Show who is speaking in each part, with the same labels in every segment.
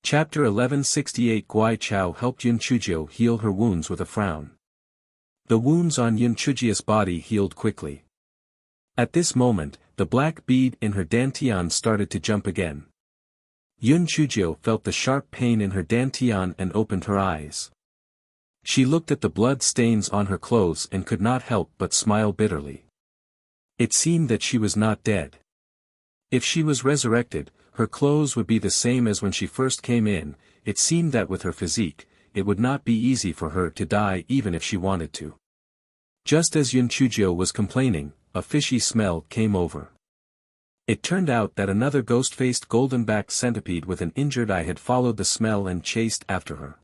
Speaker 1: Chapter 1168 Guai Chao helped Yun Chuzhou heal her wounds with a frown. The wounds on Yun Chuzhia's body healed quickly. At this moment, the black bead in her dantian started to jump again. Yun Chuzhou felt the sharp pain in her dantian and opened her eyes. She looked at the blood stains on her clothes and could not help but smile bitterly. It seemed that she was not dead. If she was resurrected, her clothes would be the same as when she first came in. It seemed that with her physique, it would not be easy for her to die even if she wanted to. Just as Yun Chuzhou was complaining, a fishy smell came over. It turned out that another ghost-faced golden-backed centipede with an injured eye had followed the smell and chased after her.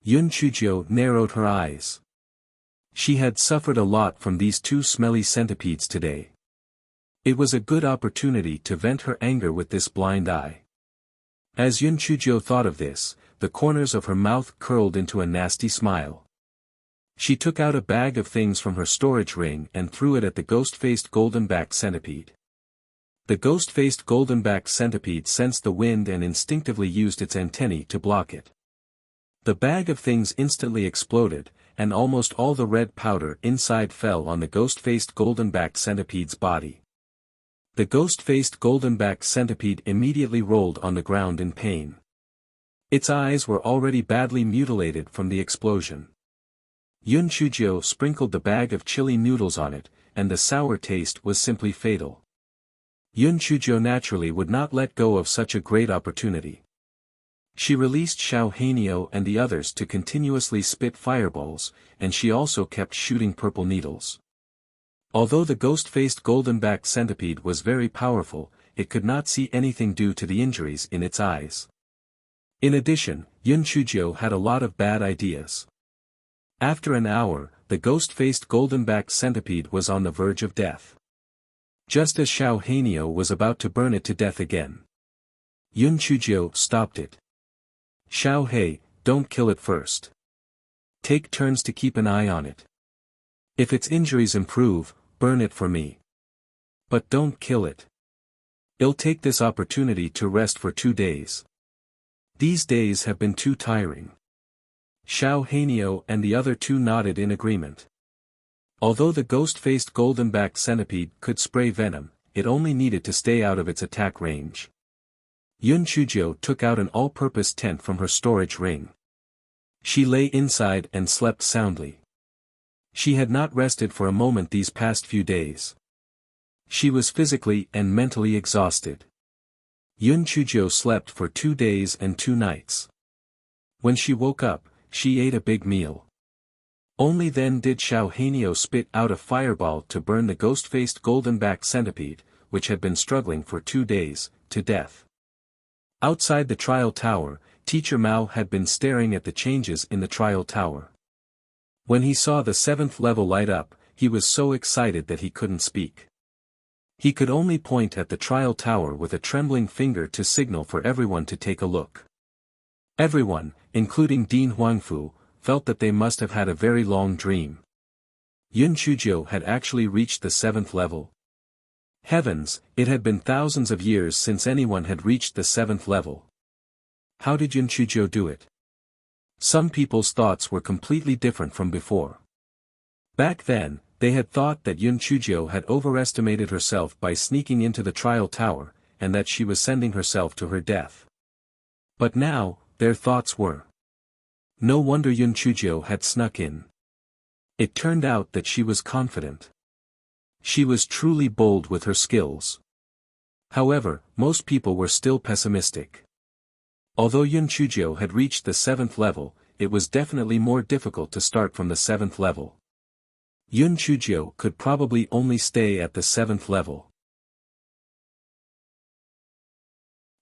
Speaker 1: Yun Chuzhou narrowed her eyes. She had suffered a lot from these two smelly centipedes today. It was a good opportunity to vent her anger with this blind eye. As Yun Chuzhou thought of this, the corners of her mouth curled into a nasty smile. She took out a bag of things from her storage ring and threw it at the ghost-faced golden-backed centipede. The ghost-faced golden-backed centipede sensed the wind and instinctively used its antennae to block it. The bag of things instantly exploded, and almost all the red powder inside fell on the ghost-faced golden-backed centipede's body. The ghost-faced golden-backed centipede immediately rolled on the ground in pain. Its eyes were already badly mutilated from the explosion. Yun Chuzhou sprinkled the bag of chili noodles on it, and the sour taste was simply fatal. Yun Chuzhou naturally would not let go of such a great opportunity. She released Xiao Hanyo and the others to continuously spit fireballs, and she also kept shooting purple needles. Although the ghost-faced golden-backed centipede was very powerful, it could not see anything due to the injuries in its eyes. In addition, Yun Chuzhou had a lot of bad ideas. After an hour, the ghost-faced golden-backed centipede was on the verge of death. Just as Xiao Hanyo was about to burn it to death again, Yun Chuzhou stopped it. Xiao He, don't kill it first. Take turns to keep an eye on it. If its injuries improve, burn it for me. But don't kill it. I'll take this opportunity to rest for 2 days. These days have been too tiring. Xiao Hanyo and the other two nodded in agreement. Although the ghost-faced golden-backed centipede could spray venom, it only needed to stay out of its attack range. Yun Chuzhou took out an all-purpose tent from her storage ring. She lay inside and slept soundly. She had not rested for a moment these past few days. She was physically and mentally exhausted. Yun Chuzhou slept for 2 days and 2 nights. When she woke up, she ate a big meal. Only then did Xiao Hanyo spit out a fireball to burn the ghost-faced golden-backed centipede, which had been struggling for 2 days, to death. Outside the trial tower, Teacher Mao had been staring at the changes in the trial tower. When he saw the 7th level light up, he was so excited that he couldn't speak. He could only point at the trial tower with a trembling finger to signal for everyone to take a look. Everyone, including Dean Huangfu, felt that they must have had a very long dream. Yun Chuzhou had actually reached the 7th level. Heavens, it had been thousands of years since anyone had reached the 7th level. How did Yun Chuzhou do it? Some people's thoughts were completely different from before. Back then, they had thought that Yun Chuzhou had overestimated herself by sneaking into the trial tower, and that she was sending herself to her death. But now, their thoughts were. No wonder Yun Chuzhou had snuck in. It turned out that she was confident. She was truly bold with her skills. However, most people were still pessimistic. Although Yun Chuzhou had reached the 7th level, it was definitely more difficult to start from the 7th level. Yun Chuzhou could probably only stay at the 7th level.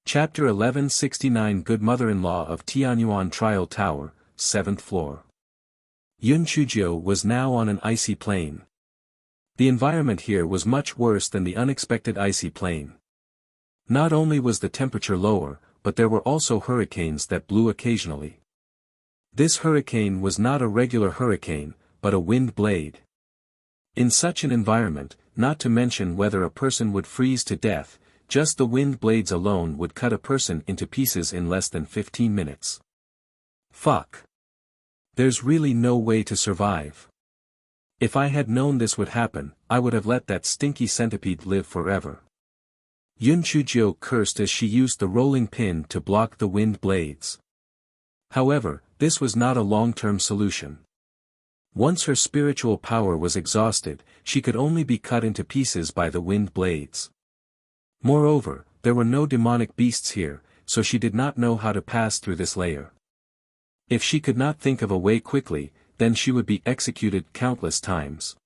Speaker 1: Chapter 1169 Good Mother-in-Law of Tianyuan Trial Tower, 7th floor. Yun Chuzhou was now on an icy plain. The environment here was much worse than the unexpected icy plain. Not only was the temperature lower, but there were also hurricanes that blew occasionally. This hurricane was not a regular hurricane, but a wind blade. In such an environment, not to mention whether a person would freeze to death, just the wind blades alone would cut a person into pieces in less than 15 minutes. Fuck. There's really no way to survive. If I had known this would happen, I would have let that stinky centipede live forever. Yun Chujio cursed as she used the rolling pin to block the wind blades. However, this was not a long-term solution. Once her spiritual power was exhausted, she could only be cut into pieces by the wind blades. Moreover, there were no demonic beasts here, so she did not know how to pass through this layer. If she could not think of a way quickly, then she would be executed countless times.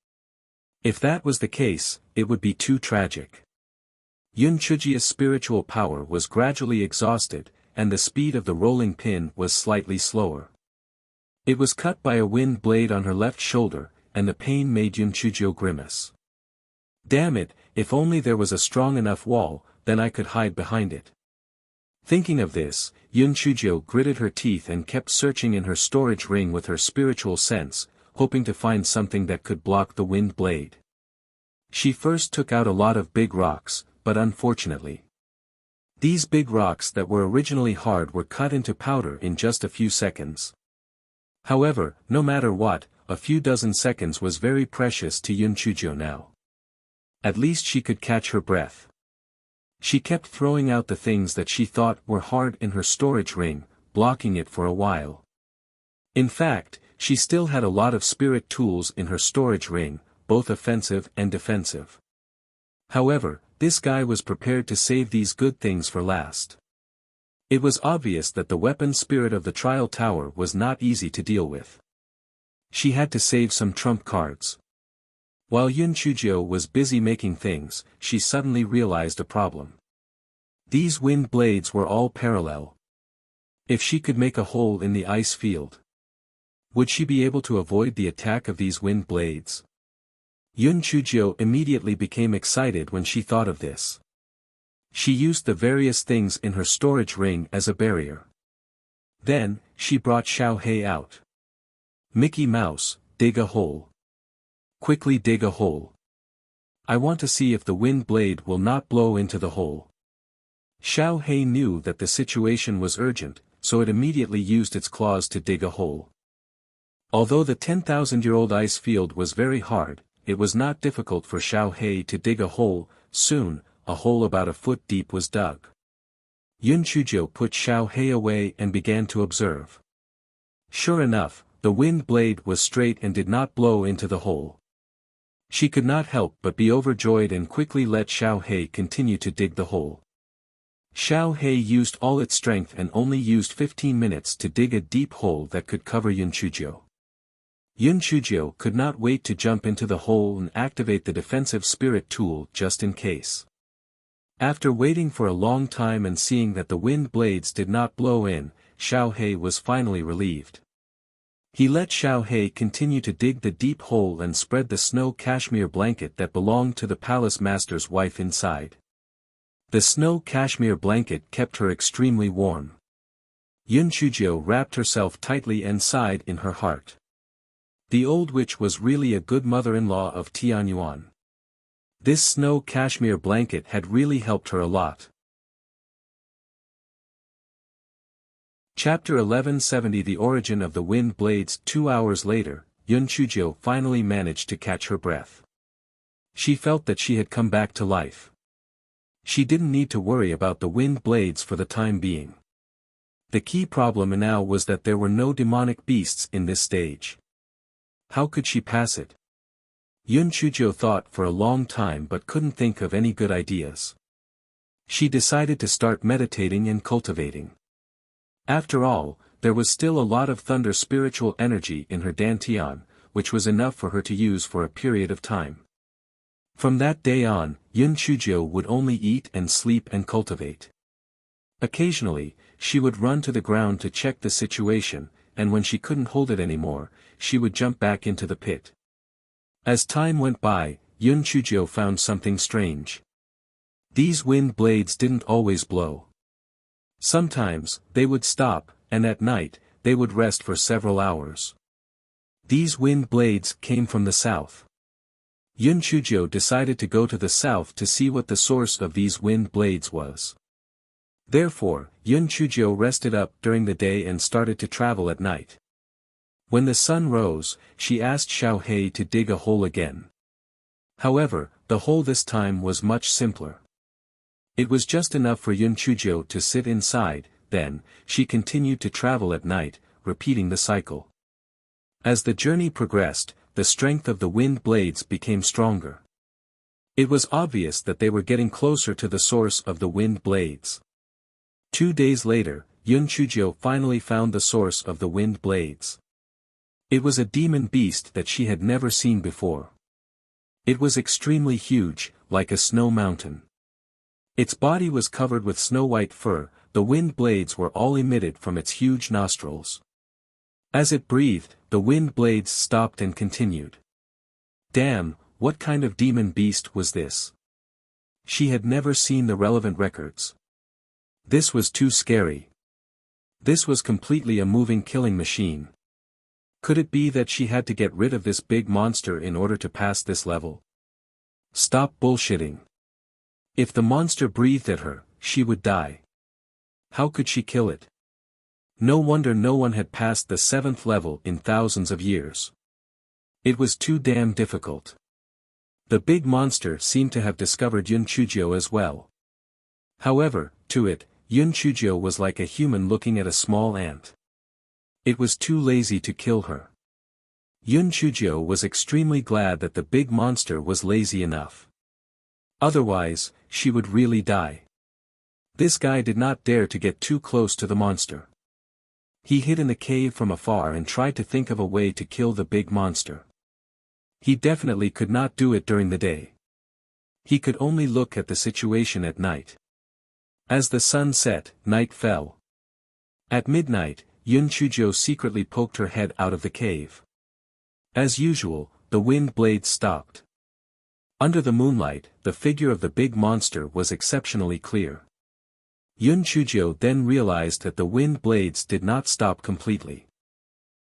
Speaker 1: If that was the case, it would be too tragic. Yun Chujia's spiritual power was gradually exhausted, and the speed of the rolling pin was slightly slower. It was cut by a wind blade on her left shoulder, and the pain made Yun Chujio grimace. Damn it, if only there was a strong enough wall, then I could hide behind it. Thinking of this, Yun Chujio gritted her teeth and kept searching in her storage ring with her spiritual sense, hoping to find something that could block the wind blade. She first took out a lot of big rocks, but unfortunately, these big rocks that were originally hard were cut into powder in just a few seconds. However, no matter what, a few dozen seconds was very precious to Yun Chujio now. At least she could catch her breath. She kept throwing out the things that she thought were hard in her storage ring, blocking it for a while. In fact, she still had a lot of spirit tools in her storage ring, both offensive and defensive. However, this guy was prepared to save these good things for last. It was obvious that the weapon spirit of the trial tower was not easy to deal with. She had to save some trump cards. While Yun Chujio was busy making things, she suddenly realized a problem. These wind blades were all parallel. If she could make a hole in the ice field, would she be able to avoid the attack of these wind blades? Yun Chujio immediately became excited when she thought of this. She used the various things in her storage ring as a barrier. Then, she brought Xiao Hei out. Mickey Mouse, dig a hole. Quickly dig a hole. I want to see if the wind blade will not blow into the hole. Xiao Hei knew that the situation was urgent, so it immediately used its claws to dig a hole. Although the 10,000-year-old ice field was very hard, it was not difficult for Xiao Hei to dig a hole. Soon, a hole about a foot deep was dug. Yun Chujio put Xiao Hei away and began to observe. Sure enough, the wind blade was straight and did not blow into the hole. She could not help but be overjoyed and quickly let Xiao Hei continue to dig the hole. Xiao Hei used all its strength and only used 15 minutes to dig a deep hole that could cover Yun Chujio. Yun Chujio could not wait to jump into the hole and activate the defensive spirit tool just in case. After waiting for a long time and seeing that the wind blades did not blow in, Xiao Hei was finally relieved. He let Xiao Hei continue to dig the deep hole and spread the snow cashmere blanket that belonged to the palace master's wife inside. The snow cashmere blanket kept her extremely warm. Yun Chujio wrapped herself tightly and sighed in her heart. The old witch was really a good mother-in-law of Tianyuan. This snow cashmere blanket had really helped her a lot. Chapter 1170 The Origin of the Wind Blades 2 hours later, Yun Chujio finally managed to catch her breath. She felt that she had come back to life. She didn't need to worry about the wind blades for the time being. The key problem now was that there were no demonic beasts in this stage. How could she pass it? Yun Chujio thought for a long time but couldn't think of any good ideas. She decided to start meditating and cultivating. After all, there was still a lot of thunder spiritual energy in her dantian, which was enough for her to use for a period of time. From that day on, Yun Chujio would only eat and sleep and cultivate. Occasionally, she would run to the ground to check the situation, and when she couldn't hold it anymore, she would jump back into the pit. As time went by, Yun Chujio found something strange. These wind blades didn't always blow. Sometimes, they would stop, and at night, they would rest for several hours. These wind blades came from the south. Yun Chuzhou decided to go to the south to see what the source of these wind blades was. Therefore, Yun Chuzhou rested up during the day and started to travel at night. When the sun rose, she asked Xiao He to dig a hole again. However, the hole this time was much simpler. It was just enough for Yun Chuzhou to sit inside. Then, she continued to travel at night, repeating the cycle. As the journey progressed, the strength of the wind blades became stronger. It was obvious that they were getting closer to the source of the wind blades. 2 days later, Yun Chuzhou finally found the source of the wind blades. It was a demon beast that she had never seen before. It was extremely huge, like a snow mountain. Its body was covered with snow-white fur. The wind blades were all emitted from its huge nostrils. As it breathed, the wind blades stopped and continued. Damn, what kind of demon beast was this? She had never seen the relevant records. This was too scary. This was completely a moving killing machine. Could it be that she had to get rid of this big monster in order to pass this level? Stop bullshitting. If the monster breathed at her, she would die. How could she kill it? No wonder no one had passed the 7th level in thousands of years. It was too damn difficult. The big monster seemed to have discovered Yun Chuzhou as well. However, to it, Yun Chuzhou was like a human looking at a small ant. It was too lazy to kill her. Yun Chuzhou was extremely glad that the big monster was lazy enough. Otherwise, she would really die. This guy did not dare to get too close to the monster. He hid in the cave from afar and tried to think of a way to kill the big monster. He definitely could not do it during the day. He could only look at the situation at night. As the sun set, night fell. At midnight, Yun Chuzhou secretly poked her head out of the cave. As usual, the wind blades stopped. Under the moonlight, the figure of the big monster was exceptionally clear. Yun Chuzhou then realized that the wind blades did not stop completely.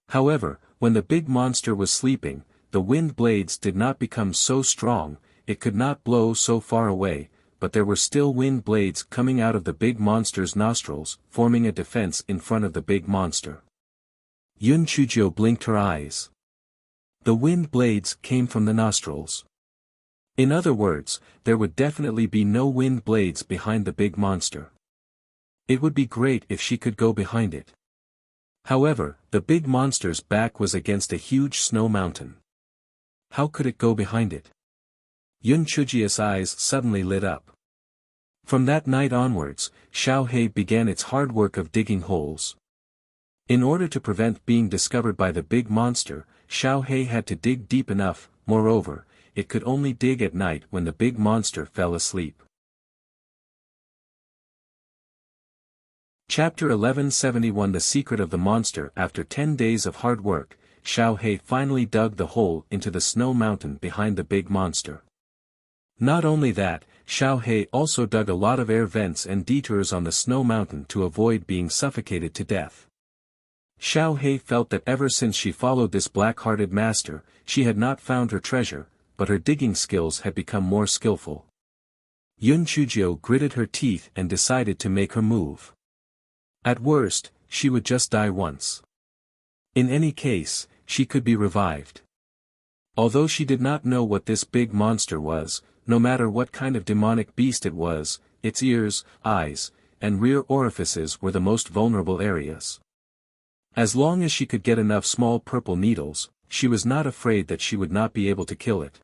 Speaker 1: However, when the big monster was sleeping, the wind blades did not become so strong. It could not blow so far away, but there were still wind blades coming out of the big monster's nostrils, forming a defense in front of the big monster. Yun Chuzhou blinked her eyes. The wind blades came from the nostrils. In other words, there would definitely be no wind blades behind the big monster. It would be great if she could go behind it. However, the big monster's back was against a huge snow mountain. How could it go behind it? Yun Chuzhou's eyes suddenly lit up. From that night onwards, Xiao He began its hard work of digging holes. In order to prevent being discovered by the big monster, Xiao He had to dig deep enough. Moreover, it could only dig at night when the big monster fell asleep. Chapter 1171 The Secret of the Monster. After 10 days of hard work, Xiao He finally dug the hole into the snow mountain behind the big monster. Not only that, Xiao He also dug a lot of air vents and detours on the snow mountain to avoid being suffocated to death. Xiao He felt that ever since she followed this black-hearted master, she had not found her treasure, but her digging skills had become more skillful. Yun Chuzhou gritted her teeth and decided to make her move. At worst, she would just die once. In any case, she could be revived. Although she did not know what this big monster was, no matter what kind of demonic beast it was, its ears, eyes, and rear orifices were the most vulnerable areas. As long as she could get enough small purple needles, she was not afraid that she would not be able to kill it.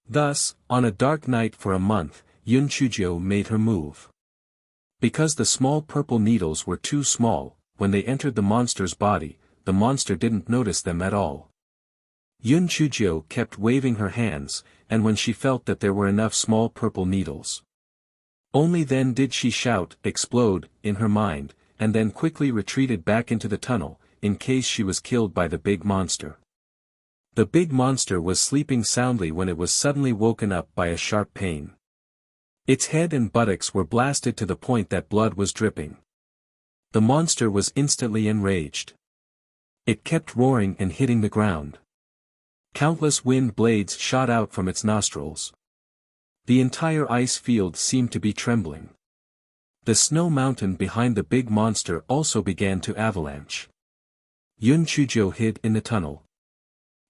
Speaker 1: Thus, on a dark night for a month, Yun Chuzhou made her move. Because the small purple needles were too small, when they entered the monster's body, the monster didn't notice them at all. Yun Chuzhou kept waving her hands, and when she felt that there were enough small purple needles, only then did she shout, "Explode," in her mind, and then quickly retreated back into the tunnel, in case she was killed by the big monster. The big monster was sleeping soundly when it was suddenly woken up by a sharp pain. Its head and buttocks were blasted to the point that blood was dripping. The monster was instantly enraged. It kept roaring and hitting the ground. Countless wind blades shot out from its nostrils. The entire ice field seemed to be trembling. The snow mountain behind the big monster also began to avalanche. Yun Chujiu hid in the tunnel.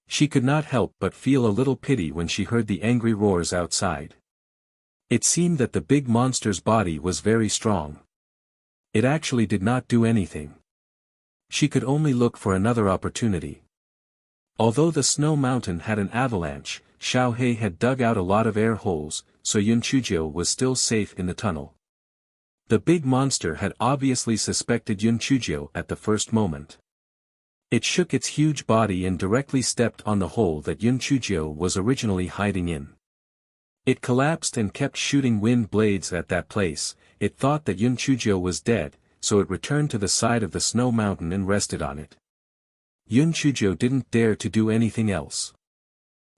Speaker 1: She could not help but feel a little pity when she heard the angry roars outside. It seemed that the big monster's body was very strong. It actually did not do anything. She could only look for another opportunity. Although the snow mountain had an avalanche, Xiao He had dug out a lot of air holes, so Yun Chujiu was still safe in the tunnel. The big monster had obviously suspected Yun Chujiu at the first moment. It shook its huge body and directly stepped on the hole that Yun Chujiu was originally hiding in. It collapsed and kept shooting wind blades at that place. It thought that Yun Chujiu was dead, so it returned to the side of the snow mountain and rested on it. Yun Chujiu didn't dare to do anything else.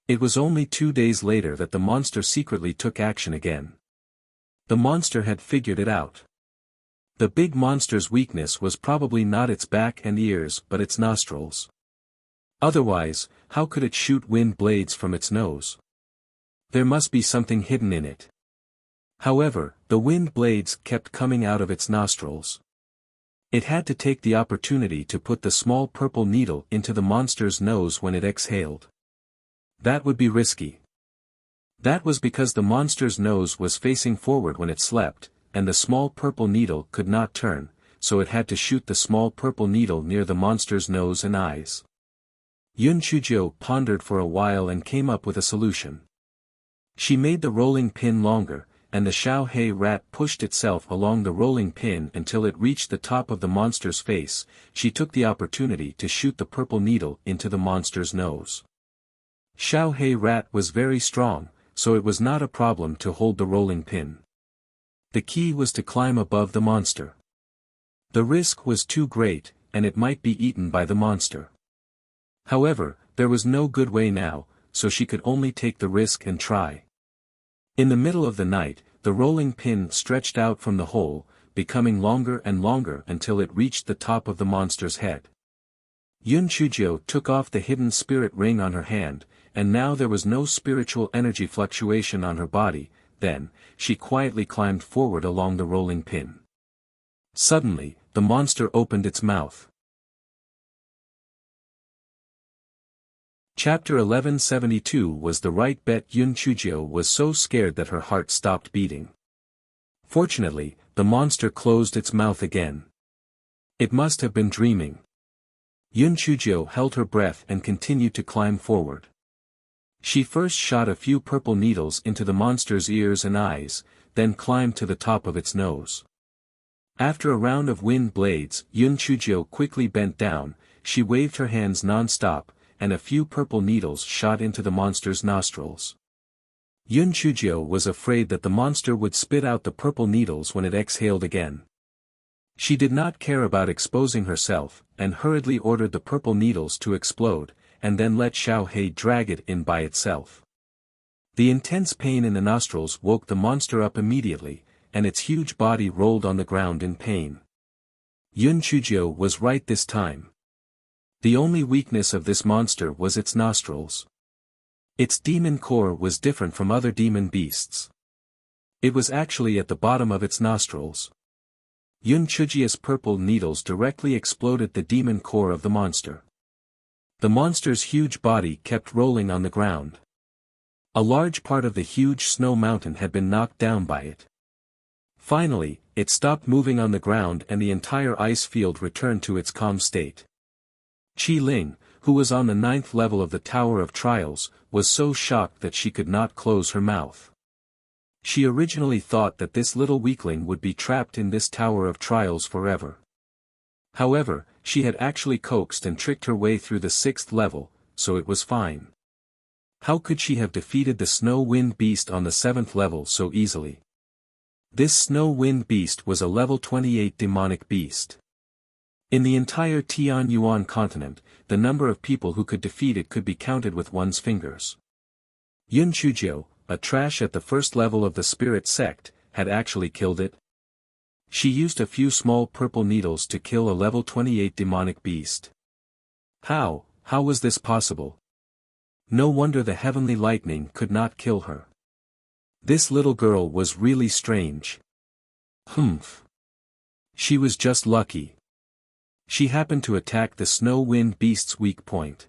Speaker 1: It was only 2 days later that the monster secretly took action again. The monster had figured it out. The big monster's weakness was probably not its back and ears but its nostrils. Otherwise, how could it shoot wind blades from its nose? There must be something hidden in it. However, the wind blades kept coming out of its nostrils. It had to take the opportunity to put the small purple needle into the monster's nose when it exhaled. That would be risky. That was because the monster's nose was facing forward when it slept, and the small purple needle could not turn, so it had to shoot the small purple needle near the monster's nose and eyes. Yun Chujiu pondered for a while and came up with a solution. She made the rolling pin longer, and the Xiao He rat pushed itself along the rolling pin until it reached the top of the monster's face. She took the opportunity to shoot the purple needle into the monster's nose. Xiao He rat was very strong, so it was not a problem to hold the rolling pin. The key was to climb above the monster. The risk was too great, and it might be eaten by the monster. However, there was no good way now, so she could only take the risk and try. In the middle of the night, the rolling pin stretched out from the hole, becoming longer and longer until it reached the top of the monster's head. Yun Chujiu took off the hidden spirit ring on her hand, and now there was no spiritual energy fluctuation on her body. Then, she quietly climbed forward along the rolling pin. Suddenly, the monster opened its mouth. Chapter 1172 was the right bet. Yun Chujiu was so scared that her heart stopped beating. Fortunately, the monster closed its mouth again. It must have been dreaming. Yun Chujiu held her breath and continued to climb forward. She first shot a few purple needles into the monster's ears and eyes, then climbed to the top of its nose. After a round of wind blades, Yun Chujiu quickly bent down. She waved her hands non-stop, and a few purple needles shot into the monster's nostrils. Yun Chujiu was afraid that the monster would spit out the purple needles when it exhaled again. She did not care about exposing herself, and hurriedly ordered the purple needles to explode, and then let Xiao He drag it in by itself. The intense pain in the nostrils woke the monster up immediately, and its huge body rolled on the ground in pain. Yun Chujiu was right this time. The only weakness of this monster was its nostrils. Its demon core was different from other demon beasts. It was actually at the bottom of its nostrils. Yun Chujiu's purple needles directly exploded the demon core of the monster. The monster's huge body kept rolling on the ground. A large part of the huge snow mountain had been knocked down by it. Finally, it stopped moving on the ground and the entire ice field returned to its calm state. Qi Ling, who was on the 9th level of the Tower of Trials, was so shocked that she could not close her mouth. She originally thought that this little weakling would be trapped in this Tower of Trials forever. However, she had actually coaxed and tricked her way through the 6th level, so it was fine. How could she have defeated the Snow Wind Beast on the 7th level so easily? This Snow Wind Beast was a level 28 demonic beast. In the entire Tianyuan continent, the number of people who could defeat it could be counted with one's fingers. Yun Chujiu, a trash at the 1st level of the spirit sect, had actually killed it. She used a few small purple needles to kill a level 28 demonic beast. How was this possible? No wonder the heavenly lightning could not kill her. This little girl was really strange. Humph. She was just lucky. She happened to attack the snow wind beast's weak point.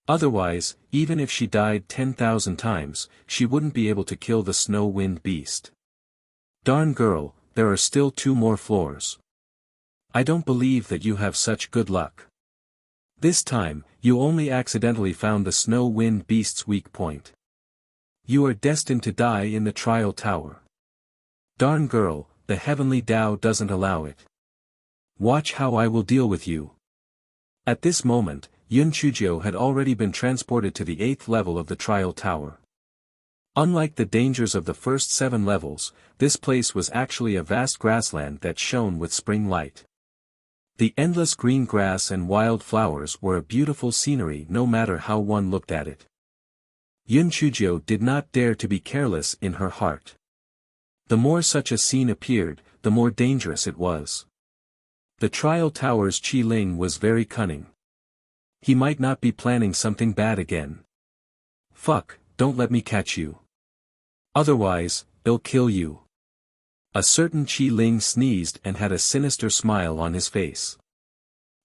Speaker 1: Otherwise, even if she died 10,000 times, she wouldn't be able to kill the snow wind beast. Darn girl, there are still 2 more floors. I don't believe that you have such good luck. This time, you only accidentally found the snow wind beast's weak point. You are destined to die in the trial tower. Darn girl, the heavenly Tao doesn't allow it. Watch how I will deal with you. At this moment, Yun Chuzhou had already been transported to the 8th level of the trial tower. Unlike the dangers of the first 7 levels, this place was actually a vast grassland that shone with spring light. The endless green grass and wild flowers were a beautiful scenery no matter how one looked at it. Yun Chuzhou did not dare to be careless in her heart. The more such a scene appeared, the more dangerous it was. The trial tower's Qi Ling was very cunning. He might not be planning something bad again. Fuck, don't let me catch you. Otherwise, I'll kill you. A certain Qi Ling sneezed and had a sinister smile on his face.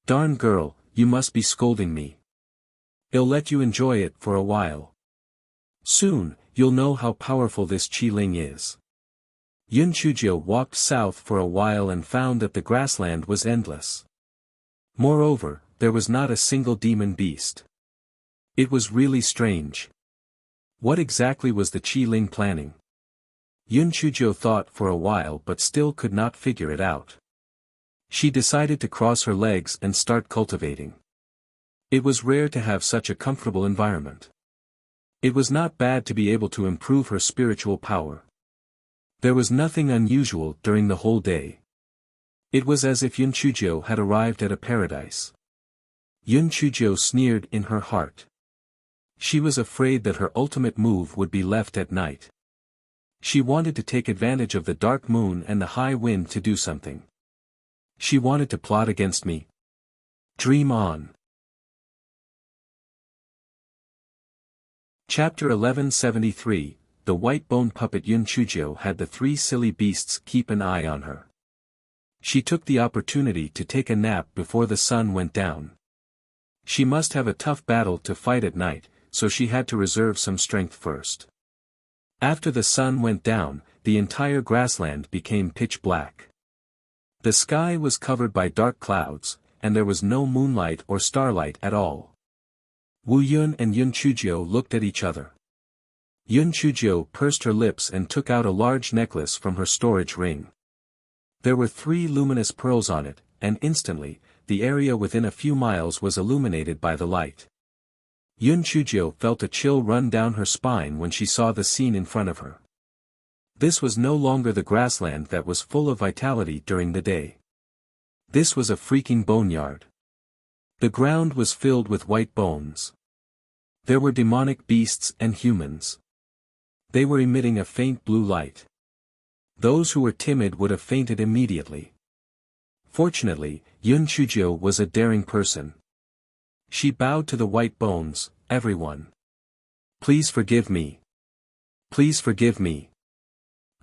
Speaker 1: Darn girl, you must be scolding me. I'll let you enjoy it for a while. Soon, you'll know how powerful this Qi Ling is. Yun Chuzhou walked south for a while and found that the grassland was endless. Moreover, there was not a single demon beast. It was really strange. What exactly was the Qi Ling planning? Yun Chuzhou thought for a while but still could not figure it out. She decided to cross her legs and start cultivating. It was rare to have such a comfortable environment. It was not bad to be able to improve her spiritual power. There was nothing unusual during the whole day. It was as if Yun Chuzhou had arrived at a paradise. Yun Chuzhou sneered in her heart. She was afraid that her ultimate move would be left at night. She wanted to take advantage of the dark moon and the high wind to do something. She wanted to plot against me. Dream on. Chapter 1173, The White-Bone Puppet. Yun Chuzhou had the 3 silly beasts keep an eye on her. She took the opportunity to take a nap before the sun went down. She must have a tough battle to fight at night, so she had to reserve some strength first. After the sun went down, the entire grassland became pitch black. The sky was covered by dark clouds, and there was no moonlight or starlight at all. Wu Yun and Yun Chuzhou looked at each other. Yun Chuzhou pursed her lips and took out a large necklace from her storage ring. There were 3 luminous pearls on it, and instantly, the area within a few miles was illuminated by the light. Yun Chuzhou felt a chill run down her spine when she saw the scene in front of her. This was no longer the grassland that was full of vitality during the day. This was a freaking boneyard. The ground was filled with white bones. There were demonic beasts and humans. They were emitting a faint blue light. Those who were timid would have fainted immediately. Fortunately, Yun Chuzhou was a daring person. She bowed to the white bones. Everyone. Please forgive me. Please forgive me.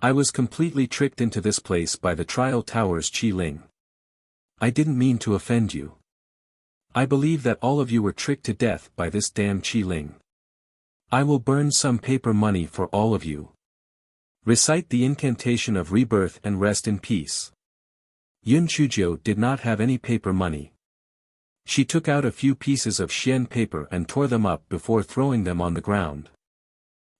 Speaker 1: I was completely tricked into this place by the trial tower's Qi Ling. I didn't mean to offend you. I believe that all of you were tricked to death by this damn Qi Ling. I will burn some paper money for all of you. Recite the incantation of rebirth and rest in peace. Yun Chuzhou did not have any paper money. She took out a few pieces of xian paper and tore them up before throwing them on the ground.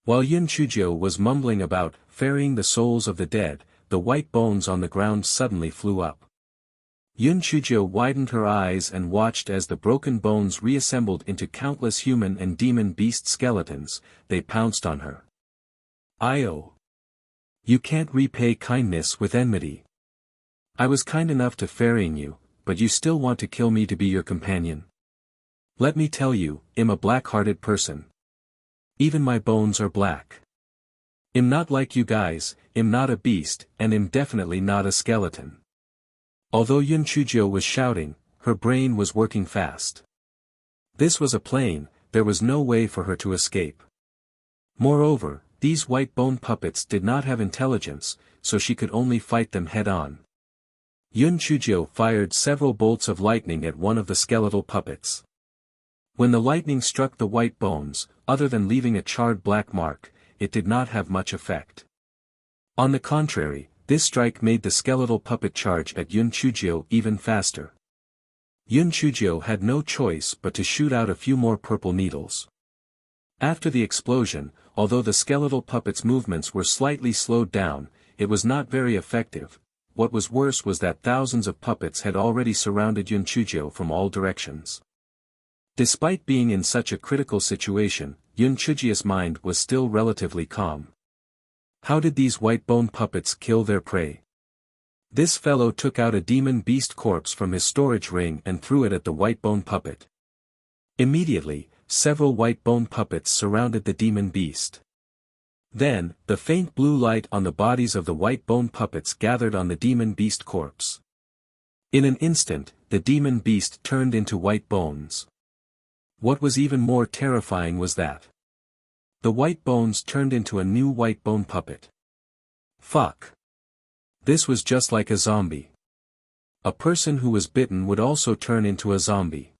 Speaker 1: While Yun Chuzhou was mumbling about ferrying the souls of the dead, the white bones on the ground suddenly flew up. Yun Chuzhou widened her eyes and watched as the broken bones reassembled into countless human and demon beast skeletons. They pounced on her. Io! You can't repay kindness with enmity. I was kind enough to ferrying you, but you still want to kill me to be your companion. Let me tell you, I'm a black-hearted person. Even my bones are black. I'm not like you guys, I'm not a beast, and I'm definitely not a skeleton. Although Yun Chuzhou was shouting, her brain was working fast. This was a plain, there was no way for her to escape. Moreover, these white bone puppets did not have intelligence, so she could only fight them head-on. Yun Chujio fired several bolts of lightning at one of the skeletal puppets. When the lightning struck the white bones, other than leaving a charred black mark, it did not have much effect. On the contrary, this strike made the skeletal puppet charge at Yun Chujio even faster. Yun Chujio had no choice but to shoot out a few more purple needles. After the explosion, although the skeletal puppet's movements were slightly slowed down, it was not very effective. What was worse was that thousands of puppets had already surrounded Yun Chujio from all directions. Despite being in such a critical situation, Yun Chujio's mind was still relatively calm. How did these white bone puppets kill their prey? This fellow took out a demon beast corpse from his storage ring and threw it at the white bone puppet. Immediately, several white bone puppets surrounded the demon beast. Then, the faint blue light on the bodies of the white bone puppets gathered on the demon beast corpse. In an instant, the demon beast turned into white bones. What was even more terrifying was that the white bones turned into a new white bone puppet. Fuck. This was just like a zombie. A person who was bitten would also turn into a zombie.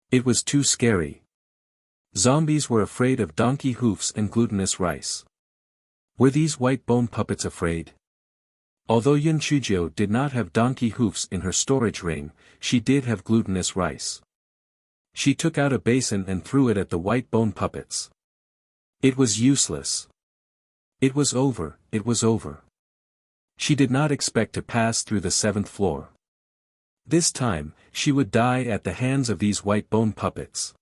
Speaker 1: It was too scary. Zombies were afraid of donkey hoofs and glutinous rice. Were these white bone puppets afraid? Although Yun Chujio did not have donkey hoofs in her storage ring, she did have glutinous rice. She took out a basin and threw it at the white bone puppets. It was useless. It was over, it was over. She did not expect to pass through the 7th floor. This time, she would die at the hands of these white bone puppets.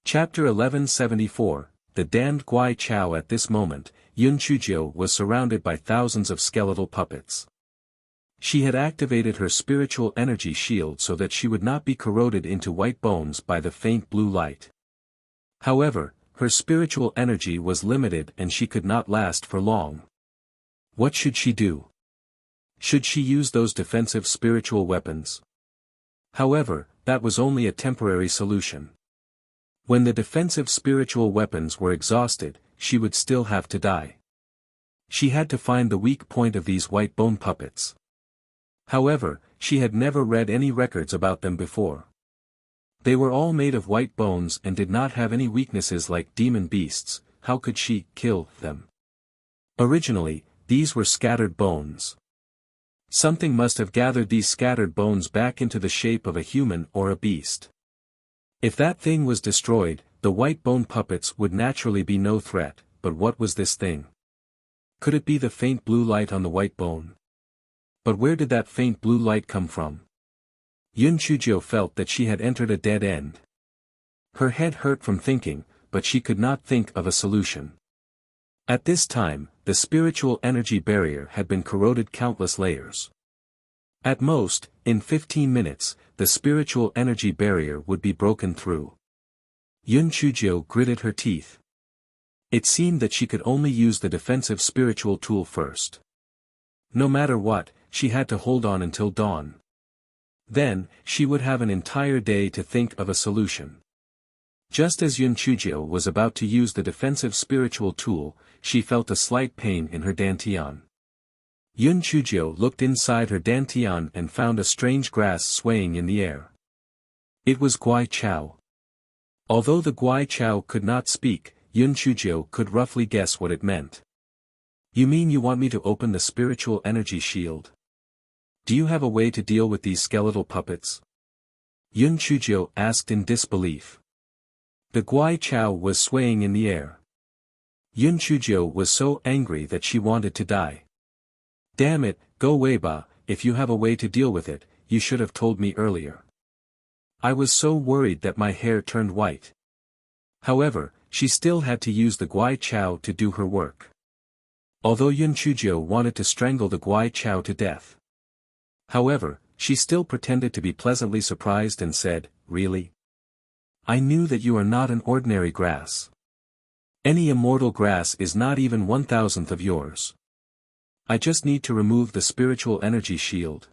Speaker 1: Chapter 1174, The Damned Guai Chao. At this moment, Yun Chujio was surrounded by thousands of skeletal puppets. She had activated her spiritual energy shield so that she would not be corroded into white bones by the faint blue light. However, her spiritual energy was limited and she could not last for long. What should she do? Should she use those defensive spiritual weapons? However, that was only a temporary solution. When the defensive spiritual weapons were exhausted, she would still have to die. She had to find the weak point of these white bone puppets. However, she had never read any records about them before. They were all made of white bones and did not have any weaknesses like demon beasts. How could she kill them? Originally, these were scattered bones. Something must have gathered these scattered bones back into the shape of a human or a beast. If that thing was destroyed, the white bone puppets would naturally be no threat, but what was this thing? Could it be the faint blue light on the white bone? But where did that faint blue light come from? Yun Chujio felt that she had entered a dead end. Her head hurt from thinking, but she could not think of a solution. At this time, the spiritual energy barrier had been corroded countless layers. At most, in 15 minutes, the spiritual energy barrier would be broken through. Yun Chujio gritted her teeth. It seemed that she could only use the defensive spiritual tool first. No matter what, she had to hold on until dawn. Then, she would have an entire day to think of a solution. Just as Yun Chujio was about to use the defensive spiritual tool, she felt a slight pain in her dantian. Yun Chujio looked inside her dantian and found a strange grass swaying in the air. It was Guai Chao. Although the Guai Chao could not speak, Yun Chujio could roughly guess what it meant. You mean you want me to open the spiritual energy shield? Do you have a way to deal with these skeletal puppets? Yun Chujio asked in disbelief. The Guai Chao was swaying in the air. Yun Chujio was so angry that she wanted to die. Damn it, Go Weiba, if you have a way to deal with it, you should have told me earlier. I was so worried that my hair turned white. However, she still had to use the Guai Chao to do her work. Although Yun Chujio wanted to strangle the Guai Chao to death. However, she still pretended to be pleasantly surprised and said, "Really? I knew that you are not an ordinary grass. Any immortal grass is not even 1,000th of yours. I just need to remove the spiritual energy shield."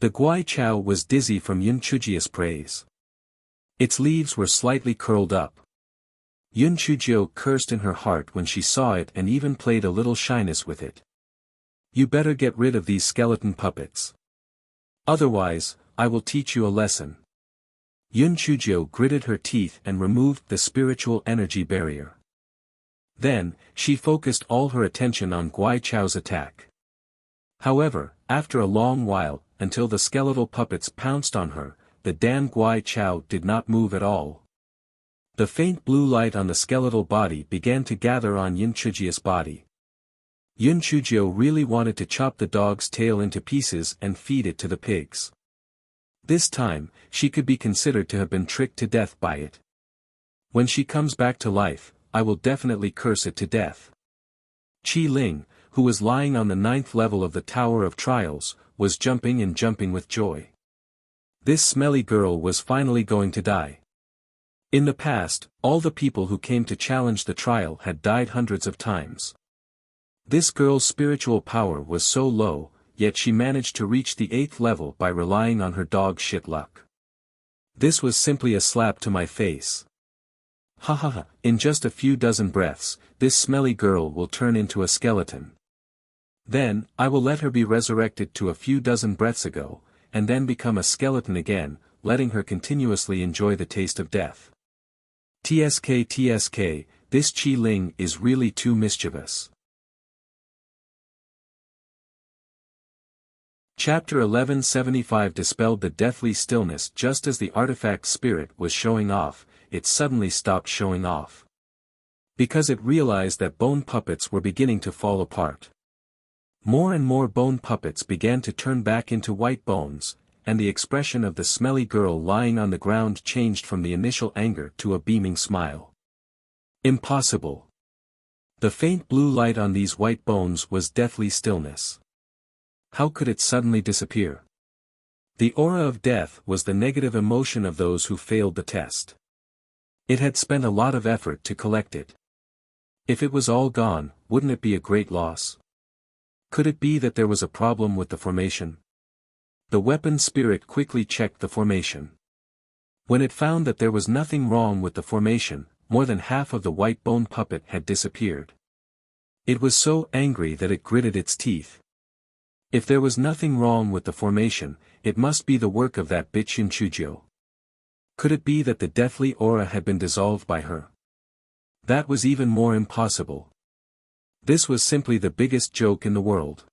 Speaker 1: The Guai Chao was dizzy from Yun Chujia's praise. Its leaves were slightly curled up. Yun Chujio cursed in her heart when she saw it and even played a little shyness with it. You better get rid of these skeleton puppets. Otherwise, I will teach you a lesson. Yun Chujio gritted her teeth and removed the spiritual energy barrier. Then, she focused all her attention on Guai Chao's attack. However, after a long while, until the skeletal puppets pounced on her, the damn Guai Chao did not move at all. The faint blue light on the skeletal body began to gather on Yun Chujia's body. Yun Chujio really wanted to chop the dog's tail into pieces and feed it to the pigs. This time, she could be considered to have been tricked to death by it. When she comes back to life, I will definitely curse it to death. Qi Ling, who was lying on the 9th level of the Tower of Trials, was jumping and jumping with joy. This smelly girl was finally going to die. In the past, all the people who came to challenge the trial had died hundreds of times. This girl's spiritual power was so low, yet she managed to reach the 8th level by relying on her dog shit luck. This was simply a slap to my face. Ha ha ha, in just a few dozen breaths, this smelly girl will turn into a skeleton. Then, I will let her be resurrected to a few dozen breaths ago, and then become a skeleton again, letting her continuously enjoy the taste of death. TSK, this Qi Ling is really too mischievous. Chapter 1175 dispelled the deathly stillness just as the artifact spirit was showing off, it suddenly stopped showing off. Because it realized that bone puppets were beginning to fall apart. More and more bone puppets began to turn back into white bones, and the expression of the smelly girl lying on the ground changed from the initial anger to a beaming smile. Impossible. The faint blue light on these white bones was deathly stillness. How could it suddenly disappear? The aura of death was the negative emotion of those who failed the test. It had spent a lot of effort to collect it. If it was all gone, wouldn't it be a great loss? Could it be that there was a problem with the formation? The weapon spirit quickly checked the formation. When it found that there was nothing wrong with the formation, more than half of the white bone puppet had disappeared. It was so angry that it gritted its teeth. If there was nothing wrong with the formation, it must be the work of that bitch Yun Chujio. Could it be that the deathly aura had been dissolved by her? That was even more impossible. This was simply the biggest joke in the world.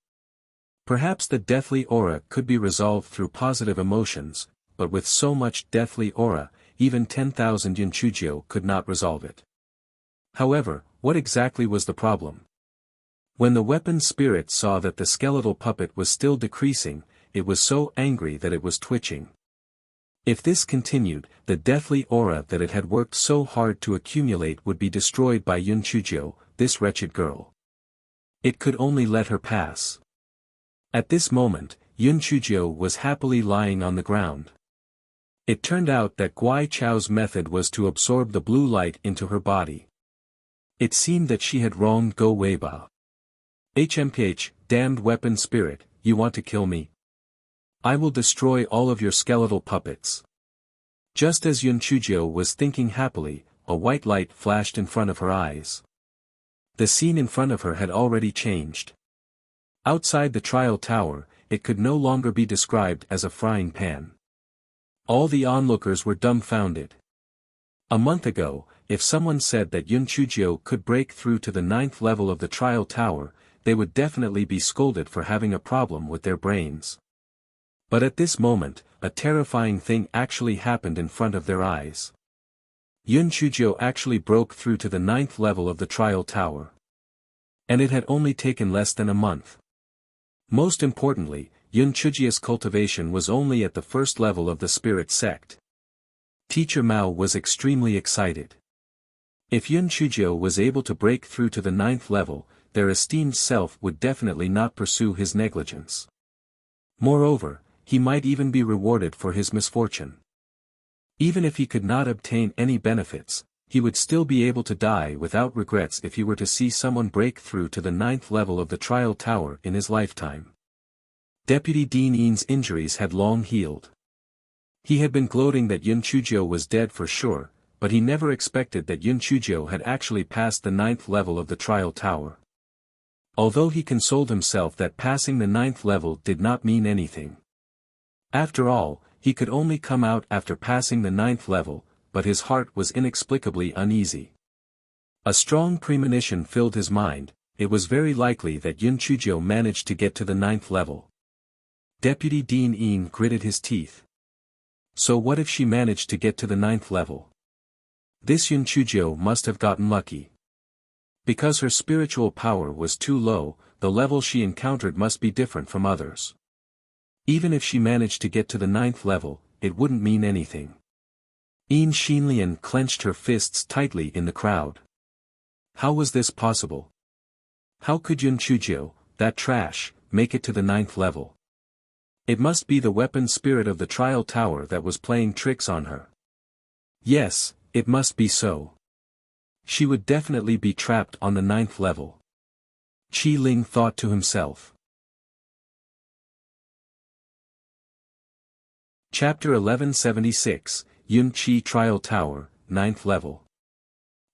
Speaker 1: Perhaps the deathly aura could be resolved through positive emotions, but with so much deathly aura, even 10,000 Yun Chujio could not resolve it. However, what exactly was the problem? When the weapon spirit saw that the skeletal puppet was still decreasing, it was so angry that it was twitching. If this continued, the deathly aura that it had worked so hard to accumulate would be destroyed by Yun Chujio, this wretched girl. It could only let her pass. At this moment, Yun Chujio was happily lying on the ground. It turned out that Guai Chao's method was to absorb the blue light into her body. It seemed that she had wronged Go Weiba. HMPH, damned weapon spirit, you want to kill me? I will destroy all of your skeletal puppets. Just as Yun Chujio was thinking happily, a white light flashed in front of her eyes. The scene in front of her had already changed. Outside the trial tower, it could no longer be described as a frying pan. All the onlookers were dumbfounded. A month ago, if someone said that Yun Chujio could break through to the 9th level of the trial tower, they would definitely be scolded for having a problem with their brains. But at this moment, a terrifying thing actually happened in front of their eyes. Yun Chujio actually broke through to the 9th level of the trial tower. And it had only taken less than a month. Most importantly, Yun Chujia's cultivation was only at the 1st level of the spirit sect. Teacher Mao was extremely excited. If Yun Chujio was able to break through to the 9th level, their esteemed self would definitely not pursue his negligence. Moreover, he might even be rewarded for his misfortune. Even if he could not obtain any benefits, he would still be able to die without regrets if he were to see someone break through to the 9th level of the trial tower in his lifetime. Deputy Dean Yin's injuries had long healed. He had been gloating that Yun Chuzhou was dead for sure, but he never expected that Yun Chuzhou had actually passed the 9th level of the trial tower. Although he consoled himself that passing the 9th level did not mean anything. After all, he could only come out after passing the 9th level, but his heart was inexplicably uneasy. A strong premonition filled his mind. It was very likely that Yun Chuzhou managed to get to the 9th level. Deputy Dean Yin gritted his teeth. So what if she managed to get to the 9th level? This Yun Chuzhou must have gotten lucky. Because her spiritual power was too low, the level she encountered must be different from others. Even if she managed to get to the 9th level, it wouldn't mean anything. Yin Xinlian clenched her fists tightly in the crowd. How was this possible? How could Yun Chuzhou, that trash, make it to the 9th level? It must be the weapon spirit of the trial tower that was playing tricks on her. Yes, it must be so. She would definitely be trapped on the 9th level. Qi Ling thought to himself. Chapter 1176, Yun Qi Trial Tower, 9th level.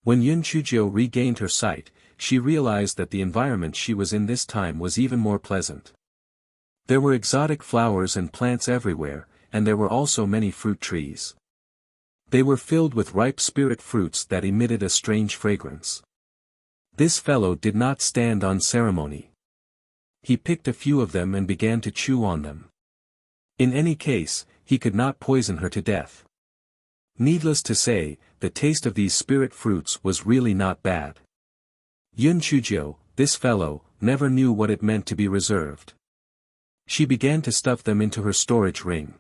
Speaker 1: When Yun Chuzhou regained her sight, she realized that the environment she was in this time was even more pleasant. There were exotic flowers and plants everywhere, and there were also many fruit trees. They were filled with ripe spirit fruits that emitted a strange fragrance. This fellow did not stand on ceremony. He picked a few of them and began to chew on them. In any case, he could not poison her to death. Needless to say, the taste of these spirit fruits was really not bad. Yun Chuzhou, this fellow, never knew what it meant to be reserved. She began to stuff them into her storage ring.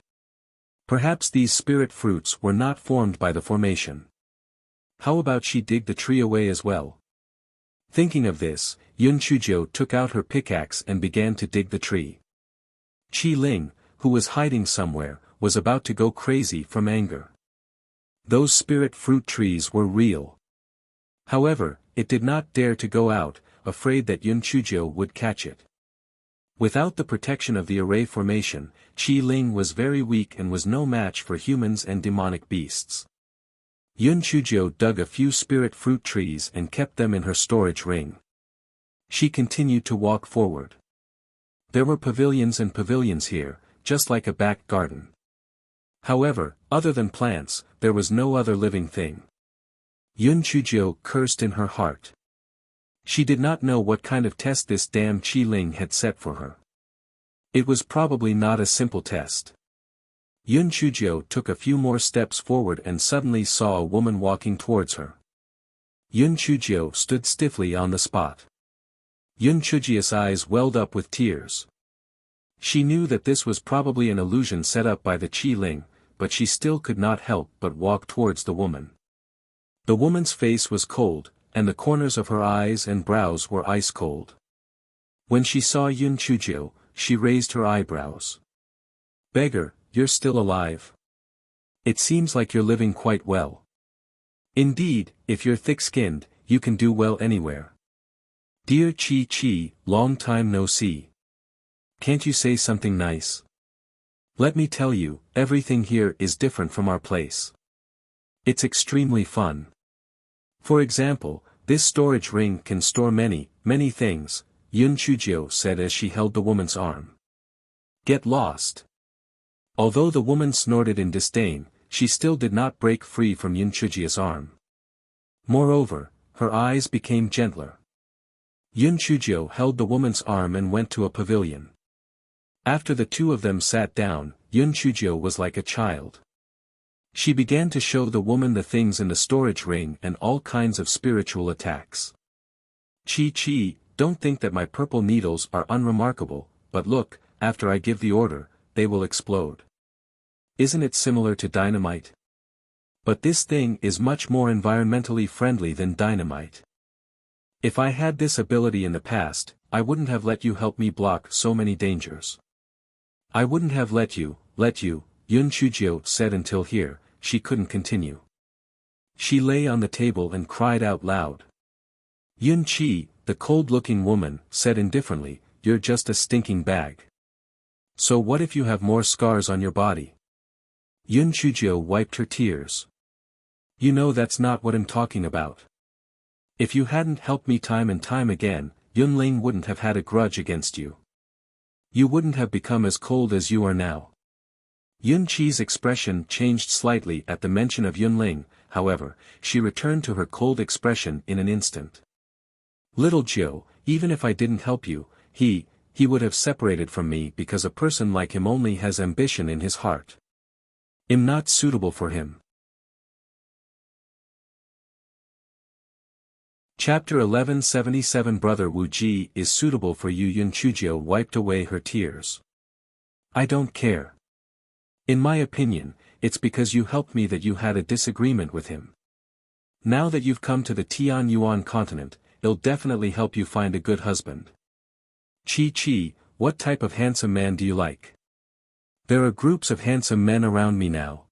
Speaker 1: Perhaps these spirit fruits were not formed by the formation. How about she dig the tree away as well? Thinking of this, Yun Chuzhou took out her pickaxe and began to dig the tree. Qi Ling, who was hiding somewhere, was about to go crazy from anger. Those spirit fruit trees were real. However, it did not dare to go out, afraid that Yun Chuzhou would catch it. Without the protection of the array formation, Qi Ling was very weak and was no match for humans and demonic beasts. Yun Chuzhou dug a few spirit fruit trees and kept them in her storage ring. She continued to walk forward. There were pavilions and pavilions here, just like a back garden. However, other than plants, there was no other living thing. Yun Chuzhou cursed in her heart. She did not know what kind of test this damn Qi Ling had set for her. It was probably not a simple test. Yun Chuzhou took a few more steps forward and suddenly saw a woman walking towards her. Yun Chuzhou stood stiffly on the spot. Yun Chuzhou's eyes welled up with tears. She knew that this was probably an illusion set up by the Qi Ling, but she still could not help but walk towards the woman. The woman's face was cold, and the corners of her eyes and brows were ice cold. When she saw Yun Chuzhou, she raised her eyebrows. "Beggar, you're still alive. It seems like you're living quite well. Indeed, if you're thick-skinned, you can do well anywhere. Dear Qi Qi, long time no see. Can't you say something nice? Let me tell you, everything here is different from our place. It's extremely fun. For example, this storage ring can store many, many things," Yun Chuzhou said as she held the woman's arm. "Get lost." Although the woman snorted in disdain, she still did not break free from Yun Chuzhou's arm. Moreover, her eyes became gentler. Yun Chuzhou held the woman's arm and went to a pavilion. After the two of them sat down, Yun Chuzhou was like a child. She began to show the woman the things in the storage ring and all kinds of spiritual attacks. "Qi Qi, don't think that my purple needles are unremarkable, but look, after I give the order, they will explode. Isn't it similar to dynamite? But this thing is much more environmentally friendly than dynamite. If I had this ability in the past, I wouldn't have let you help me block so many dangers. I wouldn't have let you, Yun Chuzhou said until here, she couldn't continue. She lay on the table and cried out loud. Yun Qi, the cold-looking woman, said indifferently, "You're just a stinking bag. So what if you have more scars on your body? Yun Chujio wiped her tears. You know that's not what I'm talking about. If you hadn't helped me time and time again, Yun Ling wouldn't have had a grudge against you. You wouldn't have become as cold as you are now. Yun Qi's expression changed slightly at the mention of Yun Ling, however, she returned to her cold expression in an instant. Little Jiu, even if I didn't help you, he would have separated from me because a person like him only has ambition in his heart. I'm not suitable for him. Chapter 1177 Brother Wu Ji is suitable for you. Yun Chujio wiped away her tears. I don't care. In my opinion, it's because you helped me that you had a disagreement with him. Now that you've come to the Tian Yuan continent, it'll definitely help you find a good husband. Chi, what type of handsome man do you like? There are groups of handsome men around me now.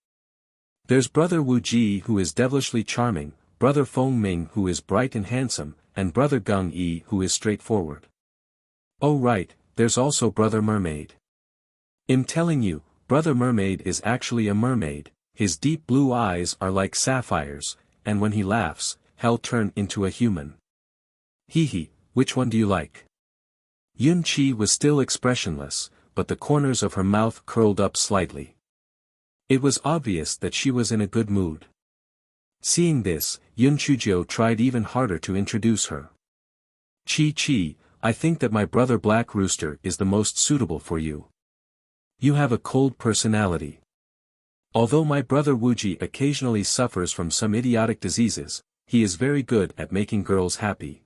Speaker 1: There's Brother Wu Ji who is devilishly charming, Brother Feng Ming who is bright and handsome, and Brother Gung Yi who is straightforward. Oh right, there's also Brother Mermaid. I'm telling you, Brother Mermaid is actually a mermaid, his deep blue eyes are like sapphires, and when he laughs, he'll turn into a human. Hee, which one do you like? Yun Qi was still expressionless, but the corners of her mouth curled up slightly. It was obvious that she was in a good mood. Seeing this, Yun Chujio tried even harder to introduce her. Chi, I think that my brother Black Rooster is the most suitable for you. You have a cold personality. Although my brother Wuji occasionally suffers from some idiotic diseases, he is very good at making girls happy.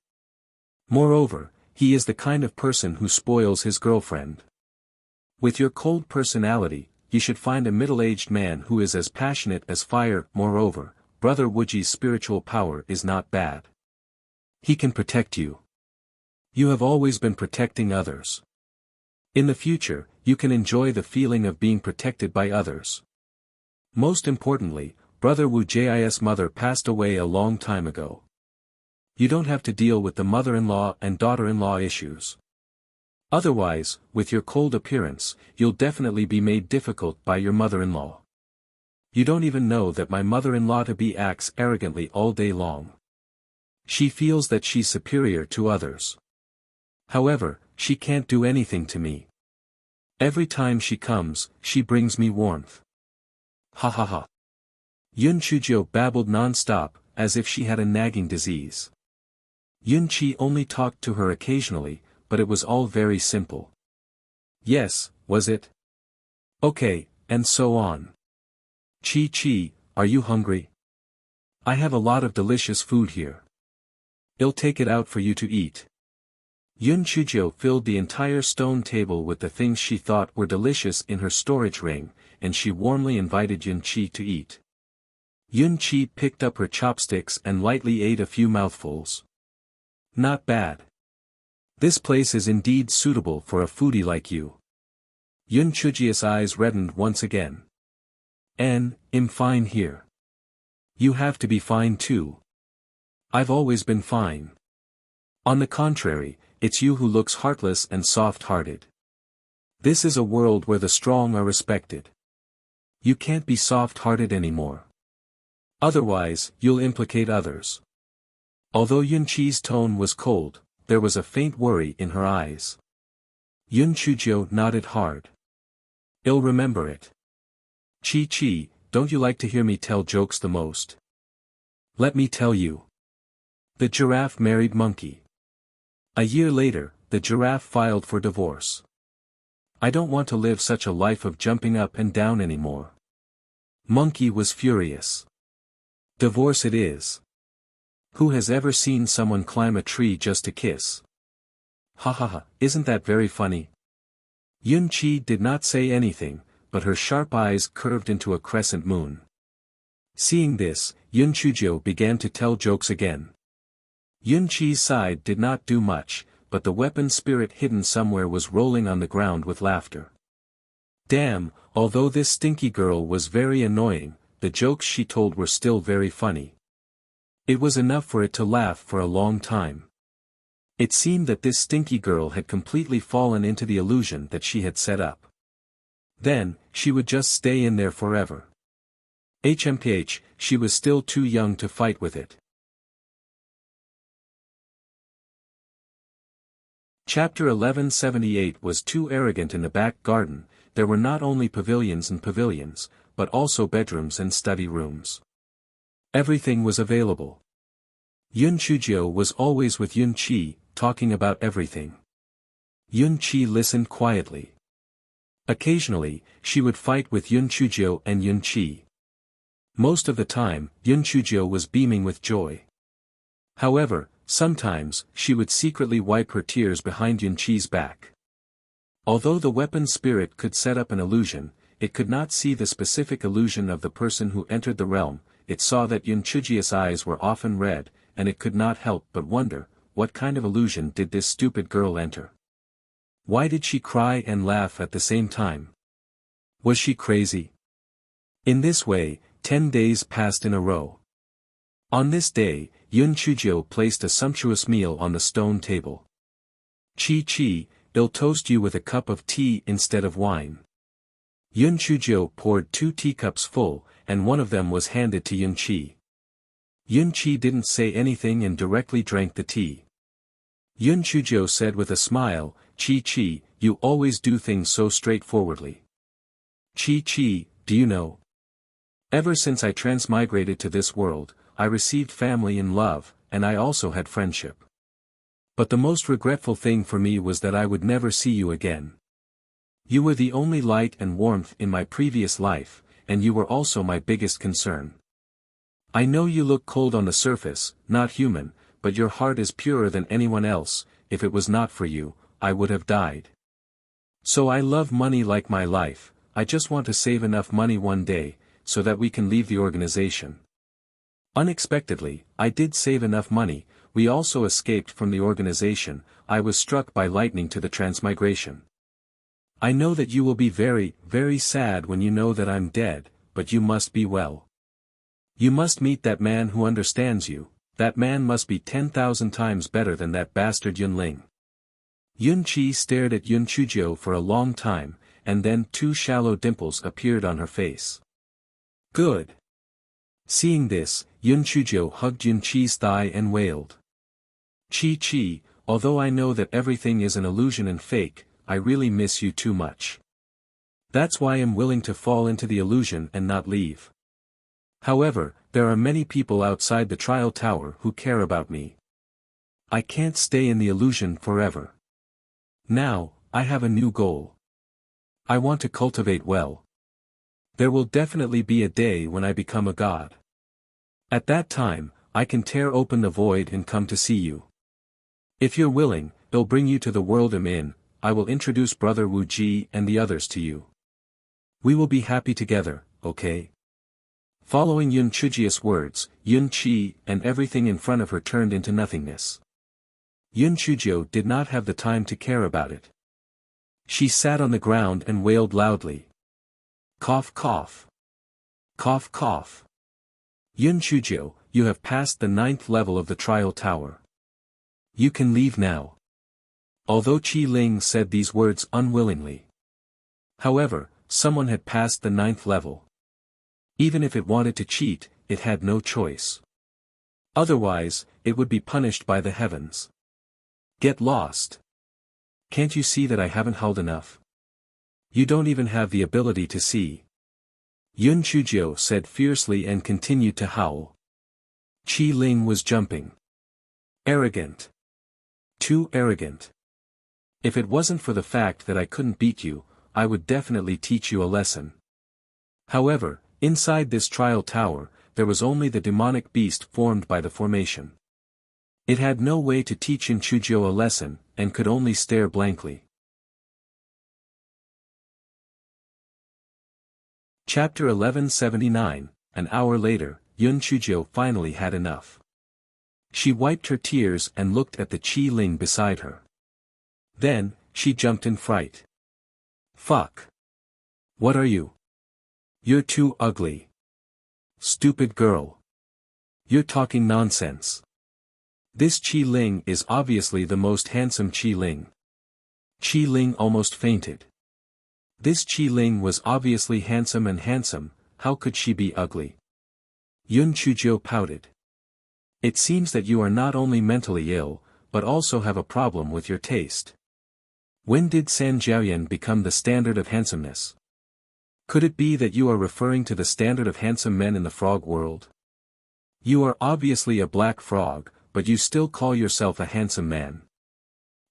Speaker 1: Moreover, he is the kind of person who spoils his girlfriend. With your cold personality, you should find a middle-aged man who is as passionate as fire. Moreover, Brother Wuji's spiritual power is not bad. He can protect you. You have always been protecting others. In the future, you can enjoy the feeling of being protected by others. Most importantly, Brother Wu Ji's mother passed away a long time ago. You don't have to deal with the mother-in-law and daughter-in-law issues. Otherwise, with your cold appearance, you'll definitely be made difficult by your mother-in-law. You don't even know that my mother-in-law-to-be acts arrogantly all day long. She feels that she's superior to others. However, she can't do anything to me. Every time she comes, she brings me warmth. Ha ha ha. Yun Chujio babbled non-stop, as if she had a nagging disease. Yun Qi only talked to her occasionally, but it was all very simple. Yes, was it? Okay, and so on. Chi, are you hungry? I have a lot of delicious food here. I'll take it out for you to eat. Yun Chujio filled the entire stone table with the things she thought were delicious in her storage ring, and she warmly invited Yun Qi to eat. Yun Qi picked up her chopsticks and lightly ate a few mouthfuls. Not bad. This place is indeed suitable for a foodie like you. Yun Chujio's eyes reddened once again. I'm fine here. You have to be fine too. I've always been fine. On the contrary, it's you who looks heartless and soft-hearted. This is a world where the strong are respected. You can't be soft-hearted anymore. Otherwise, you'll implicate others. Although Yun Qi's tone was cold, there was a faint worry in her eyes. Yun Chujio nodded hard. I'll remember it. Chi, don't you like to hear me tell jokes the most? Let me tell you. The giraffe married monkey. A year later, the giraffe filed for divorce. I don't want to live such a life of jumping up and down anymore. Monkey was furious. Divorce it is. Who has ever seen someone climb a tree just to kiss? Ha ha ha, isn't that very funny? Yun Qi did not say anything, but her sharp eyes curved into a crescent moon. Seeing this, Yun Chujio began to tell jokes again. Yun Qi's side did not do much, but the weapon spirit hidden somewhere was rolling on the ground with laughter. Damn, although this stinky girl was very annoying, the jokes she told were still very funny. It was enough for it to laugh for a long time. It seemed that this stinky girl had completely fallen into the illusion that she had set up. Then, she would just stay in there forever. HMPH, she was still too young to fight with it. Chapter 1178 was too arrogant in the back garden. There were not only pavilions and pavilions, but also bedrooms and study rooms. Everything was available. Yun Chujio was always with Yun Chi, talking about everything. Yun Chi listened quietly. Occasionally, she would fight with Yun Chujio and Yun Chi. Most of the time, Yun Chujio was beaming with joy. However, sometimes, she would secretly wipe her tears behind Yun Chi's back. Although the weapon spirit could set up an illusion, it could not see the specific illusion of the person who entered the realm. It saw that Yun Chujio's eyes were often red, and it could not help but wonder, what kind of illusion did this stupid girl enter? Why did she cry and laugh at the same time? Was she crazy? In this way, 10 days passed in a row. On this day, Yun Chujio placed a sumptuous meal on the stone table. Chi, I'll toast you with a cup of tea instead of wine. Yun Chujio poured 2 teacups full, and one of them was handed to Yun Chi. Yun Chi didn't say anything and directly drank the tea. Yun Chujio said with a smile, Chi, you always do things so straightforwardly. Chi, do you know? Ever since I transmigrated to this world, I received family and love, and I also had friendship. But the most regretful thing for me was that I would never see you again. You were the only light and warmth in my previous life, and you were also my biggest concern. I know you look cold on the surface, not human, but your heart is purer than anyone else. If it was not for you, I would have died. So I love money like my life. I just want to save enough money one day, so that we can leave the organization. Unexpectedly, I did save enough money. We also escaped from the organization. I was struck by lightning to the transmigration. I know that you will be very, very sad when you know that I'm dead, but you must be well. You must meet that man who understands you. That man must be 10,000 times better than that bastard Yun Ling. Yun Chi stared at Yun Chujio for a long time, and then 2 shallow dimples appeared on her face. Good. Seeing this, Yun Chujio hugged Yun Chi's thigh and wailed. Chi, although I know that everything is an illusion and fake, I really miss you too much. That's why I'm willing to fall into the illusion and not leave. However, there are many people outside the trial tower who care about me. I can't stay in the illusion forever. Now, I have a new goal. I want to cultivate well. There will definitely be a day when I become a god. At that time, I can tear open the void and come to see you. If you're willing, I'll bring you to the world I'm in. I will introduce Brother Wu Ji and the others to you. We will be happy together, okay? Following Yun Chujio's words, Yun Chi and everything in front of her turned into nothingness. Yun Chujio did not have the time to care about it. She sat on the ground and wailed loudly. Cough cough. Cough cough. Yun Chujio, you have passed the 9th level of the trial tower. You can leave now. Although Qi Ling said these words unwillingly. However, someone had passed the 9th level. Even if it wanted to cheat, it had no choice. Otherwise, it would be punished by the heavens. Get lost. Can't you see that I haven't held enough? You don't even have the ability to see. Yun Chujio said fiercely and continued to howl. Qi Ling was jumping. Arrogant. Too arrogant. If it wasn't for the fact that I couldn't beat you, I would definitely teach you a lesson. However, inside this trial tower, there was only the demonic beast formed by the formation. It had no way to teach Yun Chujio a lesson, and could only stare blankly. Chapter 1179, an hour later, Yun Chujio finally had enough. She wiped her tears and looked at the Qi Ling beside her. Then, she jumped in fright. Fuck. What are you? You're too ugly. Stupid girl. You're talking nonsense. This Qi Ling is obviously the most handsome Qi Ling. Qi Ling almost fainted. This Qi Ling was obviously handsome, how could she be ugly? Yun Chujiu pouted. It seems that you are not only mentally ill, but also have a problem with your taste. When did San Jiaoyan become the standard of handsomeness? Could it be that you are referring to the standard of handsome men in the frog world? You are obviously a black frog, but you still call yourself a handsome man.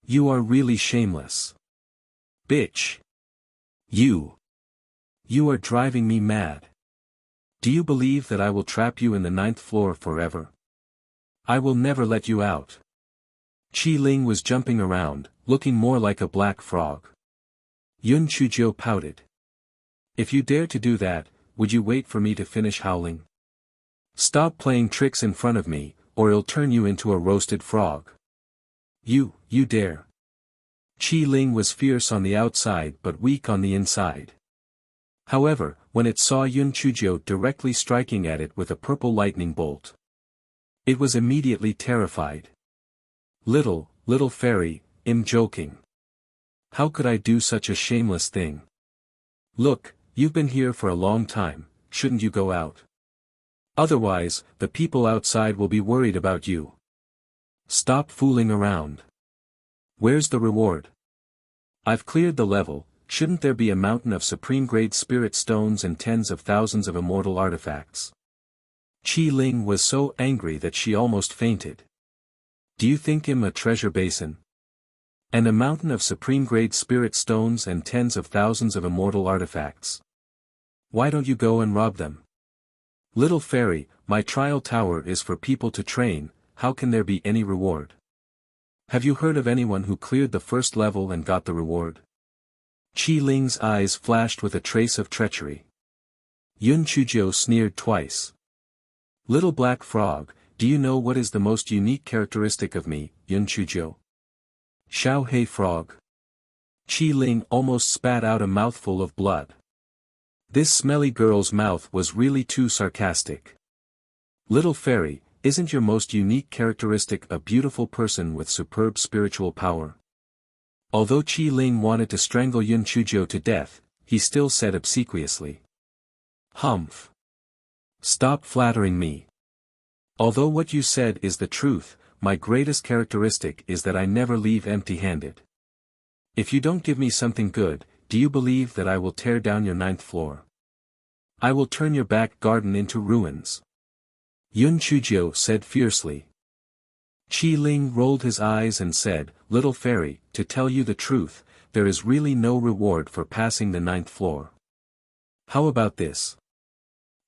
Speaker 1: You are really shameless. Bitch. You are driving me mad. Do you believe that I will trap you in the 9th floor forever? I will never let you out. Qi Ling was jumping around, looking more like a black frog. Yun Chujiu pouted. If you dare to do that, would you wait for me to finish howling? Stop playing tricks in front of me, or I'll turn you into a roasted frog. You dare. Qi Ling was fierce on the outside but weak on the inside. However, when it saw Yun Chujiu directly striking at it with a purple lightning bolt, it was immediately terrified. Little fairy, I'm joking. How could I do such a shameless thing? Look, you've been here for a long time, shouldn't you go out? Otherwise, the people outside will be worried about you. Stop fooling around. Where's the reward? I've cleared the level, shouldn't there be a mountain of supreme-grade spirit stones and tens of thousands of immortal artifacts? Qi Ling was so angry that she almost fainted. Do you think I'm a treasure basin? And a mountain of supreme-grade spirit stones and tens of thousands of immortal artifacts? Why don't you go and rob them? Little fairy, my trial tower is for people to train, how can there be any reward? Have you heard of anyone who cleared the first level and got the reward? Qi Ling's eyes flashed with a trace of treachery. Yun Chujiu sneered twice. Little black frog, do you know what is the most unique characteristic of me, Yun Chujiu? Xiao Hei frog. Qi Ling almost spat out a mouthful of blood. This smelly girl's mouth was really too sarcastic. Little fairy, isn't your most unique characteristic a beautiful person with superb spiritual power? Although Qi Ling wanted to strangle Yun Chujiu to death, he still said obsequiously. Humph. Stop flattering me. Although what you said is the truth, my greatest characteristic is that I never leave empty-handed. If you don't give me something good, do you believe that I will tear down your 9th floor? I will turn your back garden into ruins. Yun Chujiu said fiercely. Qi Ling rolled his eyes and said, Little fairy, to tell you the truth, there is really no reward for passing the 9th floor. How about this?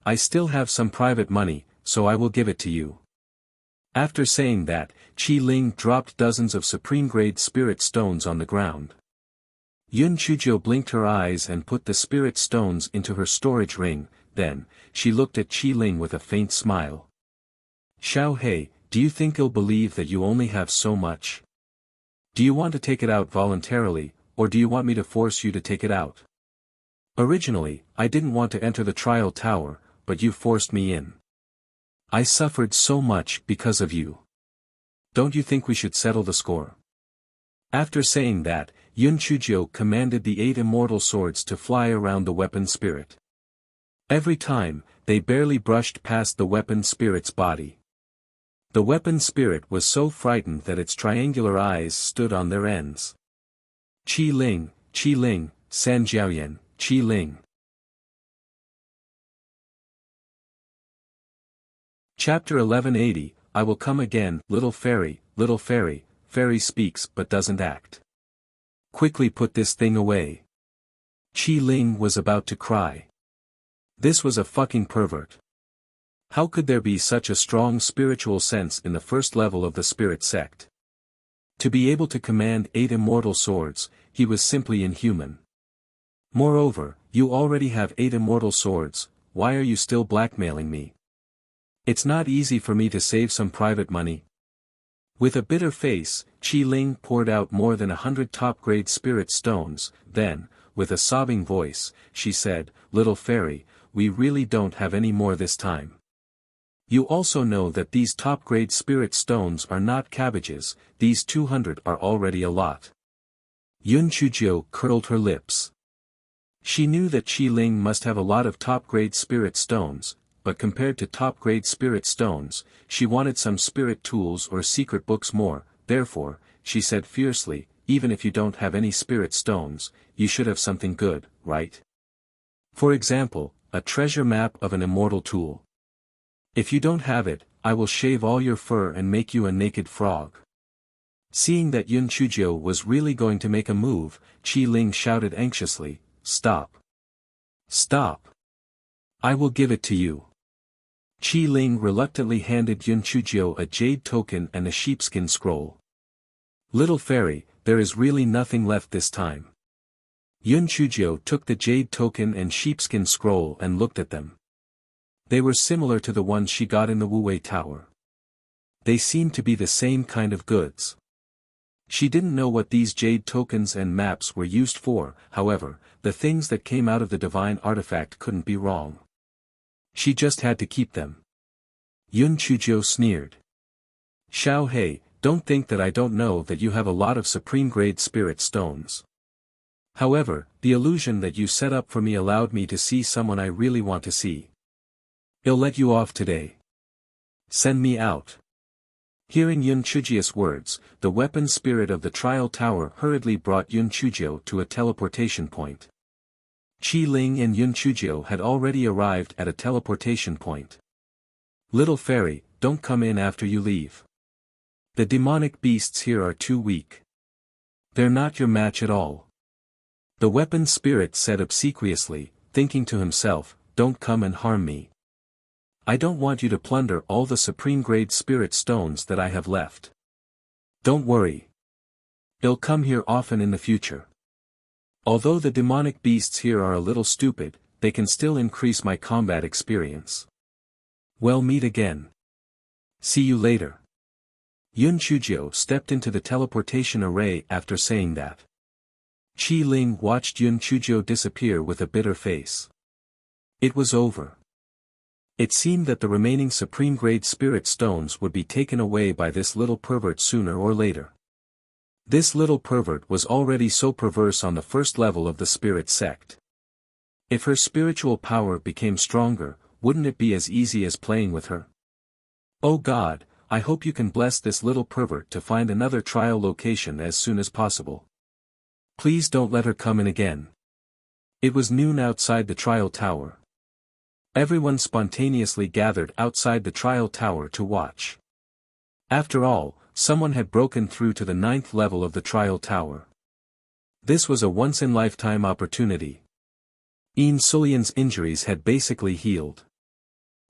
Speaker 1: I still have some private money, so I will give it to you. After saying that, Qi Ling dropped dozens of supreme-grade spirit stones on the ground. Yun Chujiu blinked her eyes and put the spirit stones into her storage ring, then, she looked at Qi Ling with a faint smile. Xiao Hei, do you think he'll believe that you only have so much? Do you want to take it out voluntarily, or do you want me to force you to take it out? Originally, I didn't want to enter the trial tower, but you forced me in. I suffered so much because of you. Don't you think we should settle the score? After saying that, Yun Chujiu commanded the 8 immortal swords to fly around the weapon spirit. Every time, they barely brushed past the weapon spirit's body. The weapon spirit was so frightened that its triangular eyes stood on their ends. Qi Ling, San Jiaoyan, Qi Ling. Chapter 1180, I will come again, little fairy, fairy speaks but doesn't act. Quickly put this thing away. Qi Ling was about to cry. This was a fucking pervert. How could there be such a strong spiritual sense in the first level of the spirit sect? To be able to command 8 immortal swords, he was simply inhuman. Moreover, you already have 8 immortal swords, why are you still blackmailing me? It's not easy for me to save some private money. With a bitter face, Qi Ling poured out more than 100 top-grade spirit stones, then, with a sobbing voice, she said, Little fairy, we really don't have any more this time. You also know that these top-grade spirit stones are not cabbages, these 200 are already a lot. Yun Chujiu curled her lips. She knew that Qi Ling must have a lot of top-grade spirit stones, but compared to top-grade spirit stones, she wanted some spirit tools or secret books more. Therefore, she said fiercely, even if you don't have any spirit stones, you should have something good, right? For example, a treasure map of an immortal tool. If you don't have it, I will shave all your fur and make you a naked frog. Seeing that Yun Chujio was really going to make a move, Qi Ling shouted anxiously, "Stop! Stop! I will give it to you." Qi Ling reluctantly handed Yun Chujio a jade token and a sheepskin scroll. "Little fairy, there is really nothing left this time." Yun Chujio took the jade token and sheepskin scroll and looked at them. They were similar to the ones she got in the Wuwei Tower. They seemed to be the same kind of goods. She didn't know what these jade tokens and maps were used for, however, the things that came out of the divine artifact couldn't be wrong. She just had to keep them. Yun Chujio sneered. "Xiao Hei, don't think that I don't know that you have a lot of supreme-grade spirit stones. However, the illusion that you set up for me allowed me to see someone I really want to see. I'll let you off today. Send me out." Hearing Yun Chujio's words, the weapon spirit of the trial tower hurriedly brought Yun Chujio to a teleportation point. Qi Ling and Yun Chujio had already arrived at a teleportation point. "Little fairy, don't come in after you leave. The demonic beasts here are too weak. They're not your match at all." The weapon spirit said obsequiously, thinking to himself, "Don't come and harm me. I don't want you to plunder all the supreme-grade spirit stones that I have left. Don't worry. I'll come here often in the future. Although the demonic beasts here are a little stupid, they can still increase my combat experience. We'll meet again. See you later." Yun Chujio stepped into the teleportation array after saying that. Qi Ling watched Yun Chujio disappear with a bitter face. It was over. It seemed that the remaining supreme-grade spirit stones would be taken away by this little pervert sooner or later. This little pervert was already so perverse on the first level of the spirit sect. If her spiritual power became stronger, wouldn't it be as easy as playing with her? Oh God, I hope you can bless this little pervert to find another trial location as soon as possible. Please don't let her come in again. It was noon outside the trial tower. Everyone spontaneously gathered outside the trial tower to watch. After all, someone had broken through to the 9th level of the trial tower. This was a once-in-lifetime opportunity. Yin Sulian's injuries had basically healed.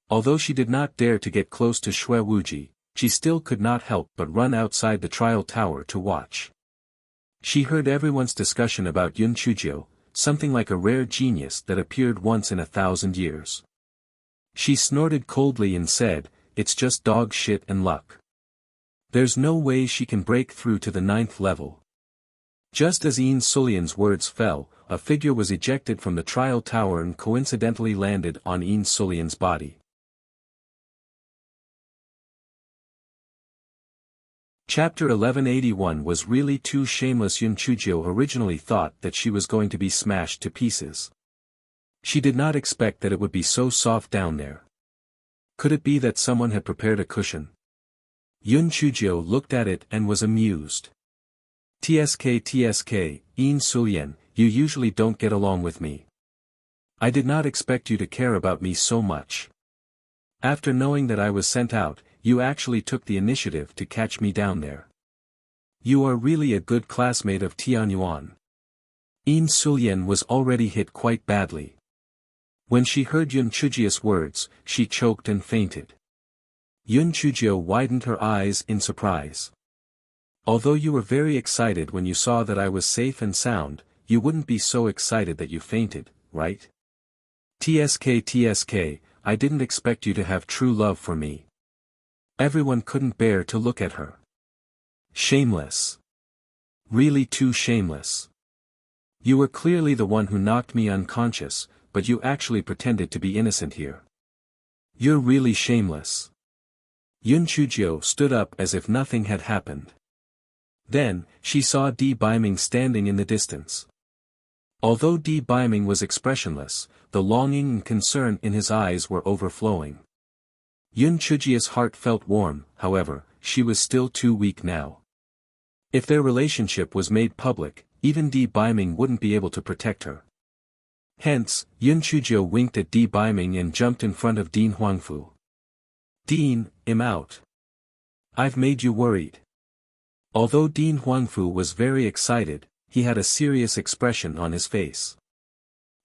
Speaker 1: Although she did not dare to get close to Shui Wuji, she still could not help but run outside the trial tower to watch. She heard everyone's discussion about Yun Chujio, something like a rare genius that appeared once in 1,000 years. She snorted coldly and said, "It's just dog shit and luck. There's no way she can break through to the 9th level." Just as Yin Sulian's words fell, a figure was ejected from the trial tower and coincidentally landed on Yin Sulian's body. Chapter 1181 was really too shameless. Yun Chujio originally thought that she was going to be smashed to pieces. She did not expect that it would be so soft down there. Could it be that someone had prepared a cushion? Yun Chujio looked at it and was amused. TSK, Yin Sulian, you usually don't get along with me. I did not expect you to care about me so much. After knowing that I was sent out, you actually took the initiative to catch me down there. You are really a good classmate of Tianyuan. Yin Sulian was already hit quite badly. When she heard Yun Chujio's words, she choked and fainted. Yun Chujio widened her eyes in surprise. Although you were very excited when you saw that I was safe and sound, you wouldn't be so excited that you fainted, right? TSK, I didn't expect you to have true love for me. Everyone couldn't bear to look at her. Shameless. Really too shameless. You were clearly the one who knocked me unconscious, but you actually pretended to be innocent here. You're really shameless. Yun Chujio stood up as if nothing had happened. Then, she saw Di Biming standing in the distance. Although Di Biming was expressionless, the longing and concern in his eyes were overflowing. Yun Chujia's heart felt warm, however, she was still too weak now. If their relationship was made public, even Di Biming wouldn't be able to protect her. Hence, Yun Chujio winked at Di Biming and jumped in front of Dean Huangfu. "Dean, I'm out. I've made you worried." Although Dean Huangfu was very excited, he had a serious expression on his face.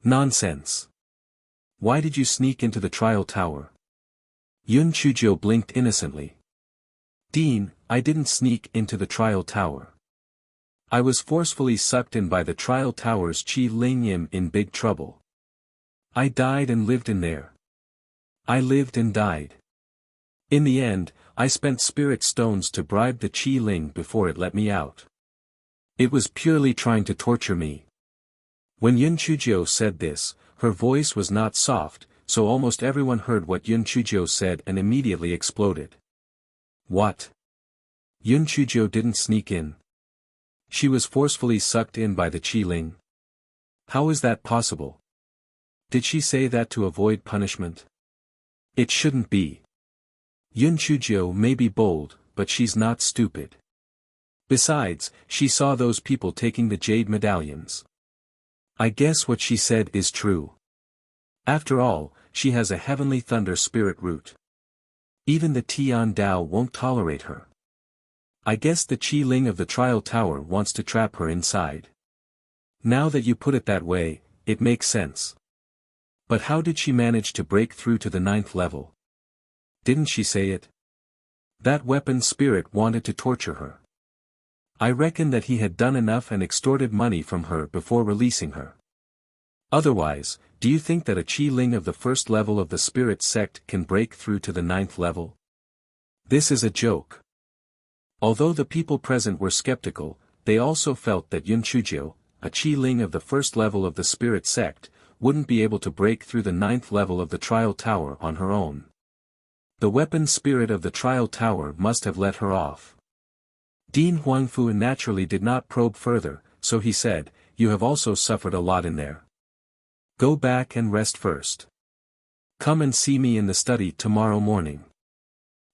Speaker 1: "Nonsense. Why did you sneak into the trial tower?" Yun Chujio blinked innocently. "Dean, I didn't sneak into the trial tower. I was forcefully sucked in by the trial tower's Qi Ling Yim in big trouble. I died and lived in there. I lived and died. In the end, I spent spirit stones to bribe the Qi Ling before it let me out. It was purely trying to torture me." When Yun Chujio said this, her voice was not soft, so almost everyone heard what Yun Chujio said and immediately exploded. "What? Yun Chujio didn't sneak in. She was forcefully sucked in by the Qi Ling. How is that possible? Did she say that to avoid punishment? It shouldn't be. Yun Chujio may be bold, but she's not stupid. Besides, she saw those people taking the jade medallions. I guess what she said is true. After all, she has a heavenly thunder spirit root. Even the Tian Dao won't tolerate her. I guess the Qi Ling of the trial tower wants to trap her inside. Now that you put it that way, it makes sense. But how did she manage to break through to the 9th level? Didn't she say it? That weapon spirit wanted to torture her. I reckon that he had done enough and extorted money from her before releasing her. Otherwise, do you think that a Qi Ling of the 1st level of the spirit sect can break through to the 9th level? This is a joke." Although the people present were skeptical, they also felt that Yun Chujio, a Qi Ling of the 1st level of the spirit sect, wouldn't be able to break through the 9th level of the trial tower on her own. The weapon spirit of the trial tower must have let her off. Dean Huangfu naturally did not probe further, so he said, "You have also suffered a lot in there. Go back and rest first. Come and see me in the study tomorrow morning."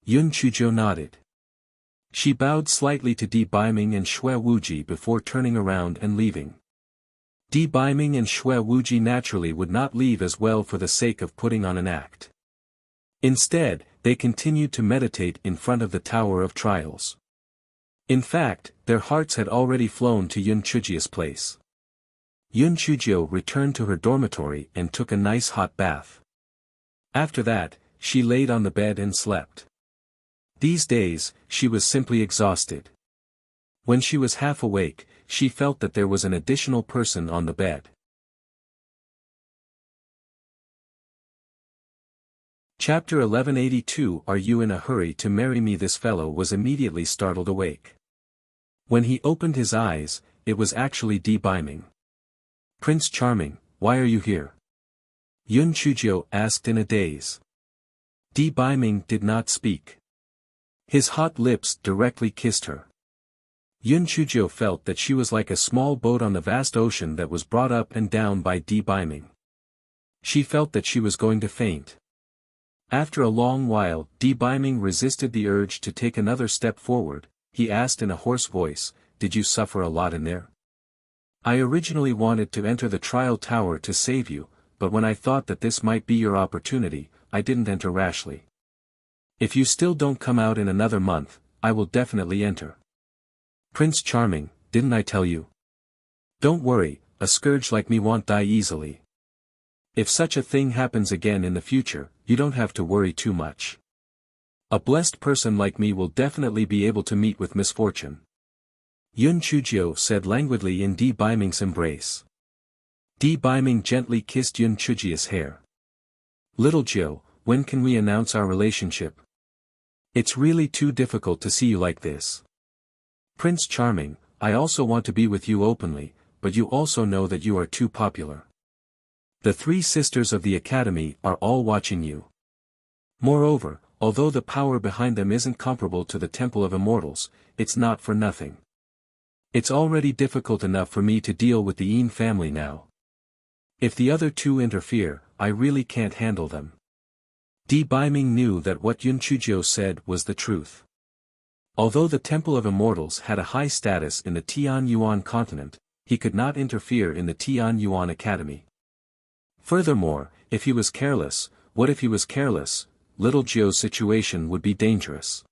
Speaker 1: Yun Chujio nodded. She bowed slightly to Di Biming and Xue Wuji before turning around and leaving. Di Biming and Xue Wuji naturally would not leave as well for the sake of putting on an act. Instead, they continued to meditate in front of the Tower of Trials. In fact, their hearts had already flown to Yun Chujia's place. Yun Chujio returned to her dormitory and took a nice hot bath. After that, she laid on the bed and slept. These days, she was simply exhausted. When she was half awake, she felt that there was an additional person on the bed. Chapter 1182 Are you in a hurry to marry me? This fellow was immediately startled awake. When he opened his eyes, it was actually Di Biming. "Prince Charming, why are you here?" Yun Chujio asked in a daze. Di Biming did not speak. His hot lips directly kissed her. Yun Chujio felt that she was like a small boat on the vast ocean that was brought up and down by Di Biming. She felt that she was going to faint. After a long while, Di Biming resisted the urge to take another step forward. He asked in a hoarse voice, "Did you suffer a lot in there? I originally wanted to enter the trial tower to save you, but when I thought that this might be your opportunity, I didn't enter rashly. If you still don't come out in another month, I will definitely enter." "Prince Charming, didn't I tell you? Don't worry, a scourge like me won't die easily. If such a thing happens again in the future, you don't have to worry too much. A blessed person like me will definitely be able to meet with misfortune." Yun Chujio said languidly in Di Biming's embrace. Di Biming gently kissed Yun Chujio's hair. "Little Jiu, when can we announce our relationship? It's really too difficult to see you like this. Prince Charming, I also want to be with you openly, but you also know that you are too popular. The 3 sisters of the academy are all watching you. Moreover, although the power behind them isn't comparable to the Temple of Immortals, it's not for nothing. It's already difficult enough for me to deal with the Yin family now. If the other two interfere, I really can't handle them. Di Baiming knew that what Yun Chuzhou said was the truth. Although the Temple of Immortals had a high status in the Tian Yuan continent, he could not interfere in the Tian Yuan Academy. Furthermore, if he was careless, little Jiu's situation would be dangerous.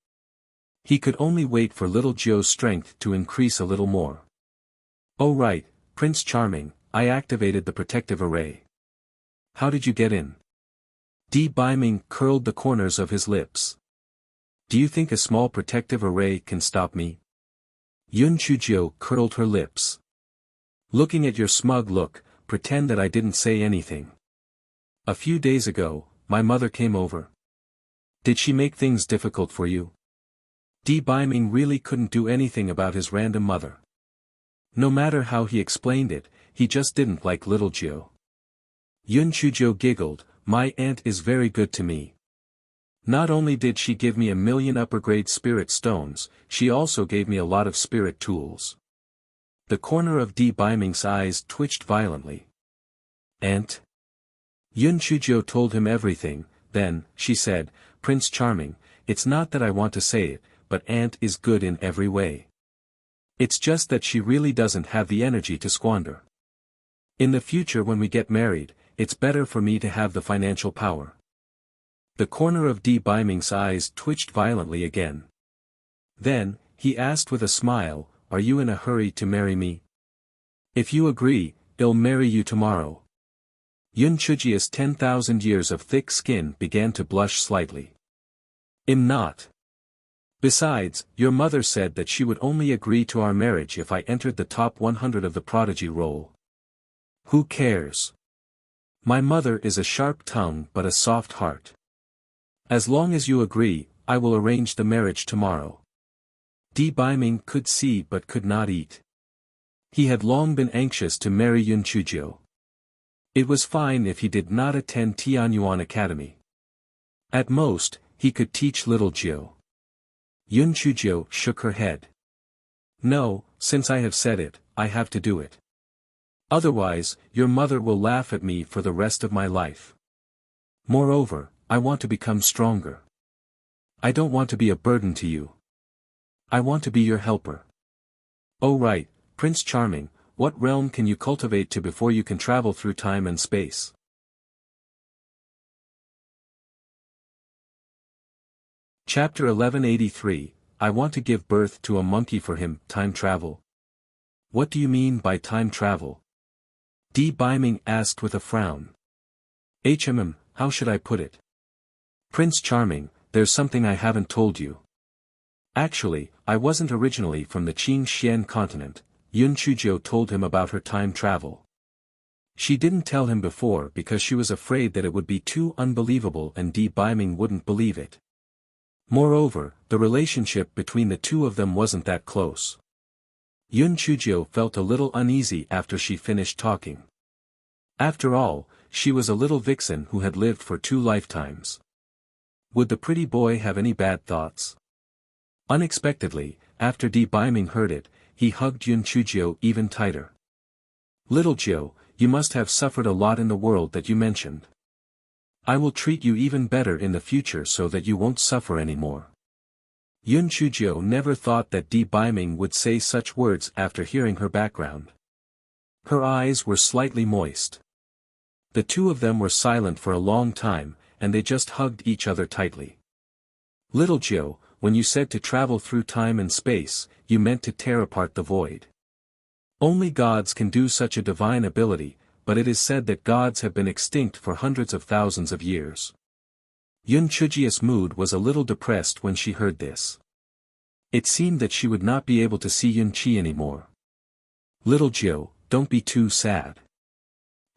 Speaker 1: He could only wait for little Jiu's strength to increase a little more. Oh right, Prince Charming, I activated the protective array. How did you get in? Di Baiming curled the corners of his lips. Do you think a small protective array can stop me? Yun Chuzhou curled her lips. Looking at your smug look, pretend that I didn't say anything. A few days ago, my mother came over. Did she make things difficult for you? Di Baiming really couldn't do anything about his random mother. No matter how he explained it, he just didn't like little Jiu. Yun Chuzhou giggled, my aunt is very good to me. Not only did she give me 1,000,000 upper-grade spirit stones, she also gave me a lot of spirit tools. The corner of Di Baiming's eyes twitched violently. Aunt? Yun Chuzhou told him everything, then, she said, Prince Charming, it's not that I want to say it, but Aunt is good in every way. It's just that she really doesn't have the energy to squander. In the future when we get married, it's better for me to have the financial power. The corner of Di Baiming's eyes twitched violently again. Then, he asked with a smile, are you in a hurry to marry me? If you agree, I'll marry you tomorrow. Yun Chujia's 10,000 years of thick skin began to blush slightly. I'm not. Besides, your mother said that she would only agree to our marriage if I entered the top 100 of the prodigy roll. Who cares? My mother is a sharp tongue but a soft heart. As long as you agree, I will arrange the marriage tomorrow. Di Baiming could see but could not eat. He had long been anxious to marry Yun Chuzhou. It was fine if he did not attend Tianyuan Academy. At most, he could teach little Jiu. Yun Chuzhou shook her head. No, since I have said it, I have to do it. Otherwise, your mother will laugh at me for the rest of my life. Moreover, I want to become stronger. I don't want to be a burden to you. I want to be your helper. Oh right, Prince Charming, what realm can you cultivate to before you can travel through time and space? Chapter 1183, I want to give birth to a monkey for him, time travel. What do you mean by time travel? Di Baiming asked with a frown. How should I put it? Prince Charming, there's something I haven't told you. Actually, I wasn't originally from the Qingxian continent, Yun Chuzhou told him about her time travel. She didn't tell him before because she was afraid that it would be too unbelievable and Di Baiming wouldn't believe it. Moreover, the relationship between the two of them wasn't that close. Yun Chuzhou felt a little uneasy after she finished talking. After all, she was a little vixen who had lived for 2 lifetimes. Would the pretty boy have any bad thoughts? Unexpectedly, after Di Baiming heard it, he hugged Yun Chuzhou even tighter. Little Jiu, you must have suffered a lot in the world that you mentioned. I will treat you even better in the future so that you won't suffer anymore. Yun Chuzhou never thought that Di Baiming would say such words after hearing her background. Her eyes were slightly moist. The two of them were silent for a long time, and they just hugged each other tightly. Little Jiu, when you said to travel through time and space, you meant to tear apart the void. Only gods can do such a divine ability, but it is said that gods have been extinct for hundreds of thousands of years. Yun Chujia's mood was a little depressed when she heard this. It seemed that she would not be able to see Yun Chi anymore. Little Jiu, don't be too sad.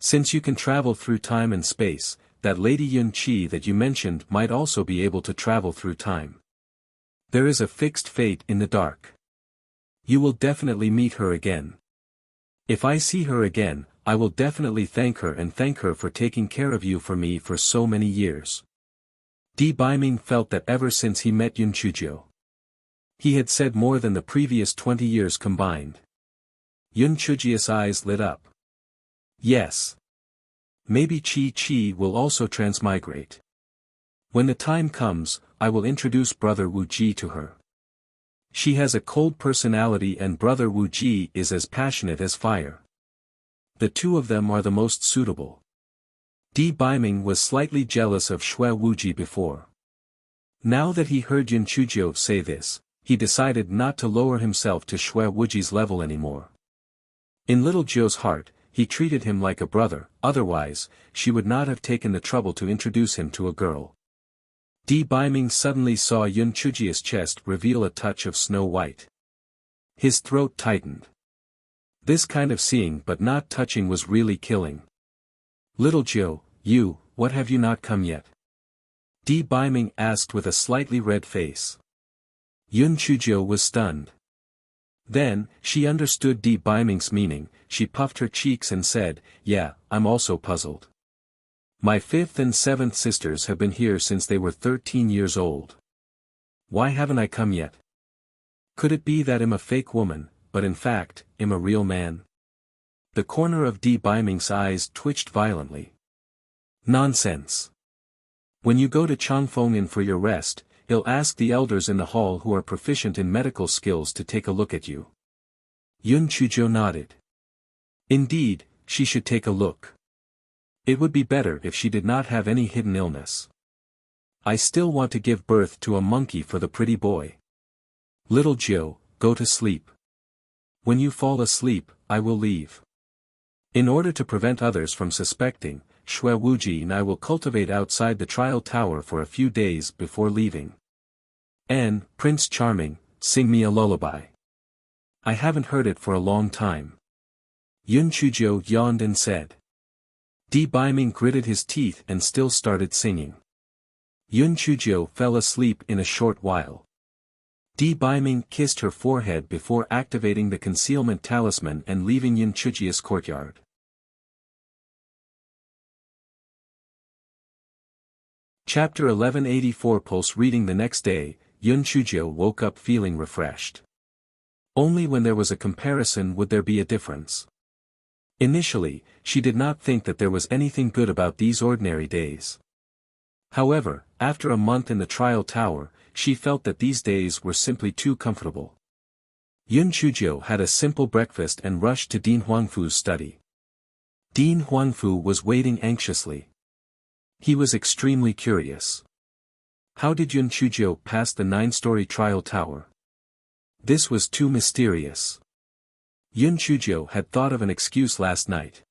Speaker 1: Since you can travel through time and space, that Lady Yun Chi that you mentioned might also be able to travel through time. There is a fixed fate in the dark. You will definitely meet her again. If I see her again, I will definitely thank her for taking care of you for me for so many years. Di Baiming felt that ever since he met Yun Chuzhou, he had said more than the previous 20 years combined. Yun Chujia's eyes lit up. Yes. Maybe Chi will also transmigrate. When the time comes, I will introduce Brother Wu Ji to her. She has a cold personality and Brother Wu Ji is as passionate as fire. The two of them are the most suitable. Di Baiming was slightly jealous of Shui Wuji before. Now that he heard Yun Chujio say this, he decided not to lower himself to Shui Wuji's level anymore. In little Jio's heart, he treated him like a brother, otherwise, she would not have taken the trouble to introduce him to a girl. Di Baiming suddenly saw Yun Chujio's chest reveal a touch of snow white. His throat tightened. This kind of seeing but not touching was really killing. Little Jio, what have you not come yet? Di Baiming asked with a slightly red face. Yun Chujio was stunned. Then, she understood Di Baiming's meaning, she puffed her cheeks and said, yeah, I'm also puzzled. My 5th and 7th sisters have been here since they were 13 years old. Why haven't I come yet? Could it be that I'm a fake woman, but in fact, I'm a real man? The corner of Di Baiming's eyes twitched violently. Nonsense. When you go to Changfeng Inn for your rest, he'll ask the elders in the hall who are proficient in medical skills to take a look at you. Yun Chujio nodded. Indeed, she should take a look. It would be better if she did not have any hidden illness. I still want to give birth to a monkey for the pretty boy. Little Jio, go to sleep. When you fall asleep, I will leave. In order to prevent others from suspecting, Shui Wuji and I will cultivate outside the trial tower for a few days before leaving. And, Prince Charming, sing me a lullaby. I haven't heard it for a long time. Yun Chujio yawned and said. Di Baiming gritted his teeth and still started singing. Yun Chujio fell asleep in a short while. Di Baiming kissed her forehead before activating the concealment talisman and leaving Yun Chujio's courtyard. Chapter 1184. Pulse reading. The next day, Yun Chujio woke up feeling refreshed. Only when there was a comparison would there be a difference. Initially, she did not think that there was anything good about these ordinary days. However, after a month in the trial tower, she felt that these days were simply too comfortable. Yun Chujio had a simple breakfast and rushed to Dean Huangfu's study. Dean Huangfu was waiting anxiously. He was extremely curious. How did Yun Chujio pass the 9-story trial tower? This was too mysterious. Yun Chujio had thought of an excuse last night.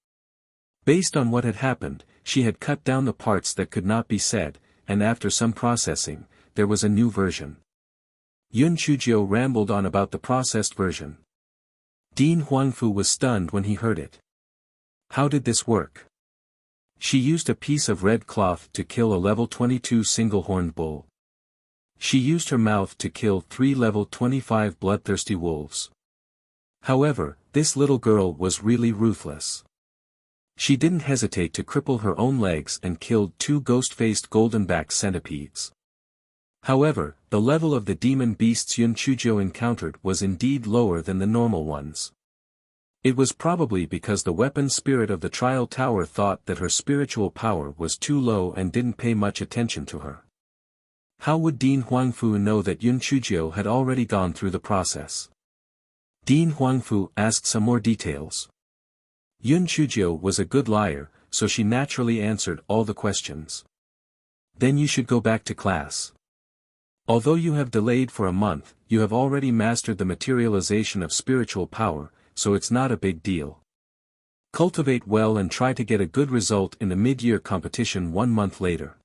Speaker 1: Based on what had happened, she had cut down the parts that could not be said, and after some processing, there was a new version. Yun Chujio rambled on about the processed version. Dean Huangfu was stunned when he heard it. How did this work? She used a piece of red cloth to kill a level 22 single-horned bull. She used her mouth to kill 3 level 25 bloodthirsty wolves. However, this little girl was really ruthless. She didn't hesitate to cripple her own legs and killed 2 ghost-faced golden-backed centipedes. However, the level of the demon beasts Yun Chujio encountered was indeed lower than the normal ones. It was probably because the weapon spirit of the trial tower thought that her spiritual power was too low and didn't pay much attention to her. How would Dean Huangfu know that Yun Chujio had already gone through the process? Dean Huangfu asked some more details. Yun Chujio was a good liar, so she naturally answered all the questions. Then you should go back to class. Although you have delayed for a month, you have already mastered the materialization of spiritual power, so it's not a big deal. Cultivate well and try to get a good result in the mid-year competition 1 month later.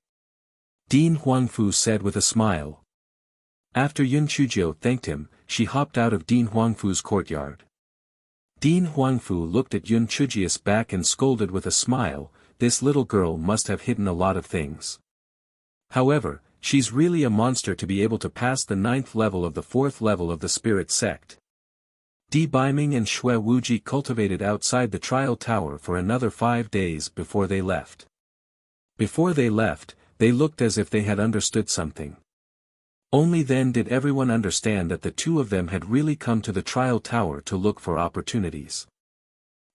Speaker 1: Dean Huangfu said with a smile. After Yun Chujio thanked him, she hopped out of Dean Huangfu's courtyard. Dean Huangfu looked at Yun Chujio's back and scolded with a smile, this little girl must have hidden a lot of things. However, she's really a monster to be able to pass the 9th level of the 4th level of the spirit sect. Di Baiming and Shui Wuji cultivated outside the trial tower for another 5 days before they left. Before they left, they looked as if they had understood something. Only then did everyone understand that the two of them had really come to the trial tower to look for opportunities.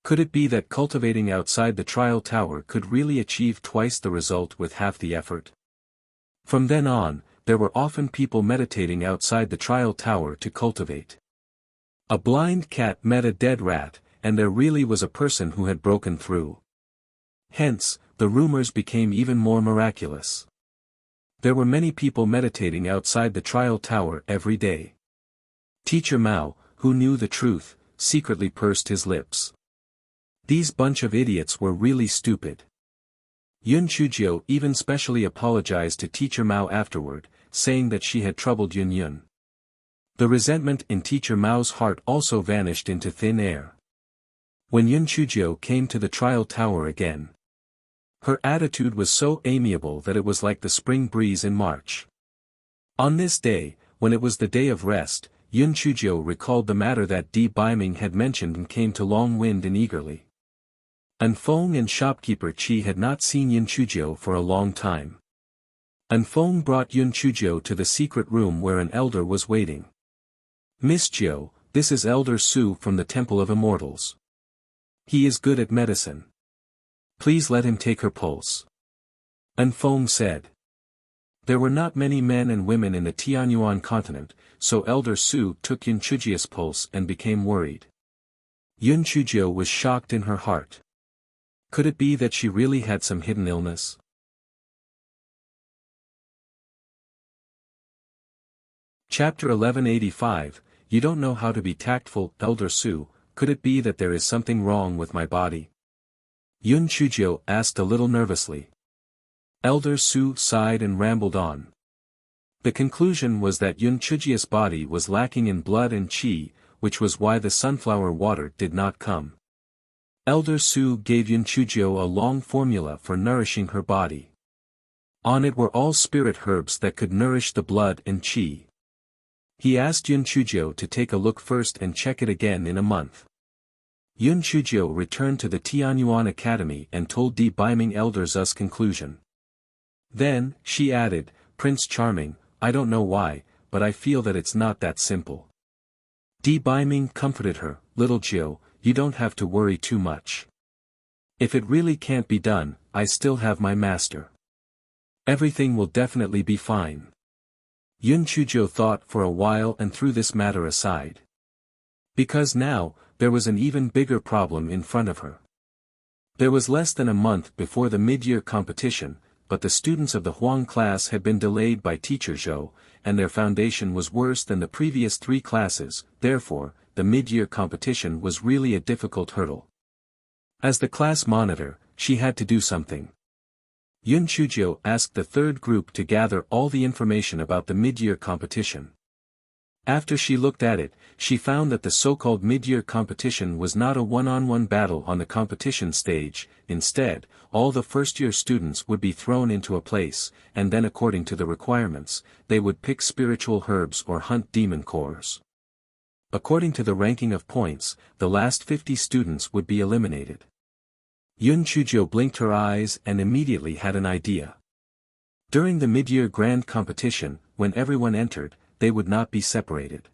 Speaker 1: Could it be that cultivating outside the trial tower could really achieve twice the result with half the effort? From then on, there were often people meditating outside the trial tower to cultivate. A blind cat met a dead rat, and there really was a person who had broken through. Hence, the rumors became even more miraculous. There were many people meditating outside the trial tower every day. Teacher Mao, who knew the truth, secretly pursed his lips. These bunch of idiots were really stupid. Yun Chujio even specially apologized to Teacher Mao afterward, saying that she had troubled Yun Yun. The resentment in Teacher Mao's heart also vanished into thin air. When Yun Chujio came to the trial tower again, her attitude was so amiable that it was like the spring breeze in March. On this day, when it was the day of rest, Yun Chujio recalled the matter that Di Baiming had mentioned and came to Long Wind and eagerly. Anfeng and shopkeeper Qi had not seen Yun Chujio for a long time. Anfeng brought Yun Chujio to the secret room where an elder was waiting. "Miss Jiu, this is Elder Su from the Temple of Immortals. He is good at medicine. Please let him take her pulse," Anfeng said. There were not many men and women in the Tianyuan continent, so Elder Su took Yun Chujio's pulse and became worried. Yun Chujio was shocked in her heart. Could it be that she really had some hidden illness? Chapter 1185, You don't know how to be tactful, Elder Su, could it be that there is something wrong with my body? Yun Chujio asked a little nervously. Elder Su sighed and rambled on. The conclusion was that Yun Chujio's body was lacking in blood and qi, which was why the sunflower water did not come. Elder Su gave Yun Chujio a long formula for nourishing her body. On it were all spirit herbs that could nourish the blood and qi. He asked Yun Chujio to take a look first and check it again in a month. Yun Chujio returned to the Tianyuan Academy and told Di Baiming Elder Zu's conclusion. Then, she added, "Prince Charming, I don't know why, but I feel that it's not that simple." Di Baiming comforted her, "Little Jiu, you don't have to worry too much. If it really can't be done, I still have my master. Everything will definitely be fine." Yun Chujio thought for a while and threw this matter aside. Because now, there was an even bigger problem in front of her. There was less than a month before the mid-year competition, but the students of the Huang class had been delayed by Teacher Zhou, and their foundation was worse than the previous 3 classes, therefore, the mid-year competition was really a difficult hurdle. As the class monitor, she had to do something. Yun Chujio asked the third group to gather all the information about the mid-year competition. After she looked at it, she found that the so-called mid-year competition was not a one-on-one battle on the competition stage. Instead, all the first-year students would be thrown into a place, and then according to the requirements, they would pick spiritual herbs or hunt demon cores. According to the ranking of points, the last 50 students would be eliminated. Yun Chujio blinked her eyes and immediately had an idea. During the mid-year grand competition, when everyone entered, they would not be separated.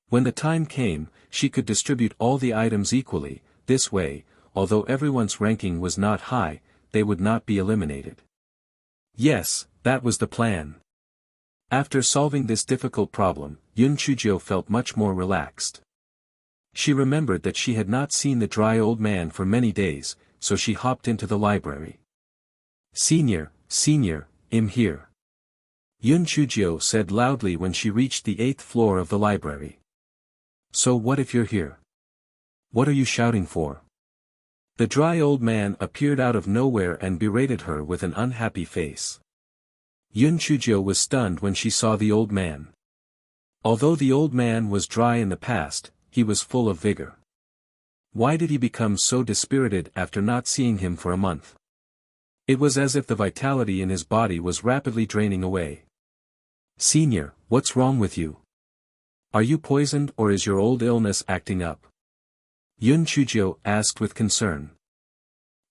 Speaker 1: When the time came, she could distribute all the items equally. This way, although everyone's ranking was not high, they would not be eliminated. Yes, that was the plan. After solving this difficult problem, Yun Chujio felt much more relaxed. She remembered that she had not seen the dry old man for many days, so she hopped into the library. Senior, I'm here," Yun Chujio said loudly when she reached the 8th floor of the library. "So what if you're here? What are you shouting for?" The dry old man appeared out of nowhere and berated her with an unhappy face. Yun Chujio was stunned when she saw the old man. Although the old man was dry in the past, he was full of vigor. Why did he become so dispirited after not seeing him for a month? It was as if the vitality in his body was rapidly draining away. "Senior, what's wrong with you? Are you poisoned or is your old illness acting up?" Yun Chujio asked with concern.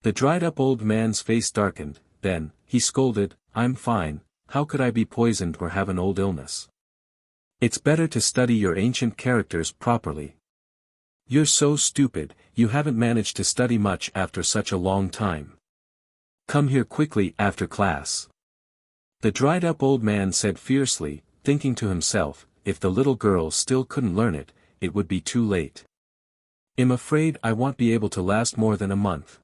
Speaker 1: The dried-up old man's face darkened, then, he scolded, "I'm fine, how could I be poisoned or have an old illness? It's better to study your ancient characters properly." You're so stupid, you haven't managed to study much after such a long time. Come here quickly after class. The dried-up old man said fiercely, thinking to himself, if the little girl still couldn't learn it, it would be too late. I'm afraid I won't be able to last more than a month.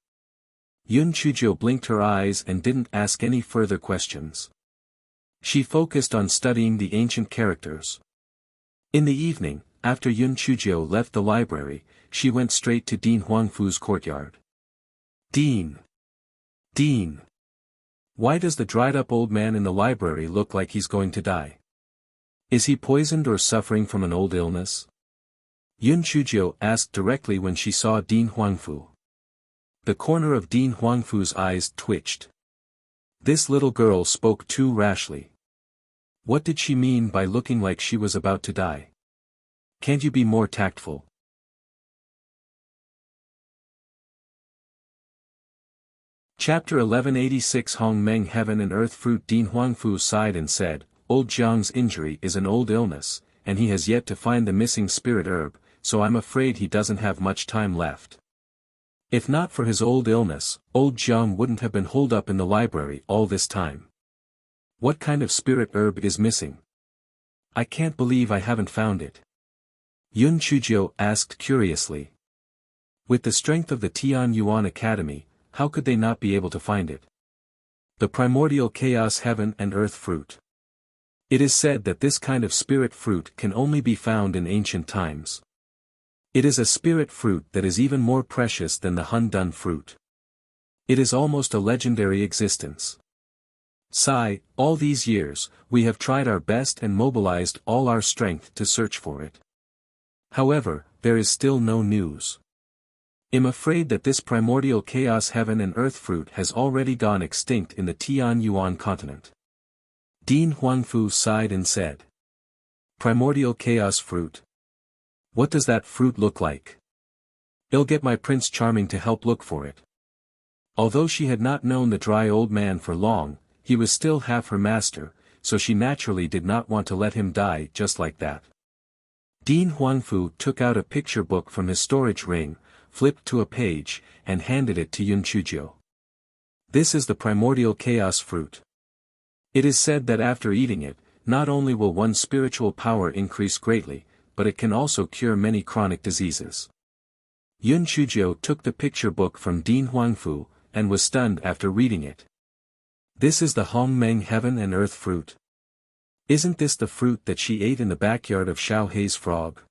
Speaker 1: Yun Chujio blinked her eyes and didn't ask any further questions. She focused on studying the ancient characters. In the evening, after Yun Chujio left the library, she went straight to Dean Huangfu's courtyard. Dean! Dean! Why does the dried-up old man in the library look like he's going to die? Is he poisoned or suffering from an old illness? Yun Chujio asked directly when she saw Dean Huangfu. The corner of Dean Huangfu's eyes twitched. This little girl spoke too rashly. What did she mean by looking like she was about to die? Can't you be more tactful? Chapter 1186 Hong Meng Heaven and Earth Fruit. Dean Huangfu sighed and said, Old Jiang's injury is an old illness, and he has yet to find the missing spirit herb, so I'm afraid he doesn't have much time left. If not for his old illness, old Jiang wouldn't have been holed up in the library all this time. What kind of spirit herb is missing? I can't believe I haven't found it. Yun Chujio asked curiously. With the strength of the Tian Yuan Academy, how could they not be able to find it? The primordial chaos heaven and earth fruit. It is said that this kind of spirit fruit can only be found in ancient times. It is a spirit fruit that is even more precious than the Hun Dun fruit. It is almost a legendary existence. Sigh, all these years, we have tried our best and mobilized all our strength to search for it. However, there is still no news. I'm afraid that this primordial chaos heaven and earth fruit has already gone extinct in the Tian Yuan continent. Dean Huangfu sighed and said. Primordial chaos fruit. What does that fruit look like? I'll get my Prince Charming to help look for it. Although she had not known the dry old man for long, he was still half her master, so she naturally did not want to let him die just like that. Dean Huangfu took out a picture book from his storage ring, flipped to a page, and handed it to Yun Chujio. This is the primordial chaos fruit. It is said that after eating it, not only will one's spiritual power increase greatly, but it can also cure many chronic diseases. Yun Chujio took the picture book from Dean Huangfu, and was stunned after reading it. This is the Hong Meng Heaven and Earth fruit. Isn't this the fruit that she ate in the backyard of Xiao Hei's frog?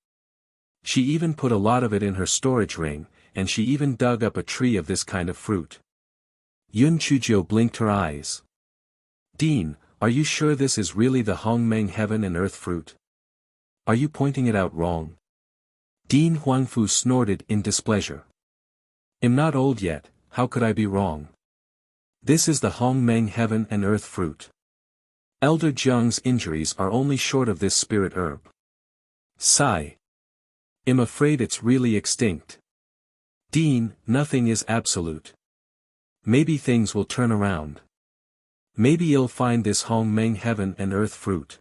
Speaker 1: She even put a lot of it in her storage ring, and she even dug up a tree of this kind of fruit. Yun Chujio blinked her eyes. Dean, are you sure this is really the Hong Meng Heaven and Earth fruit? Are you pointing it out wrong? Dean Huangfu snorted in displeasure. I'm not old yet, how could I be wrong? This is the Hong Meng Heaven and Earth fruit. Elder Jiang's injuries are only short of this spirit herb. Sigh. I'm afraid it's really extinct. Dean, nothing is absolute. Maybe things will turn around. Maybe you'll find this Hong Meng Heaven and Earth fruit.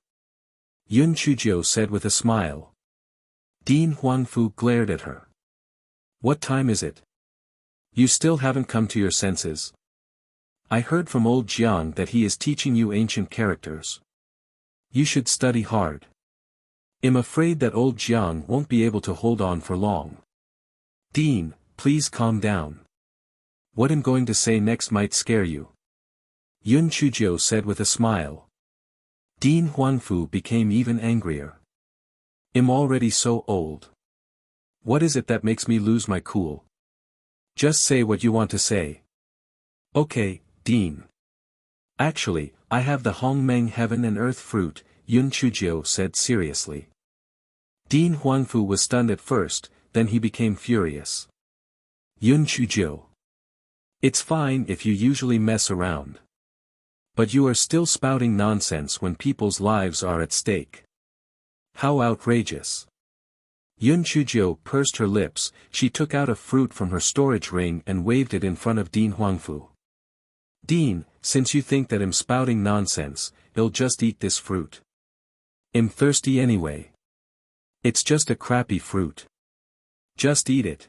Speaker 1: Yun Chujio said with a smile. Dean Huangfu glared at her. What time is it? You still haven't come to your senses. I heard from old Jiang that he is teaching you ancient characters. You should study hard. I'm afraid that old Jiang won't be able to hold on for long. Dean, please calm down. What I'm going to say next might scare you. Yun Chujio said with a smile. Dean Huangfu became even angrier. I'm already so old. What is it that makes me lose my cool? Just say what you want to say. Okay, Dean. Actually, I have the Hong Meng Heaven and Earth fruit, Yun Chujio said seriously. Dean Huangfu was stunned at first, then he became furious. Yun Chujio. It's fine if you usually mess around. But you are still spouting nonsense when people's lives are at stake. How outrageous. Yun Chujio pursed her lips, she took out a fruit from her storage ring and waved it in front of Dean Huangfu. Dean, since you think that I'm spouting nonsense, I'll just eat this fruit. I'm thirsty anyway. It's just a crappy fruit. Just eat it.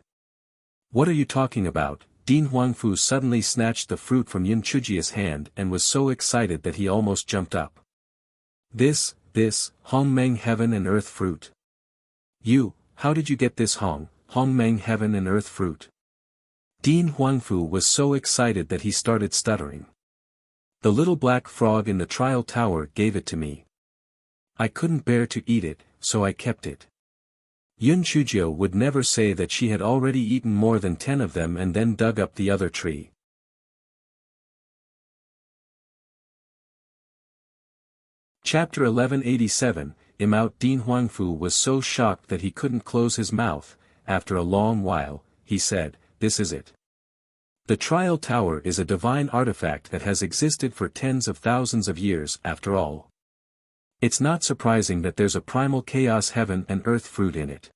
Speaker 1: What are you talking about? Dean Huangfu suddenly snatched the fruit from Yun Chujia's hand and was so excited that he almost jumped up. This, Hong Meng heaven and earth fruit. How did you get this Hong Meng heaven and earth fruit? Dean Huangfu was so excited that he started stuttering. The little black frog in the trial tower gave it to me. I couldn't bear to eat it, so I kept it. Yun Chujio would never say that she had already eaten more than 10 of them and then dug up the other tree. Chapter 1187, Out. Dean Huangfu was so shocked that he couldn't close his mouth. After a long while, he said, "This is it. The trial tower is a divine artifact that has existed for tens of thousands of years after all. It's not surprising that there's a primal chaos heaven and earth fruit in it.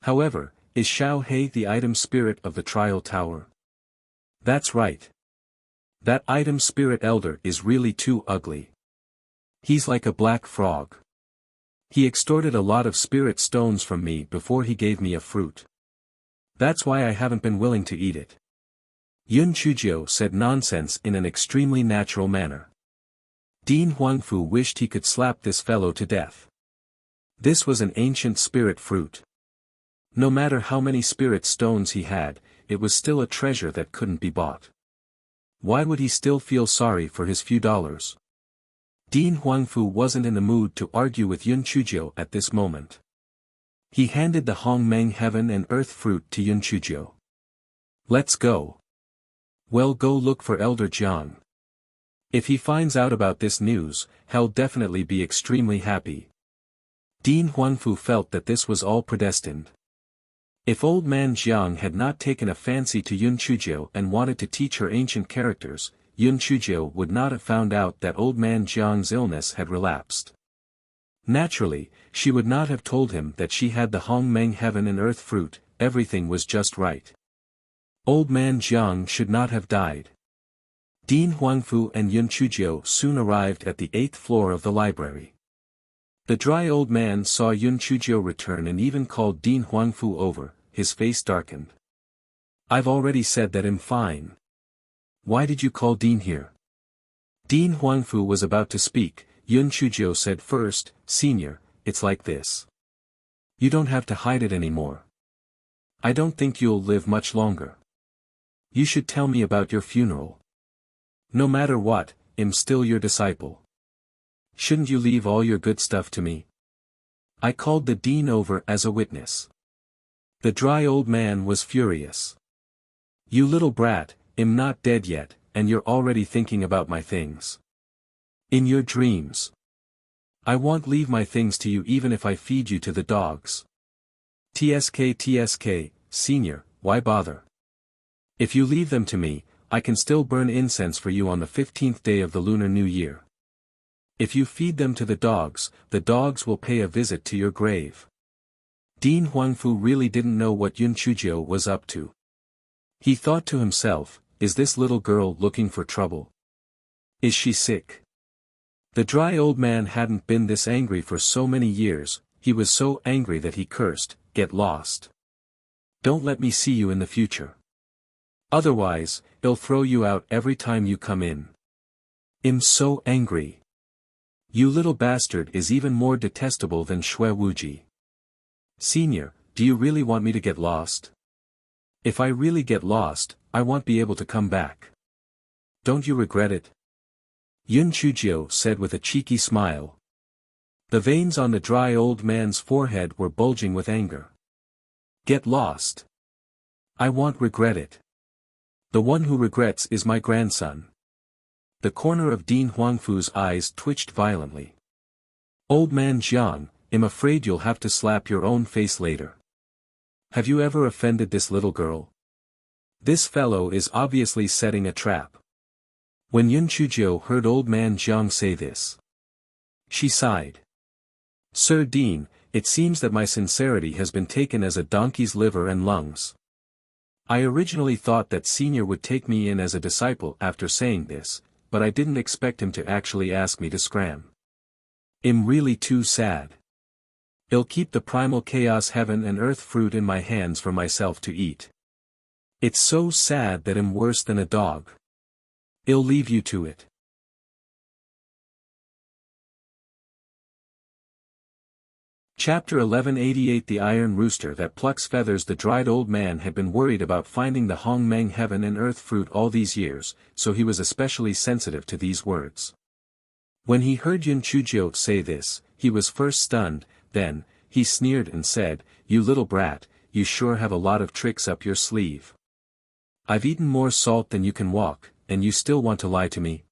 Speaker 1: However, is Xiao He the item spirit of the trial tower?" "That's right. That item spirit elder is really too ugly. He's like a black frog. He extorted a lot of spirit stones from me before he gave me a fruit. That's why I haven't been willing to eat it." Yun Chujio said nonsense in an extremely natural manner. Dean Huangfu wished he could slap this fellow to death. This was an ancient spirit fruit. No matter how many spirit stones he had, it was still a treasure that couldn't be bought. Why would he still feel sorry for his few dollars? Dean Huangfu wasn't in the mood to argue with Yun Chujio at this moment. He handed the Hong Meng heaven and earth fruit to Yun Chujio. "Let's go. Well, go look for Elder Jiang. If he finds out about this news, he'll definitely be extremely happy." Dean Huangfu felt that this was all predestined. If old man Jiang had not taken a fancy to Yun Chujio and wanted to teach her ancient characters, Yun Chujio would not have found out that old man Jiang's illness had relapsed. Naturally, she would not have told him that she had the Hong Meng heaven and earth fruit. Everything was just right. Old man Jiang should not have died. Dean Huangfu and Yun Chujio soon arrived at the 8th floor of the library. The dry old man saw Yun Chujio return and even called Dean Huangfu over. His face darkened. "I've already said that I'm fine. Why did you call Dean here?" Dean Huangfu was about to speak. Yun Chujio said first, "Senior, it's like this. You don't have to hide it anymore. I don't think you'll live much longer. You should tell me about your funeral. No matter what, I'm still your disciple. Shouldn't you leave all your good stuff to me?" I called the dean over as a witness. The dry old man was furious. "You little brat, I'm not dead yet, and you're already thinking about my things. In your dreams. I won't leave my things to you even if I feed you to the dogs. TSK, senior, why bother? If you leave them to me, I can still burn incense for you on the 15th day of the Lunar New Year. If you feed them to the dogs will pay a visit to your grave." Dean Huangfu really didn't know what Yun Chujio was up to. He thought to himself, is this little girl looking for trouble? Is she sick? The dry old man hadn't been this angry for so many years. He was so angry that he cursed, "Get lost. Don't let me see you in the future. Otherwise, I'll throw you out every time you come in. I'm so angry. You little bastard is even more detestable than Shui Wuji. Senior, do you really want me to get lost? If I really get lost, I won't be able to come back. Don't you regret it?" Yun Chujio said with a cheeky smile. The veins on the dry old man's forehead were bulging with anger. "Get lost? I won't regret it. The one who regrets is my grandson." The corner of Dean Huangfu's eyes twitched violently. "Old man Jiang, I'm afraid you'll have to slap your own face later. Have you ever offended this little girl? This fellow is obviously setting a trap." When Yun Chujio heard old man Jiang say this, she sighed. "Sir Dean, it seems that my sincerity has been taken as a donkey's liver and lungs. I originally thought that Senior would take me in as a disciple after saying this, but I didn't expect him to actually ask me to scram. I'm really too sad." I'll keep the primal chaos heaven and earth fruit in my hands for myself to eat. It's so sad that I'm worse than a dog. I'll leave you to it. Chapter 1188 The Iron Rooster that plucks feathers. The dried old man had been worried about finding the Hong Meng heaven and earth fruit all these years, so he was especially sensitive to these words. When he heard Yun Chuzhou say this, he was first stunned, then, he sneered and said, "You little brat, you sure have a lot of tricks up your sleeve. I've eaten more salt than you can walk, and you still want to lie to me?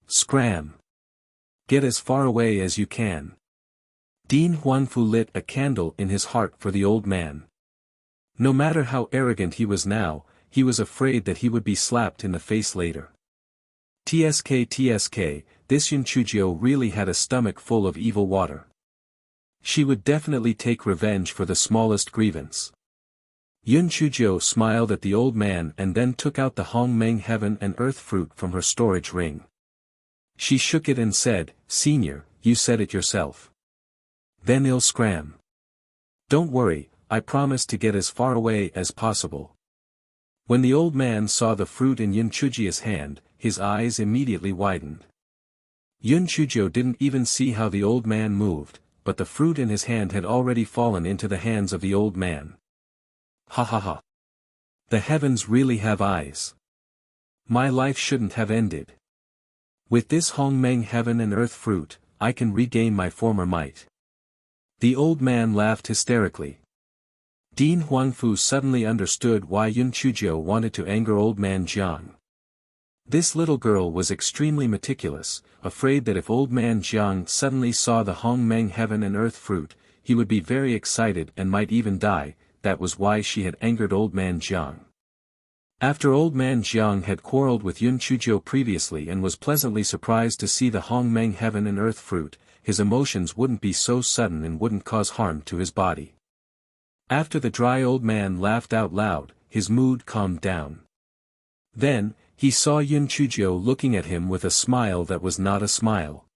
Speaker 1: Scram! Get as far away as you can." Dean Huanfu lit a candle in his heart for the old man. No matter how arrogant he was now, he was afraid that he would be slapped in the face later. TSK, this Yun Chuzhou really had a stomach full of evil water. She would definitely take revenge for the smallest grievance. Yun Chuzhou smiled at the old man and then took out the Hong Meng heaven and earth fruit from her storage ring. She shook it and said, "Senior, you said it yourself. Then I'll scram. Don't worry, I promise to get as far away as possible." When the old man saw the fruit in Yun Chuzhou's hand, his eyes immediately widened. Yun Chuzhou didn't even see how the old man moved, but the fruit in his hand had already fallen into the hands of the old man. Ha ha ha. The heavens really have eyes. My life shouldn't have ended. With this Hong Meng heaven and earth fruit, I can regain my former might. The old man laughed hysterically. Dean Huangfu suddenly understood why Yun Chuzhou wanted to anger old man Jiang. This little girl was extremely meticulous, afraid that if old man Jiang suddenly saw the Hong Meng heaven and earth fruit, he would be very excited and might even die. That was why she had angered old man Jiang. After old man Jiang had quarreled with Yun Chuzhou previously and was pleasantly surprised to see the Hong Meng heaven and earth fruit, his emotions wouldn't be so sudden and wouldn't cause harm to his body. After the dry old man laughed out loud, his mood calmed down. Then, he saw Yun Chuzhou looking at him with a smile that was not a smile.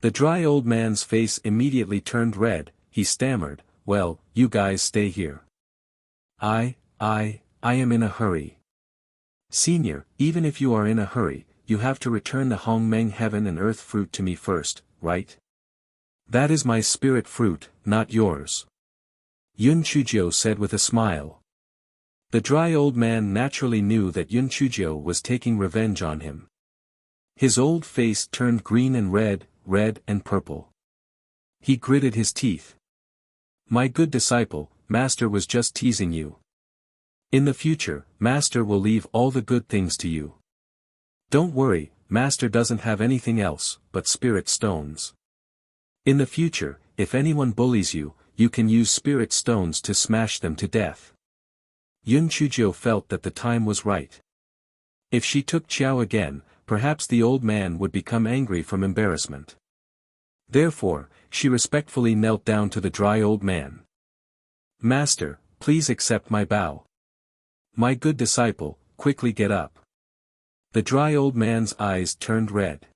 Speaker 1: The dry old man's face immediately turned red. He stammered, "Well, you guys stay here. I am in a hurry." "Senior, even if you are in a hurry, you have to return the Hong Meng heaven and earth fruit to me first, right? That is my spirit fruit, not yours," Yun Chuzhou said with a smile. The dry old man naturally knew that Yun Chuzhou was taking revenge on him. His old face turned green and red and purple. He gritted his teeth. "My good disciple, Master was just teasing you. In the future, Master will leave all the good things to you. Don't worry, Master doesn't have anything else but spirit stones. In the future, if anyone bullies you, you can use spirit stones to smash them to death." Yun Chuzhou felt that the time was right. If she took Qiao again, perhaps the old man would become angry from embarrassment. Therefore, she respectfully knelt down to the dry old man. "Master, please accept my bow. My good disciple, quickly get up." The dry old man's eyes turned red.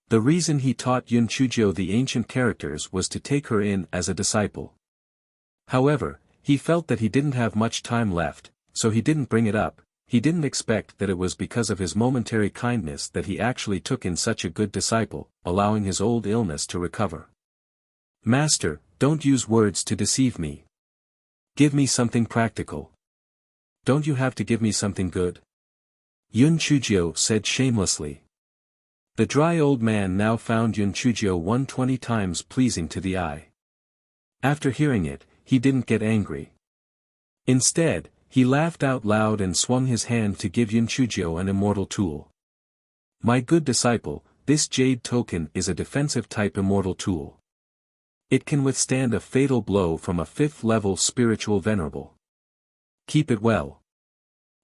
Speaker 1: The reason he taught Yun Chuzhou the ancient characters was to take her in as a disciple. However, he felt that he didn't have much time left, so he didn't bring it up. He didn't expect that it was because of his momentary kindness that he actually took in such a good disciple, allowing his old illness to recover. "Master, don't use words to deceive me. Give me something practical. Don't you have to give me something good?" Yun Chuzhou said shamelessly. The dry old man now found Yun Chuzhou 120 times pleasing to the eye. After hearing it, he didn't get angry. Instead, he laughed out loud and swung his hand to give Yun Chuzhou an immortal tool. "My good disciple, this jade token is a defensive type immortal tool. It can withstand a fatal blow from a 5th level spiritual venerable. Keep it well.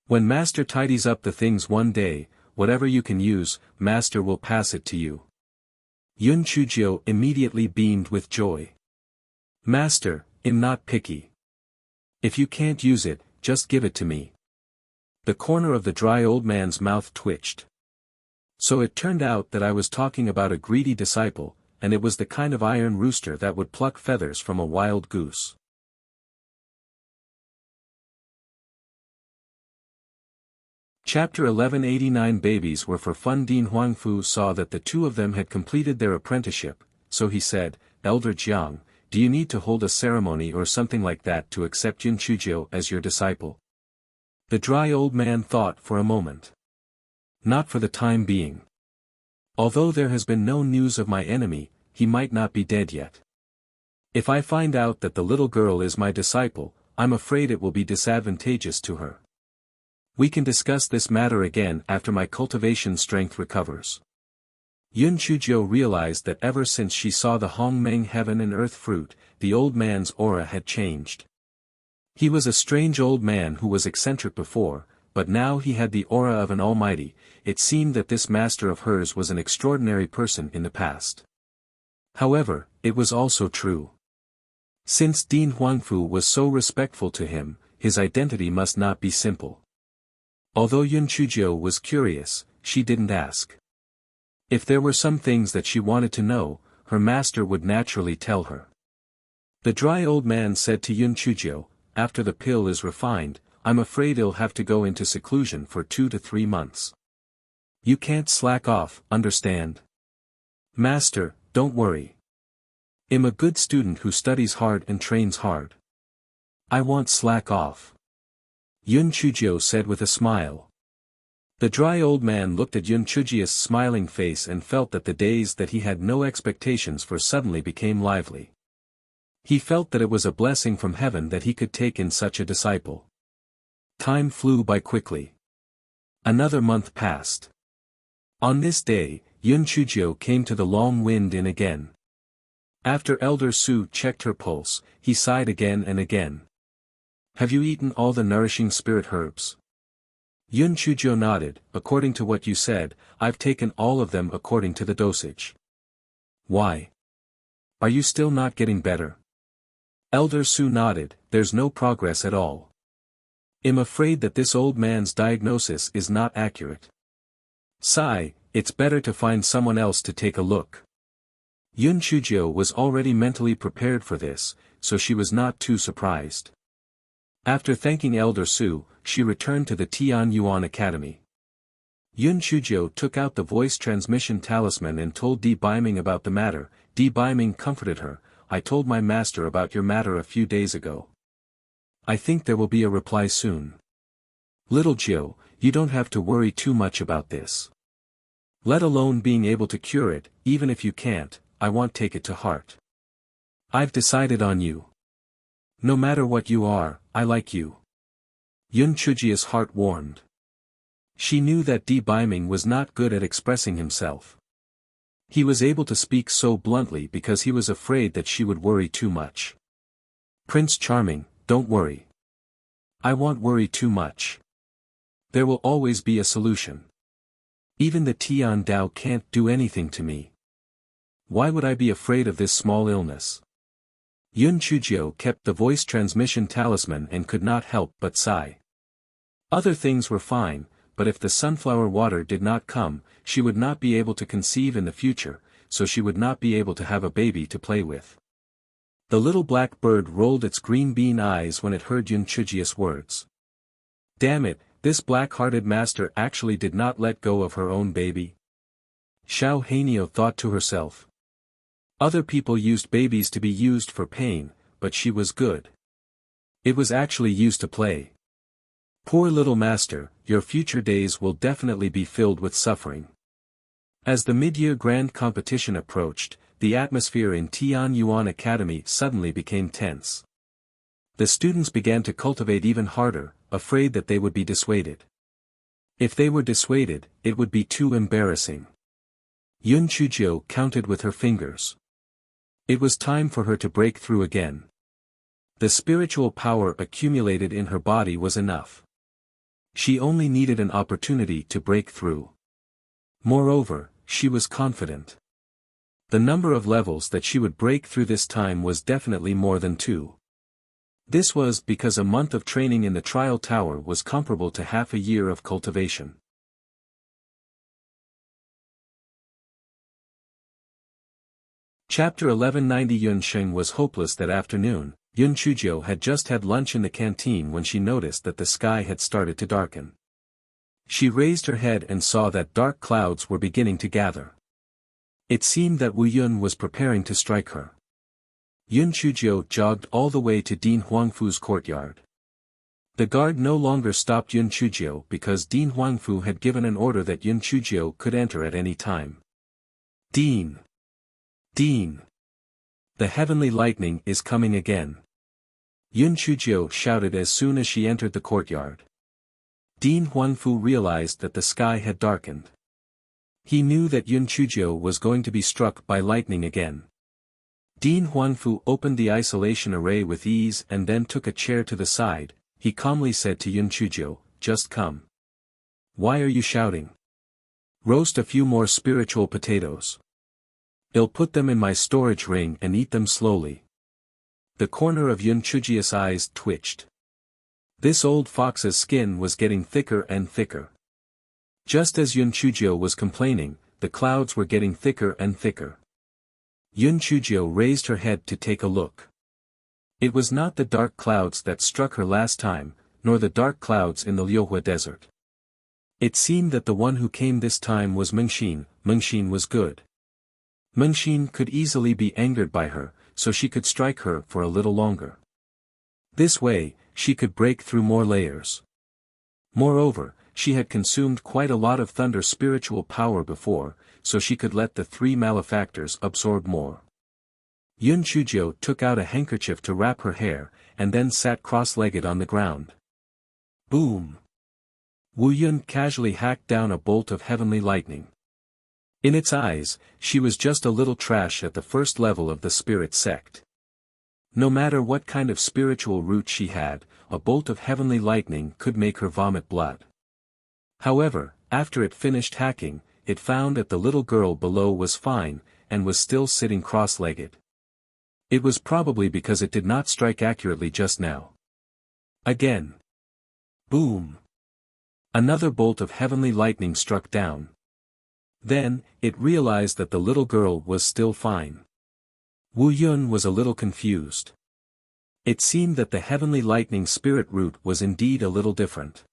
Speaker 1: When Master tidies up the things one day, whatever you can use, Master will pass it to you." Yun Chuzhou immediately beamed with joy. "Master, I'm not picky. If you can't use it, just give it to me." The corner of the dry old man's mouth twitched. "So it turned out that I was talking about a greedy disciple, and it was the kind of iron rooster that would pluck feathers from a wild goose. Chapter 1189 Babies were for fun. Dean Huangfu saw that the two of them had completed their apprenticeship, so he said, "Elder Jiang, do you need to hold a ceremony or something like that to accept Yun Chuzhou as your disciple?" The dry old man thought for a moment. "Not for the time being. Although there has been no news of my enemy, he might not be dead yet. If I find out that the little girl is my disciple, I'm afraid it will be disadvantageous to her. We can discuss this matter again after my cultivation strength recovers." Yun Chuzhou realized that ever since she saw the Hongmeng heaven and earth fruit, the old man's aura had changed. He was a strange old man who was eccentric before, but now he had the aura of an almighty. It seemed that this master of hers was an extraordinary person in the past. However, it was also true. Since Dean Huangfu was so respectful to him, his identity must not be simple. Although Yun Chuzhou was curious, she didn't ask. If there were some things that she wanted to know, her master would naturally tell her. The dry old man said to Yun Chuzhou, "After the pill is refined, I'm afraid you'll have to go into seclusion for 2 to 3 months. You can't slack off, understand?" "Master, don't worry. I'm a good student who studies hard and trains hard. I won't slack off," Yun Chuzhou said with a smile. The dry old man looked at Yun Chuzhou's smiling face and felt that the days that he had no expectations for suddenly became lively. He felt that it was a blessing from heaven that he could take in such a disciple. Time flew by quickly. Another month passed. On this day, Yun Chuzhou came to the Long Wind Inn again. After Elder Su checked her pulse, he sighed again and again. "Have you eaten all the nourishing spirit herbs?" Yun Chuzhou nodded. "According to what you said, I've taken all of them according to the dosage." "Why? Are you still not getting better?" Elder Su nodded. "There's no progress at all. I'm afraid that this old man's diagnosis is not accurate. Sigh, it's better to find someone else to take a look." Yun Chuzhou was already mentally prepared for this, so she was not too surprised. After thanking Elder Su, she returned to the Tian Yuan Academy. Yun Chuzhou took out the voice transmission talisman and told Di Biming about the matter. Di Biming comforted her. "I told my master about your matter a few days ago. I think there will be a reply soon. Little Jiu, you don't have to worry too much about this. Let alone being able to cure it, even if you can't, I won't take it to heart. I've decided on you. No matter what you are, I like you." Yun Chuzhou's heart warmed. She knew that Di Biming was not good at expressing himself. He was able to speak so bluntly because he was afraid that she would worry too much. "Prince Charming, don't worry. I won't worry too much. There will always be a solution. Even the Tian Dao can't do anything to me. Why would I be afraid of this small illness?" Yun Chuzhou kept the voice transmission talisman and could not help but sigh. Other things were fine, but if the sunflower water did not come, she would not be able to conceive in the future, so she would not be able to have a baby to play with. The little black bird rolled its green bean eyes when it heard Yun Chuzhou's words. Damn it, this black-hearted master actually did not let go of her own baby. Xiao Hanio thought to herself. Other people used babies to be used for pain, but she was good. It was actually used to play. Poor little master, your future days will definitely be filled with suffering. As the mid-year grand competition approached, the atmosphere in Tian Yuan Academy suddenly became tense. The students began to cultivate even harder, afraid that they would be dissuaded. If they were dissuaded, it would be too embarrassing. Yun Chuzhou counted with her fingers. It was time for her to break through again. The spiritual power accumulated in her body was enough. She only needed an opportunity to break through. Moreover, she was confident. The number of levels that she would break through this time was definitely more than 2. This was because a month of training in the trial tower was comparable to half a year of cultivation. Chapter 1190. Yun Sheng was hopeless that afternoon. Yun Chuzhou had just had lunch in the canteen when she noticed that the sky had started to darken. She raised her head and saw that dark clouds were beginning to gather. It seemed that Wu Yun was preparing to strike her. Yun Chuzhou jogged all the way to Dean Huangfu's courtyard. The guard no longer stopped Yun Chuzhou because Dean Huangfu had given an order that Yun Chuzhou could enter at any time. Dean! Dean! The heavenly lightning is coming again. Yun Chuzhou shouted as soon as she entered the courtyard. Dean Huangfu realized that the sky had darkened. He knew that Yun Chuzhou was going to be struck by lightning again. Dean Huangfu opened the isolation array with ease and then took a chair to the side. He calmly said to Yun Chuzhou, "Just come." "Why are you shouting?" "Roast a few more spiritual potatoes. I'll put them in my storage ring and eat them slowly." The corner of Yun Chuzhou's eyes twitched. This old fox's skin was getting thicker and thicker. Just as Yun Chuzhou was complaining, the clouds were getting thicker and thicker. Yun Chuzhou raised her head to take a look. It was not the dark clouds that struck her last time, nor the dark clouds in the Liuhua desert. It seemed that the one who came this time was Mengxin. Mengxin was good. Mengxin could easily be angered by her, so she could strike her for a little longer. This way, she could break through more layers. Moreover, she had consumed quite a lot of thunder spiritual power before, so she could let the three malefactors absorb more. Yun Chuzhou took out a handkerchief to wrap her hair, and then sat cross-legged on the ground. Boom! Wu Yun casually hacked down a bolt of heavenly lightning. In its eyes, she was just a little trash at the first level of the spirit sect. No matter what kind of spiritual root she had, a bolt of heavenly lightning could make her vomit blood. However, after it finished hacking, it found that the little girl below was fine, and was still sitting cross-legged. It was probably because it did not strike accurately just now. Again. Boom! Another bolt of heavenly lightning struck down. Then, it realized that the little girl was still fine. Wu Yun was a little confused. It seemed that the heavenly lightning spirit root was indeed a little different.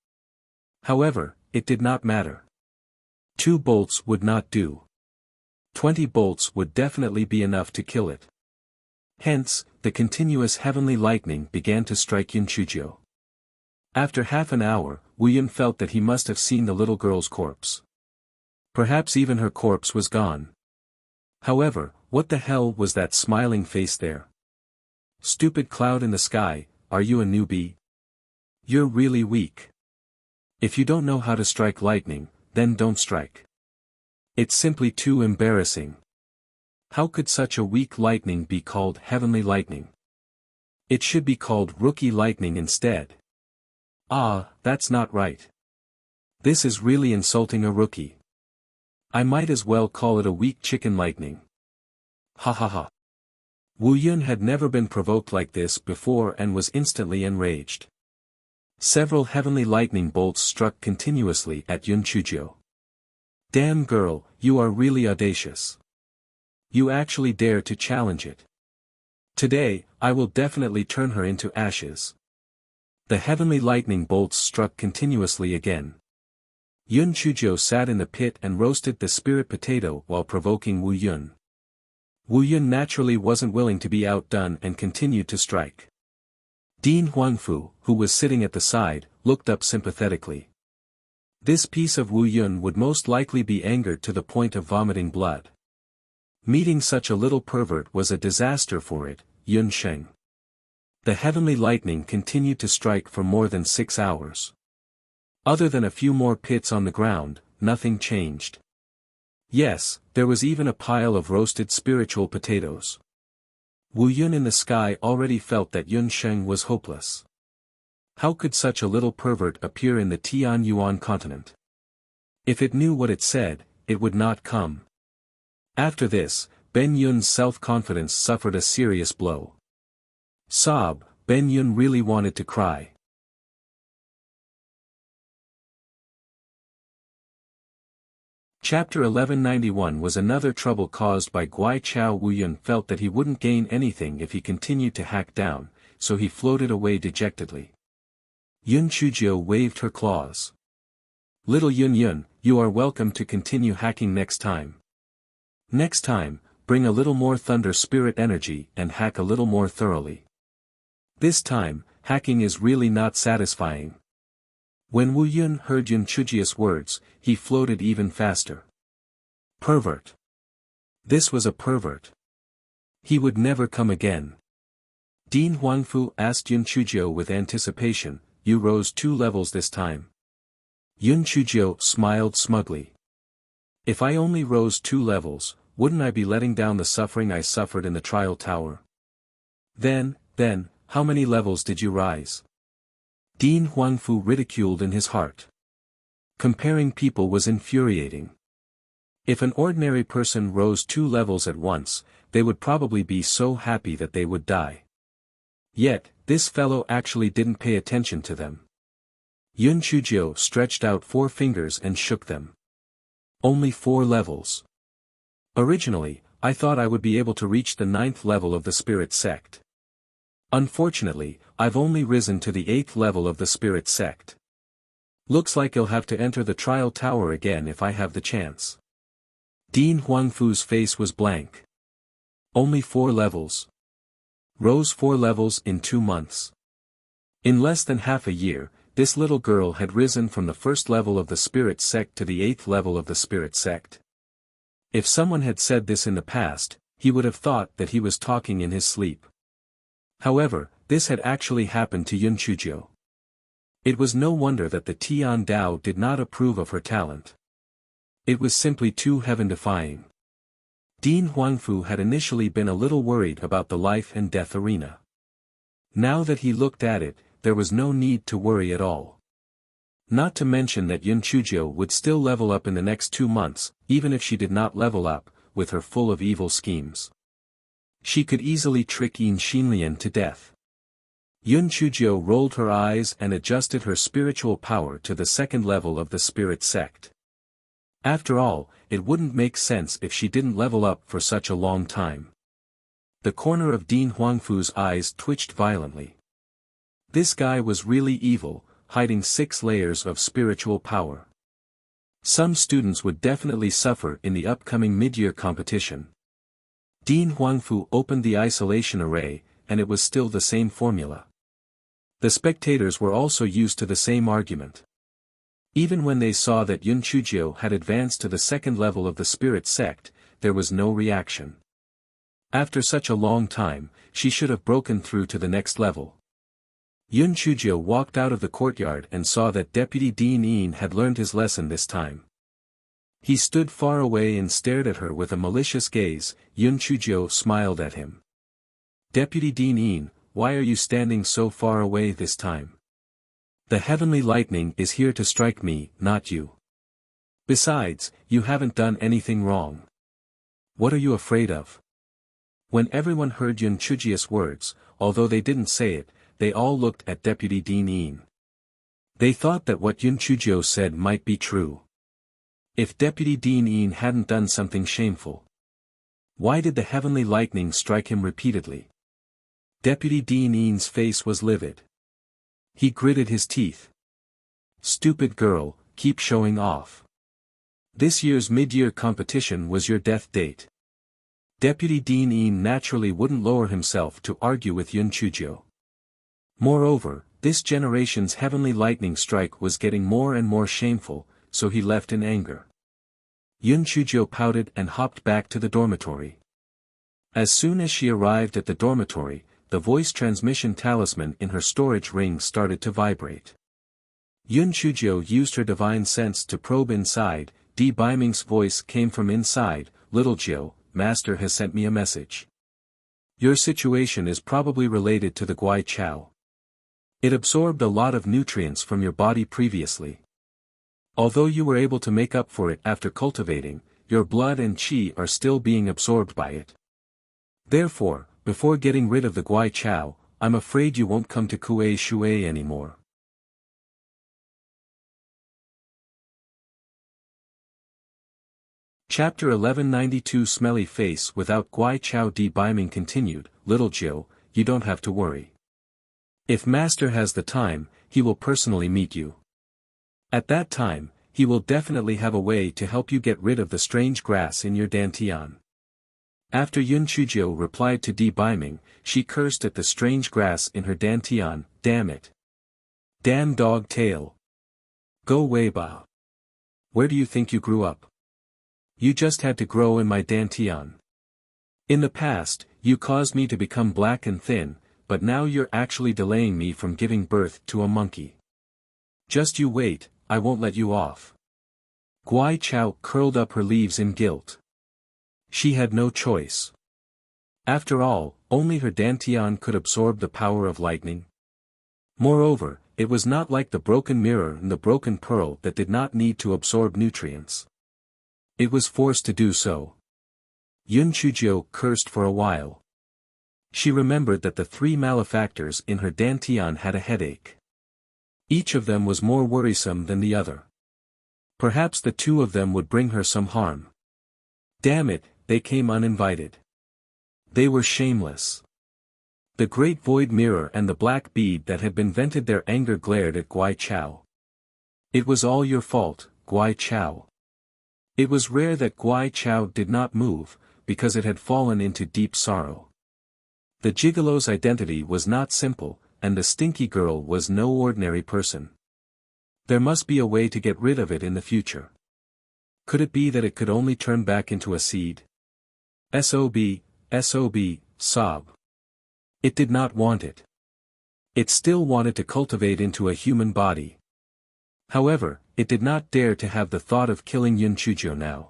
Speaker 1: However, it did not matter. 2 bolts would not do. 20 bolts would definitely be enough to kill it. Hence, the continuous heavenly lightning began to strike Yun Chuzhou. After half an hour, Wu Yun felt that he must have seen the little girl's corpse. Perhaps even her corpse was gone. However, what the hell was that smiling face there? Stupid cloud in the sky, are you a newbie? You're really weak. If you don't know how to strike lightning, then don't strike. It's simply too embarrassing. How could such a weak lightning be called heavenly lightning? It should be called rookie lightning instead. Ah, that's not right. This is really insulting a rookie. I might as well call it a weak chicken lightning. Ha ha ha. Wu Yun had never been provoked like this before and was instantly enraged. Several heavenly lightning bolts struck continuously at Yun Chuzhou. Damn girl, you are really audacious. You actually dare to challenge it. Today, I will definitely turn her into ashes. The heavenly lightning bolts struck continuously again. Yun Chuzhou sat in the pit and roasted the spirit potato while provoking Wu Yun. Wu Yun naturally wasn't willing to be outdone and continued to strike. Dean Huangfu, who was sitting at the side, looked up sympathetically. This piece of Wu Yun would most likely be angered to the point of vomiting blood. Meeting such a little pervert was a disaster for it, Yun Sheng. The heavenly lightning continued to strike for more than 6 hours. Other than a few more pits on the ground, nothing changed. Yes, there was even a pile of roasted spiritual potatoes. Wu Yun in the sky already felt that Yun Sheng was hopeless. How could such a little pervert appear in the Tian Yuan continent? If it knew what it said, it would not come. After this, Ben Yun's self-confidence suffered a serious blow. Sob, Ben Yun really wanted to cry. Chapter 1191 was another trouble caused by Guai Chao. Wu Yun felt that he wouldn't gain anything if he continued to hack down, so he floated away dejectedly. Yun Chujio waved her claws. Little Yun Yun, you are welcome to continue hacking next time. Next time, bring a little more thunder spirit energy and hack a little more thoroughly. This time, hacking is really not satisfying. When Wu Yun heard Yun Chujia's words, he floated even faster. Pervert. This was a pervert. He would never come again. Dean Huangfu asked Yun Chujio with anticipation, you rose 2 levels this time. Yun Chujio smiled smugly. If I only rose 2 levels, wouldn't I be letting down the suffering I suffered in the trial tower? Then, how many levels did you rise? Dean Huangfu ridiculed in his heart. Comparing people was infuriating. If an ordinary person rose 2 levels at once, they would probably be so happy that they would die. Yet, this fellow actually didn't pay attention to them. Yun Chujio stretched out 4 fingers and shook them. Only 4 levels. Originally, I thought I would be able to reach the 9th level of the spirit sect. Unfortunately, I've only risen to the 8th level of the spirit sect. Looks like you'll have to enter the trial tower again if I have the chance. Dean Huangfu's face was blank. Only 4 levels. Rose 4 levels in 2 months. In less than half a year, this little girl had risen from the 1st level of the spirit sect to the 8th level of the spirit sect. If someone had said this in the past, he would have thought that he was talking in his sleep. However, this had actually happened to Yun Chujio. It was no wonder that the Tian Dao did not approve of her talent. It was simply too heaven-defying. Dean Huangfu had initially been a little worried about the life and death arena. Now that he looked at it, there was no need to worry at all. Not to mention that Yun Chujio would still level up in the next 2 months, even if she did not level up, with her full of evil schemes. She could easily trick Yin Xinlian to death. Yun Chujio rolled her eyes and adjusted her spiritual power to the 2nd level of the spirit sect. After all, it wouldn't make sense if she didn't level up for such a long time. The corner of Dean Huangfu's eyes twitched violently. This guy was really evil, hiding 6 layers of spiritual power. Some students would definitely suffer in the upcoming mid-year competition. Dean Huangfu opened the isolation array, and it was still the same formula. The spectators were also used to the same argument. Even when they saw that Yun Chujio had advanced to the 2nd level of the spirit sect, there was no reaction. After such a long time, she should have broken through to the next level. Yun Chujio walked out of the courtyard and saw that Deputy Dean Yin had learned his lesson this time. He stood far away and stared at her with a malicious gaze. Yun Chujio smiled at him. Deputy Dean Yin, why are you standing so far away this time? The heavenly lightning is here to strike me, not you. Besides, you haven't done anything wrong. What are you afraid of? When everyone heard Yun Chujio's words, although they didn't say it, they all looked at Deputy Dean Yin. They thought that what Yun Chujio said might be true. If Deputy Dean Yin hadn't done something shameful. Why did the heavenly lightning strike him repeatedly? Deputy Dean Yin's face was livid. He gritted his teeth. Stupid girl, keep showing off. This year's mid-year competition was your death date. Deputy Dean Yin naturally wouldn't lower himself to argue with Yun Chujio. Moreover, this generation's heavenly lightning strike was getting more and more shameful, so he left in anger. Yun Chujio pouted and hopped back to the dormitory. As soon as she arrived at the dormitory, the voice transmission talisman in her storage ring started to vibrate. Yun Chujio used her divine sense to probe inside. Di Baiming's voice came from inside. Little Jiu, Master has sent me a message. Your situation is probably related to the Guai Chao. It absorbed a lot of nutrients from your body previously. Although you were able to make up for it after cultivating, your blood and qi are still being absorbed by it. Therefore, before getting rid of the Guai Chao, I'm afraid you won't come to Kuei Shui anymore. Chapter 1192 Smelly Face Without Guai Chao Beiming continued, Little Jiu, you don't have to worry. If Master has the time, he will personally meet you. At that time, he will definitely have a way to help you get rid of the strange grass in your dantian. After Yun Chuzhou replied to Beiming, she cursed at the strange grass in her dantian, damn it. Damn dog tail. Go away ba. Where do you think you grew up? You just had to grow in my dantian. In the past, you caused me to become black and thin, but now you're actually delaying me from giving birth to a monkey. Just you wait, I won't let you off. Guai Chao curled up her leaves in guilt. She had no choice. After all, only her dantian could absorb the power of lightning. Moreover, it was not like the broken mirror and the broken pearl that did not need to absorb nutrients. It was forced to do so. Yun Chuzhou cursed for a while. She remembered that the three malefactors in her dantian had a headache. Each of them was more worrisome than the other. Perhaps the two of them would bring her some harm. Damn it, they came uninvited. They were shameless. The great void mirror and the black bead that had been vented their anger glared at Guai Chao. It was all your fault, Guai Chao. It was rare that Guai Chao did not move, because it had fallen into deep sorrow. The gigolo's identity was not simple, and the stinky girl was no ordinary person. There must be a way to get rid of it in the future. Could it be that it could only turn back into a seed? Sob, sob. It did not want it. It still wanted to cultivate into a human body. However, it did not dare to have the thought of killing Yun Chuzhou now.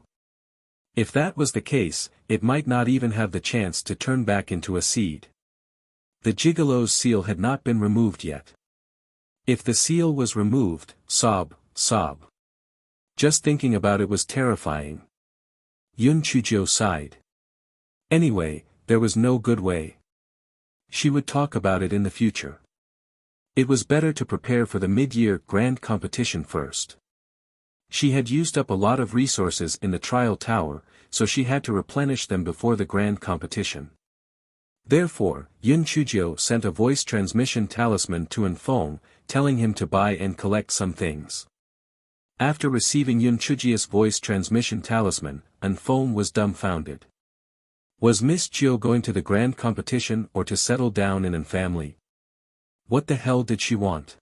Speaker 1: If that was the case, it might not even have the chance to turn back into a seed. The gigolo's seal had not been removed yet. If the seal was removed, sob. Just thinking about it was terrifying. Yun Chuzhou sighed. Anyway, there was no good way. She would talk about it in the future. It was better to prepare for the mid-year grand competition first. She had used up a lot of resources in the trial tower, so she had to replenish them before the grand competition. Therefore, Yun Chuzhou sent a voice transmission talisman to Anfeng, telling him to buy and collect some things. After receiving Yun Chuzhou's voice transmission talisman, Anfeng was dumbfounded. Was Miss Jiu going to the grand competition or to settle down in a family? What the hell did she want?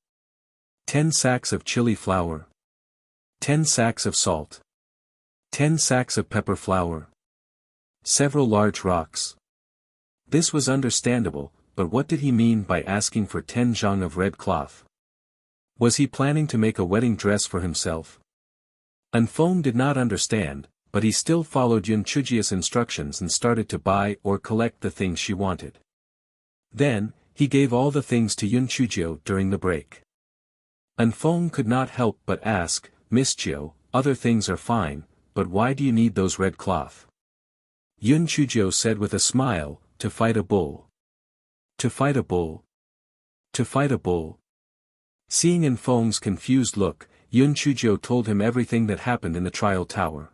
Speaker 1: 10 sacks of chili flour. 10 sacks of salt. 10 sacks of pepper flour. Several large rocks. This was understandable, but what did he mean by asking for 10 zhang of red cloth? Was he planning to make a wedding dress for himself? Anfeng did not understand, but he still followed Yun Chuzhou's instructions and started to buy or collect the things she wanted. Then, he gave all the things to Yun Chuzhou during the break. Anfeng could not help but ask, Miss Jiu, other things are fine, but why do you need those red cloth? Yun Chuzhou said with a smile, to fight a bull. To fight a bull. To fight a bull. Seeing Anfeng's confused look, Yun Chuzhou told him everything that happened in the trial tower.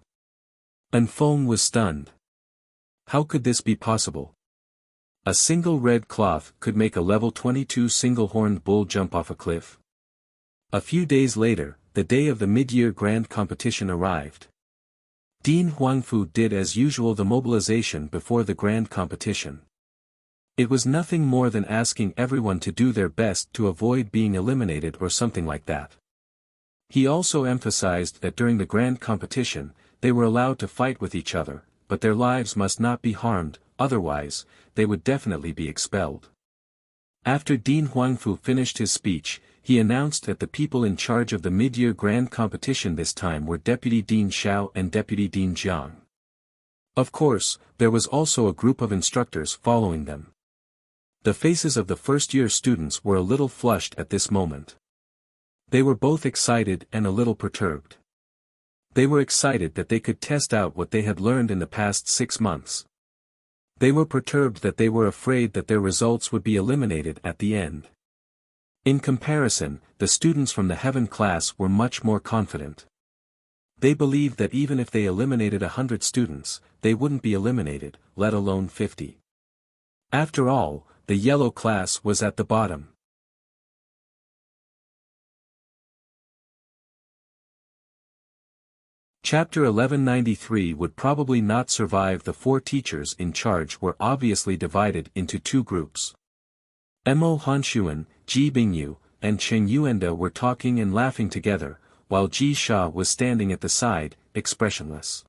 Speaker 1: Anfeng was stunned. How could this be possible? A single red cloth could make a level 22 single-horned bull jump off a cliff. A few days later, the day of the mid-year grand competition arrived. Dean Huangfu did as usual the mobilization before the grand competition. It was nothing more than asking everyone to do their best to avoid being eliminated or something like that. He also emphasized that during the grand competition, they were allowed to fight with each other, but their lives must not be harmed, otherwise, they would definitely be expelled. After Dean Huangfu finished his speech, he announced that the people in charge of the mid-year grand competition this time were Deputy Dean Xiao and Deputy Dean Jiang. Of course, there was also a group of instructors following them. The faces of the first-year students were a little flushed at this moment. They were both excited and a little perturbed. They were excited that they could test out what they had learned in the past 6 months. They were perturbed that they were afraid that their results would be eliminated at the end. In comparison, the students from the heaven class were much more confident. They believed that even if they eliminated 100 students, they wouldn't be eliminated, let alone 50. After all, the yellow class was at the bottom. Chapter 1193 would probably not survive. The 4 teachers in charge were obviously divided into 2 groups. Mo Hanshuan, Ji Bingyu, and Cheng Yuenda were talking and laughing together, while Ji Sha was standing at the side, expressionless.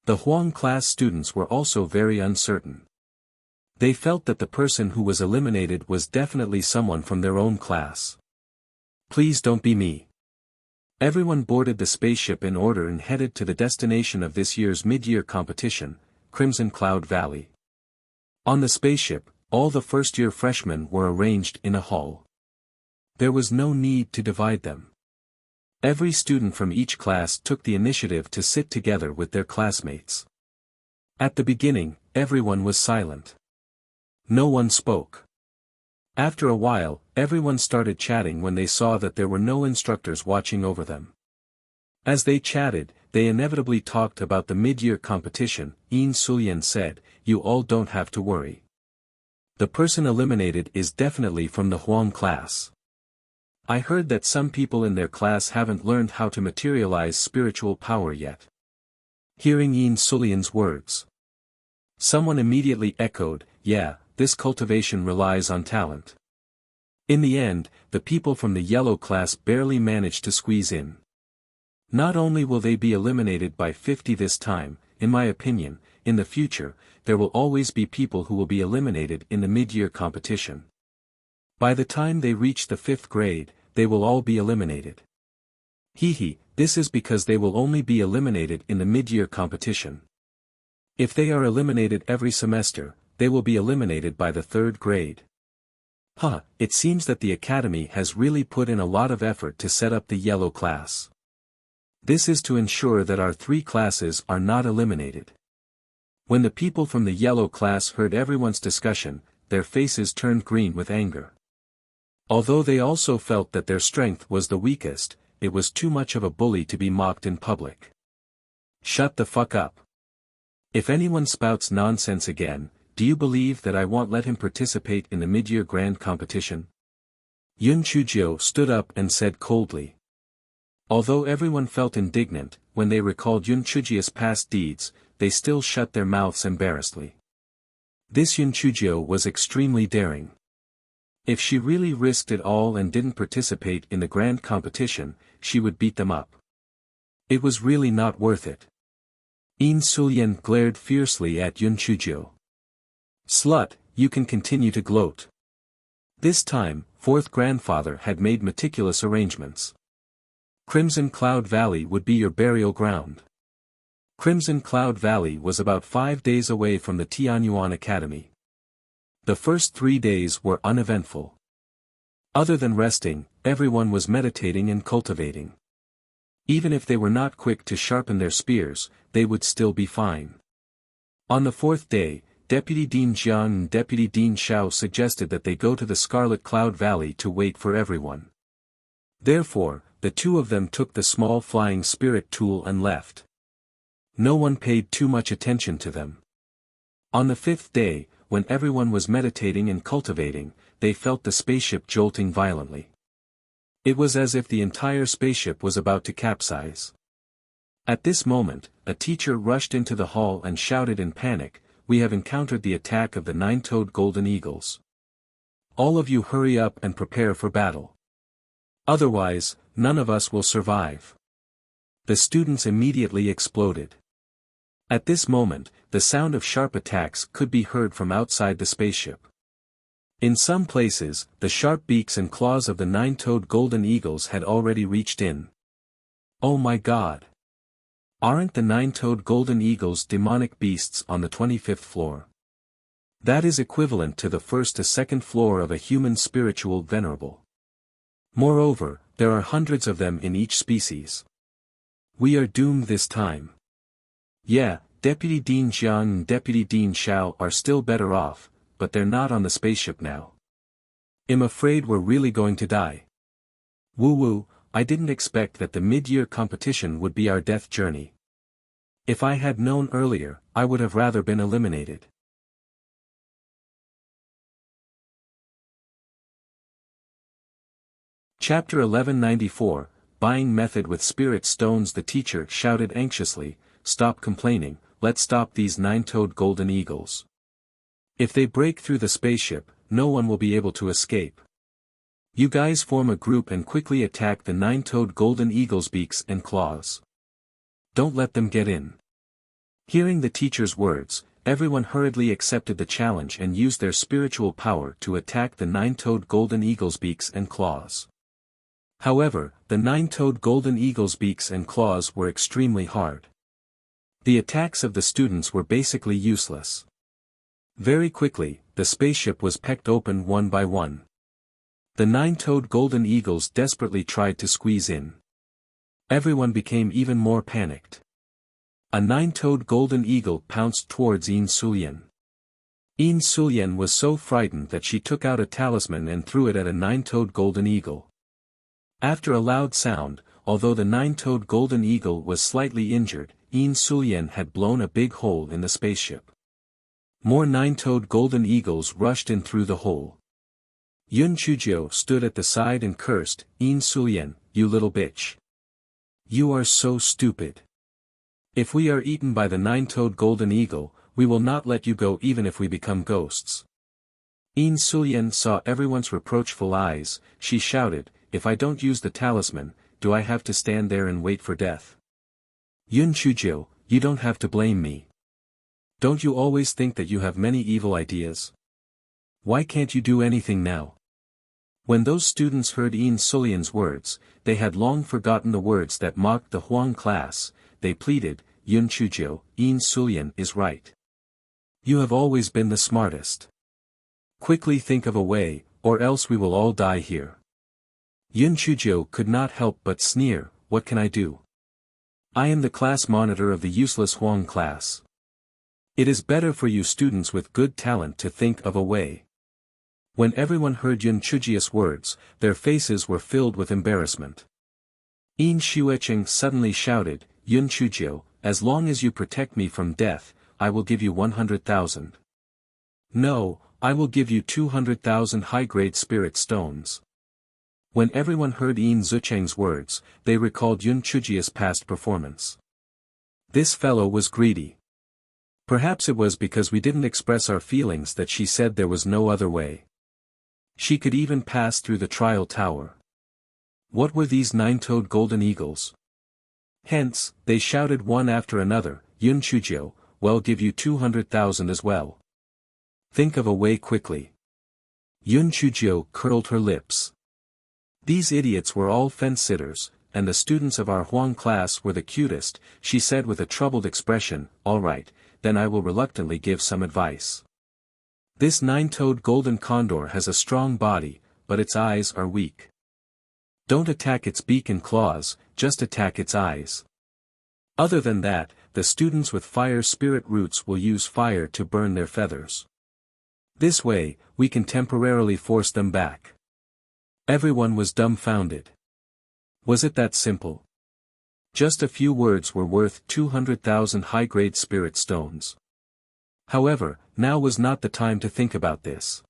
Speaker 1: The Huang class students were also very uncertain. They felt that the person who was eliminated was definitely someone from their own class. Please don't be me. Everyone boarded the spaceship in order and headed to the destination of this year's mid-year competition, Crimson Cloud Valley. On the spaceship, all the first-year freshmen were arranged in a hall. There was no need to divide them. Every student from each class took the initiative to sit together with their classmates. At the beginning, everyone was silent. No one spoke. After a while, everyone started chatting when they saw that there were no instructors watching over them. As they chatted, they inevitably talked about the mid-year competition. Yin Sulian said, "You all don't have to worry. The person eliminated is definitely from the Huang class. I heard that some people in their class haven't learned how to materialize spiritual power yet." Hearing Yin Sulian's words, someone immediately echoed, "Yeah, this cultivation relies on talent." In the end, the people from the yellow class barely managed to squeeze in. Not only will they be eliminated by 50 this time, in my opinion, in the future, there will always be people who will be eliminated in the mid-year competition. By the time they reach the 5th grade, they will all be eliminated. This is because they will only be eliminated in the mid-year competition. If they are eliminated every semester, they will be eliminated by the 3rd grade. It seems that the academy has really put in a lot of effort to set up the yellow class. This is to ensure that our 3 classes are not eliminated. When the people from the yellow class heard everyone's discussion, their faces turned green with anger. Although they also felt that their strength was the weakest, it was too much of a bully to be mocked in public. Shut the fuck up. If anyone spouts nonsense again, do you believe that I won't let him participate in the mid-year grand competition? Yun Chujio stood up and said coldly. Although everyone felt indignant, when they recalled Yun Chujio's past deeds, they still shut their mouths embarrassedly. This Yun Chujio was extremely daring. If she really risked it all and didn't participate in the grand competition, she would beat them up. It was really not worth it. Yin Sulian glared fiercely at Yun Chujio. Slut, you can continue to gloat. This time, 4th grandfather had made meticulous arrangements. Crimson Cloud Valley would be your burial ground. Crimson Cloud Valley was about 5 days away from the Tianyuan Academy. The first 3 days were uneventful. Other than resting, everyone was meditating and cultivating. Even if they were not quick to sharpen their spears, they would still be fine. On the 4th day, Deputy Dean Jiang and Deputy Dean Xiao suggested that they go to the Scarlet Cloud Valley to wait for everyone. Therefore, the 2 of them took the small flying spirit tool and left. No one paid too much attention to them. On the 5th day, when everyone was meditating and cultivating, they felt the spaceship jolting violently. It was as if the entire spaceship was about to capsize. At this moment, a teacher rushed into the hall and shouted in panic, "We have encountered the attack of the 9-toed golden eagles. All of you hurry up and prepare for battle. Otherwise, none of us will survive." The students immediately exploded. At this moment, the sound of sharp attacks could be heard from outside the spaceship. In some places, the sharp beaks and claws of the 9-toed golden eagles had already reached in. Oh my god! Aren't the 9-toed golden eagles demonic beasts on the 25th floor? That is equivalent to the 1st to 2nd floor of a human spiritual venerable. Moreover, there are hundreds of them in each species. We are doomed this time. Yeah, Deputy Dean Jiang and Deputy Dean Xiao are still better off, but they're not on the spaceship now. I'm afraid we're really going to die. Woo-woo, I didn't expect that the mid-year competition would be our death journey. If I had known earlier, I would have rather been eliminated. Chapter 1194, Buying Method with Spirit Stones. The teacher shouted anxiously, "Stop complaining, let's stop these nine-toed golden eagles. If they break through the spaceship, no one will be able to escape. You guys form a group and quickly attack the nine-toed golden eagle's beaks and claws. Don't let them get in." Hearing the teacher's words, everyone hurriedly accepted the challenge and used their spiritual power to attack the nine-toed golden eagle's beaks and claws. However, the nine-toed golden eagle's beaks and claws were extremely hard. The attacks of the students were basically useless. Very quickly, the spaceship was pecked open one by one. The nine-toed golden eagles desperately tried to squeeze in. Everyone became even more panicked. A nine-toed golden eagle pounced towards Yin Sulian. Yin Sulian was so frightened that she took out a talisman and threw it at a nine-toed golden eagle. After a loud sound, although the nine-toed golden eagle was slightly injured, Yin Sulian had blown a big hole in the spaceship. More nine-toed golden eagles rushed in through the hole. Yun Chujio stood at the side and cursed, "Yin Sulian, you little bitch. You are so stupid. If we are eaten by the nine-toed golden eagle, we will not let you go even if we become ghosts." Yin Sulian saw everyone's reproachful eyes. She shouted, "If I don't use the talisman, do I have to stand there and wait for death? Yun Chujio, you don't have to blame me. Don't you always think that you have many evil ideas? Why can't you do anything now?" When those students heard Yin Sulian's words, they had long forgotten the words that mocked the Huang class. They pleaded, "Yun Chujio, Yin Sulian is right. You have always been the smartest. Quickly think of a way, or else we will all die here." Yun Chujio could not help but sneer, "What can I do? I am the class monitor of the useless Huang class. It is better for you students with good talent to think of a way." When everyone heard Yun Chujio's words, their faces were filled with embarrassment. Yin Xuecheng suddenly shouted, "Yun Chujio, as long as you protect me from death, I will give you 100,000. No, I will give you 200,000 high-grade spirit stones." When everyone heard Yin Xuecheng's words, they recalled Yun Chujio's past performance. This fellow was greedy. Perhaps it was because we didn't express our feelings that she said there was no other way. She could even pass through the trial tower. What were these nine-toed golden eagles? Hence, they shouted one after another, "Yun Chujio, we'll give you 200,000 as well. Think of a way quickly." Yun Chujio curled her lips. These idiots were all fence-sitters, and the students of our Huang class were the cutest. She said with a troubled expression, "All right, then I will reluctantly give some advice. This nine-toed golden condor has a strong body, but its eyes are weak. Don't attack its beak and claws, just attack its eyes. Other than that, the students with fire spirit roots will use fire to burn their feathers. This way, we can temporarily force them back." Everyone was dumbfounded. Was it that simple? Just a few words were worth 200,000 high-grade spirit stones. However, now was not the time to think about this.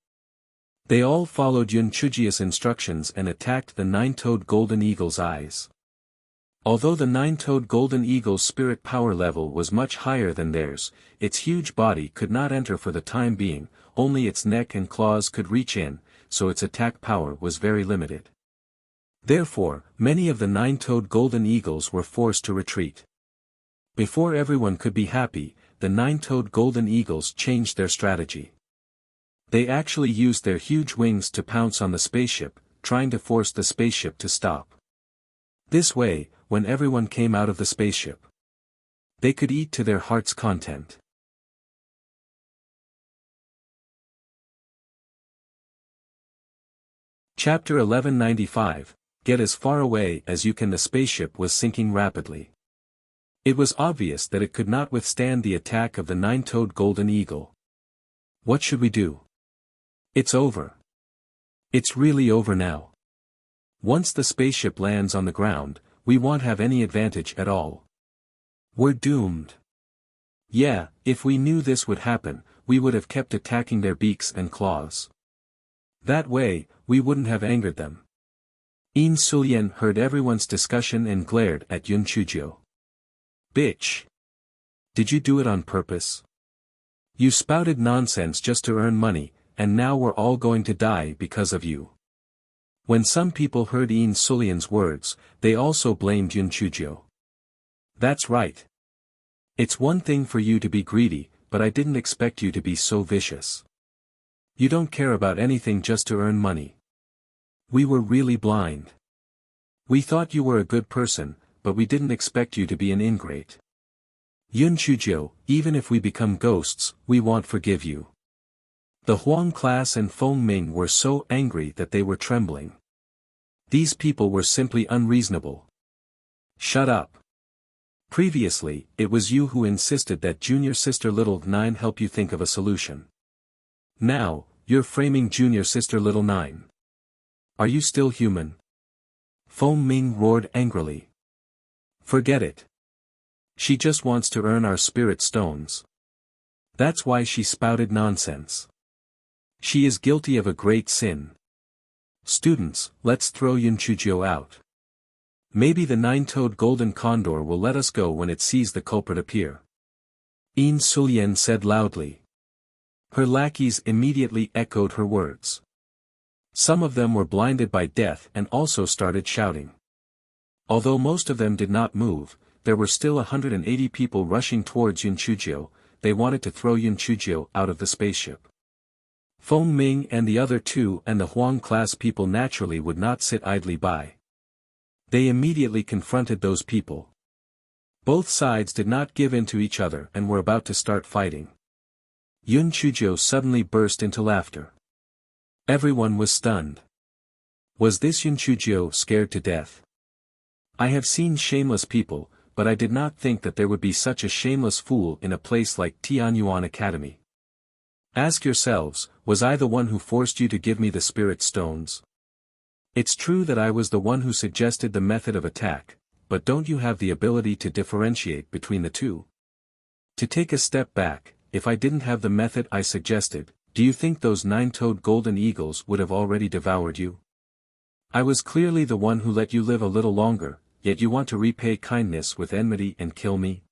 Speaker 1: They all followed Yun Chujio's instructions and attacked the nine-toed golden eagle's eyes. Although the nine-toed golden eagle's spirit power level was much higher than theirs, its huge body could not enter for the time being, only its neck and claws could reach in, so its attack power was very limited. Therefore, many of the nine-toed golden eagles were forced to retreat. Before everyone could be happy, the nine-toed golden eagles changed their strategy. They actually used their huge wings to pounce on the spaceship, trying to force the spaceship to stop. This way, when everyone came out of the spaceship, they could eat to their heart's content. Chapter 1195, Get as far away as you can. The spaceship was sinking rapidly. It was obvious that it could not withstand the attack of the nine-toed golden eagle. What should we do? It's over. It's really over now. Once the spaceship lands on the ground, we won't have any advantage at all. We're doomed. Yeah, if we knew this would happen, we would have kept attacking their beaks and claws. That way, we wouldn't have angered them. Yin Sulian heard everyone's discussion and glared at Yun Chujio. Bitch! Did you do it on purpose? You spouted nonsense just to earn money, and now we're all going to die because of you. When some people heard Yin Sulian's words, they also blamed Yun Chujio. That's right. It's one thing for you to be greedy, but I didn't expect you to be so vicious. You don't care about anything just to earn money. We were really blind. We thought you were a good person, but we didn't expect you to be an ingrate. Yun Chujio, even if we become ghosts, we won't forgive you. The Huang class and Feng Ming were so angry that they were trembling. These people were simply unreasonable. Shut up. Previously, it was you who insisted that junior sister Little Nine help you think of a solution. Now, you're framing junior sister Little Nine. Are you still human? Feng Ming roared angrily. Forget it. She just wants to earn our spirit stones. That's why she spouted nonsense. She is guilty of a great sin. Students, let's throw Yun Chujio out. Maybe the nine-toed golden condor will let us go when it sees the culprit appear. Yin Sulian said loudly. Her lackeys immediately echoed her words. Some of them were blinded by death and also started shouting. Although most of them did not move, there were still 180 people rushing towards Yun Chujio. They wanted to throw Yun Chujio out of the spaceship. Feng Ming and the other two and the Huang class people naturally would not sit idly by. They immediately confronted those people. Both sides did not give in to each other and were about to start fighting. Yun Chujio suddenly burst into laughter. Everyone was stunned. Was this Yun Chujio scared to death? I have seen shameless people, but I did not think that there would be such a shameless fool in a place like Tianyuan Academy. Ask yourselves, was I the one who forced you to give me the spirit stones? It's true that I was the one who suggested the method of attack, but don't you have the ability to differentiate between the two? To take a step back, if I didn't have the method I suggested, do you think those nine-toed golden eagles would have already devoured you? I was clearly the one who let you live a little longer, yet you want to repay kindness with enmity and kill me?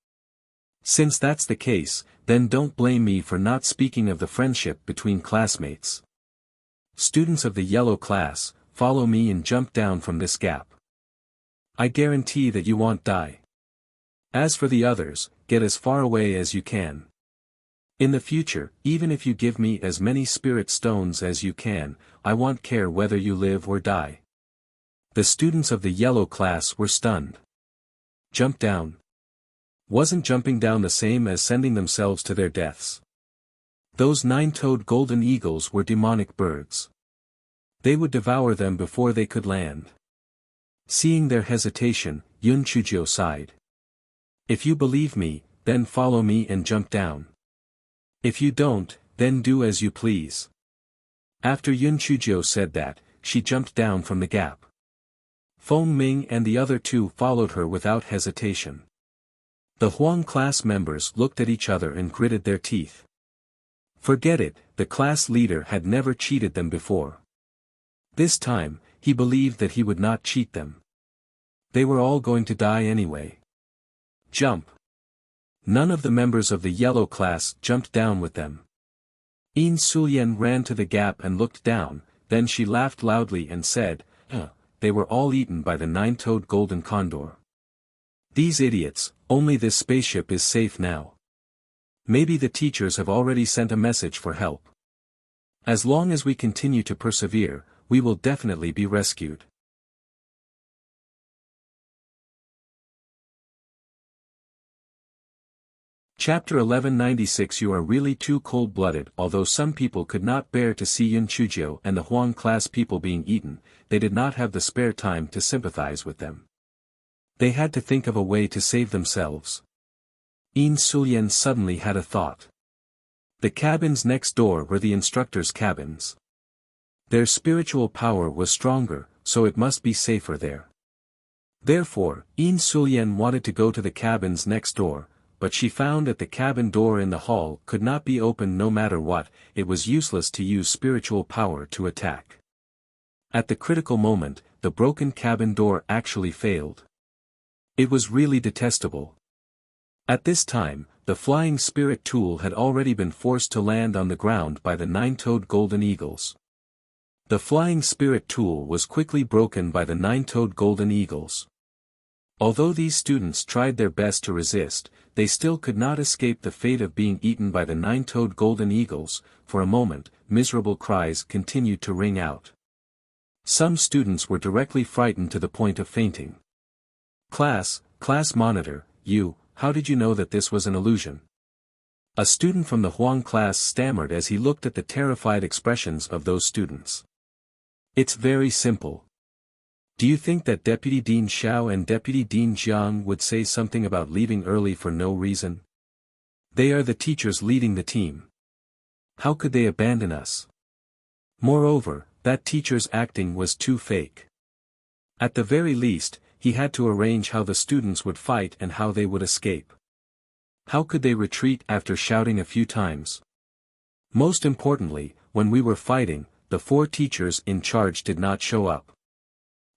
Speaker 1: Since that's the case, then don't blame me for not speaking of the friendship between classmates. Students of the yellow class, follow me and jump down from this gap. I guarantee that you won't die. As for the others, get as far away as you can. In the future, even if you give me as many spirit stones as you can, I won't care whether you live or die. The students of the yellow class were stunned. Jump down. Wasn't jumping down the same as sending themselves to their deaths? Those nine-toed golden eagles were demonic birds. They would devour them before they could land. Seeing their hesitation, Yun Chujio sighed. If you believe me, then follow me and jump down. If you don't, then do as you please. After Yun Chujio said that, she jumped down from the gap. Feng Ming and the other two followed her without hesitation. The Huang class members looked at each other and gritted their teeth. Forget it, the class leader had never cheated them before. This time, he believed that he would not cheat them. They were all going to die anyway. Jump. None of the members of the yellow class jumped down with them. Yin Sulian ran to the gap and looked down, then she laughed loudly and said, they were all eaten by the nine-toed golden condor. These idiots, only this spaceship is safe now. Maybe the teachers have already sent a message for help. As long as we continue to persevere, we will definitely be rescued. Chapter 1196. You are really too cold-blooded. Although some people could not bear to see Yun Chujio and the Huang class people being eaten, they did not have the spare time to sympathize with them. They had to think of a way to save themselves. Yin Sulian suddenly had a thought. The cabins next door were the instructors' cabins. Their spiritual power was stronger, so it must be safer there. Therefore, Yin Sulian wanted to go to the cabins next door, but she found that the cabin door in the hall could not be opened no matter what. It was useless to use spiritual power to attack. At the critical moment, the broken cabin door actually failed. It was really detestable. At this time, the flying spirit tool had already been forced to land on the ground by the nine-toed golden eagles. The flying spirit tool was quickly broken by the nine-toed golden eagles. Although these students tried their best to resist, they still could not escape the fate of being eaten by the nine-toed golden eagles. For a moment, miserable cries continued to ring out. Some students were directly frightened to the point of fainting. Class monitor, how did you know that this was an illusion? A student from the Huang class stammered as he looked at the terrified expressions of those students. It's very simple. Do you think that Deputy Dean Xiao and Deputy Dean Jiang would say something about leaving early for no reason? They are the teachers leading the team. How could they abandon us? Moreover, that teacher's acting was too fake. At the very least, he had to arrange how the students would fight and how they would escape. How could they retreat after shouting a few times? Most importantly, when we were fighting, the 4 teachers in charge did not show up.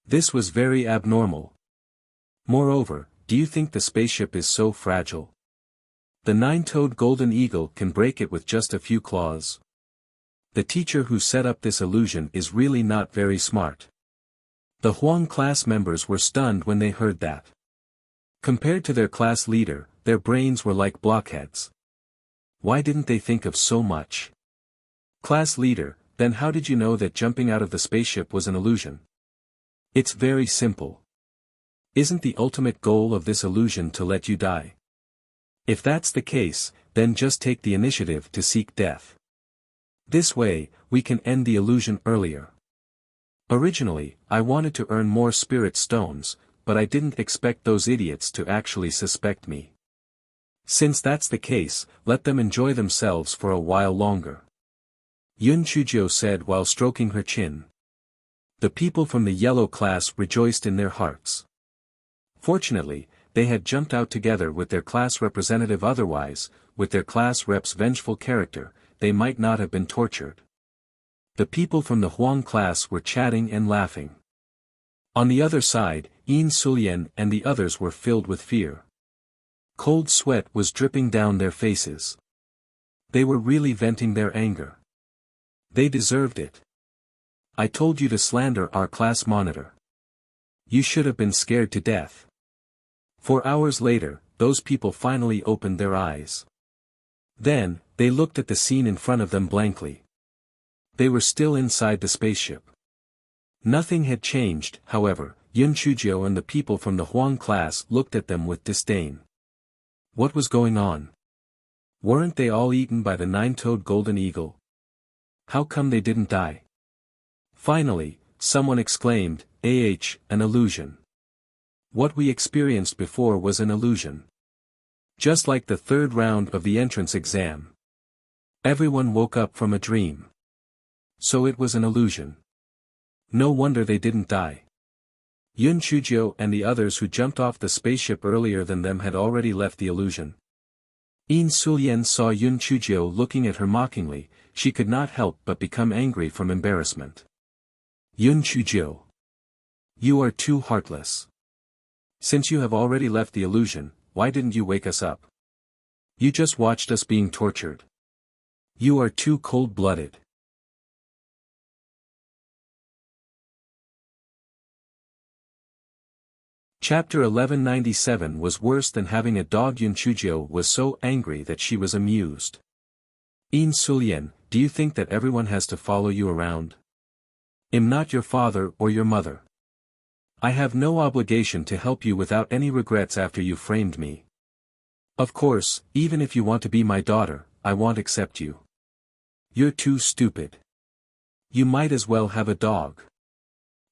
Speaker 1: This was very abnormal. Moreover, do you think the spaceship is so fragile? The nine-toed golden eagle can break it with just a few claws. The teacher who set up this illusion is really not very smart. The Huang class members were stunned when they heard that. Compared to their class leader, their brains were like blockheads. Why didn't they think of so much? Class leader, then how did you know that jumping out of the spaceship was an illusion? It's very simple. Isn't the ultimate goal of this illusion to let you die? If that's the case, then just take the initiative to seek death. This way, we can end the illusion earlier. Originally, I wanted to earn more spirit stones, but I didn't expect those idiots to actually suspect me. Since that's the case, let them enjoy themselves for a while longer. Yun Chuzhou said while stroking her chin. The people from the yellow class rejoiced in their hearts. Fortunately, they had jumped out together with their class representative, otherwise, with their class rep's vengeful character, they might not have been tortured. The people from the Huang class were chatting and laughing. On the other side, Yin Sulian and the others were filled with fear. Cold sweat was dripping down their faces. They were really venting their anger. They deserved it. I told you to slander our class monitor. You should have been scared to death. 4 hours later, those people finally opened their eyes. Then, they looked at the scene in front of them blankly. They were still inside the spaceship. Nothing had changed, however. Yun Chuzhou and the people from the Huang class looked at them with disdain. What was going on? Weren't they all eaten by the nine-toed golden eagle? How come they didn't die? Finally, someone exclaimed, an illusion. What we experienced before was an illusion. Just like the 3rd round of the entrance exam. Everyone woke up from a dream. So it was an illusion. No wonder they didn't die. Yun Chuzhou and the others who jumped off the spaceship earlier than them had already left the illusion. Yin Sulian saw Yun Chuzhou looking at her mockingly. She could not help but become angry from embarrassment. Yun Chuzhou. You are too heartless. Since you have already left the illusion, why didn't you wake us up? You just watched us being tortured. You are too cold-blooded. Chapter 1197 was worse than having a dog. Yun Chuzhou was so angry that she was amused. Yin Sulian, do you think that everyone has to follow you around? I'm not your father or your mother. I have no obligation to help you without any regrets after you framed me. Of course, even if you want to be my daughter, I won't accept you. You're too stupid. You might as well have a dog.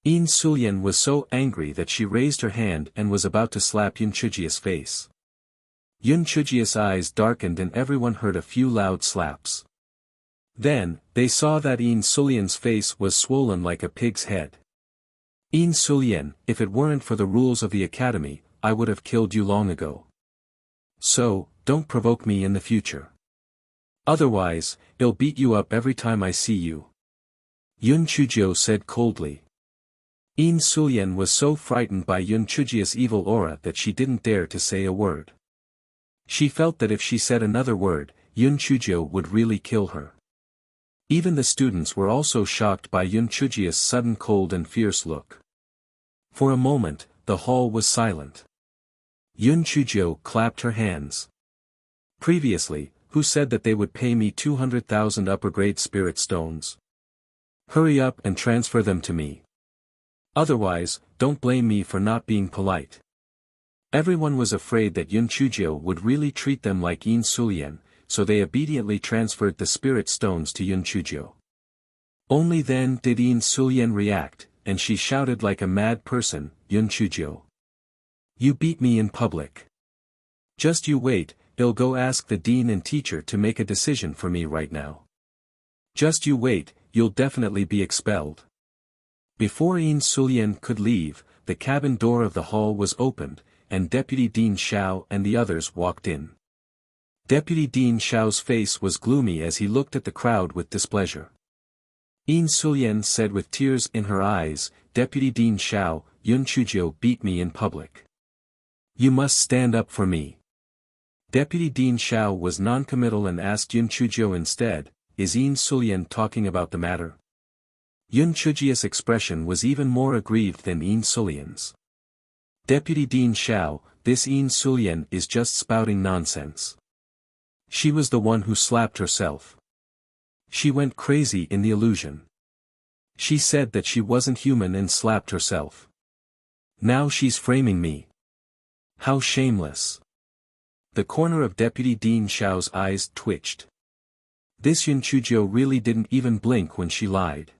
Speaker 1: Yin Sulian was so angry that she raised her hand and was about to slap Yun Chuzhia's face. Yun Chuzhia's eyes darkened and everyone heard a few loud slaps. Then, they saw that Yin Sulian's face was swollen like a pig's head. Yin Sulian, if it weren't for the rules of the academy, I would have killed you long ago. So, don't provoke me in the future. Otherwise, I'll beat you up every time I see you. Yun Chujio said coldly. Yin Sulian was so frightened by Yun Chujia's evil aura that she didn't dare to say a word. She felt that if she said another word, Yun Chujio would really kill her. Even the students were also shocked by Yun Chujia's sudden cold and fierce look. For a moment, the hall was silent. Yun Chujio clapped her hands. Previously, who said that they would pay me 200,000 upper-grade spirit stones? Hurry up and transfer them to me. Otherwise, don't blame me for not being polite. Everyone was afraid that Yun Chujio would really treat them like Yin Sulian, so they obediently transferred the spirit stones to Yun Chujio. Only then did Yin Sulian react, and she shouted like a mad person, Yun Chujio. You beat me in public. Just you wait, I'll go ask the dean and teacher to make a decision for me right now. Just you wait, you'll definitely be expelled. Before Yin Sulian could leave, the cabin door of the hall was opened, and Deputy Dean Xiao and the others walked in. Deputy Dean Xiao's face was gloomy as he looked at the crowd with displeasure. Yin Sulian said with tears in her eyes, Deputy Dean Xiao, Yun Chujio beat me in public. You must stand up for me. Deputy Dean Xiao was non-committal and asked Yun Chujio instead, is Yin Sulian talking about the matter? Yun Chujio's expression was even more aggrieved than Yin Sulian's. Deputy Dean Xiao, this Yin Sulian is just spouting nonsense. She was the one who slapped herself. She went crazy in the illusion. She said that she wasn't human and slapped herself. Now she's framing me. How shameless. The corner of Deputy Dean Xiao's eyes twitched. This Yun Chujio really didn't even blink when she lied.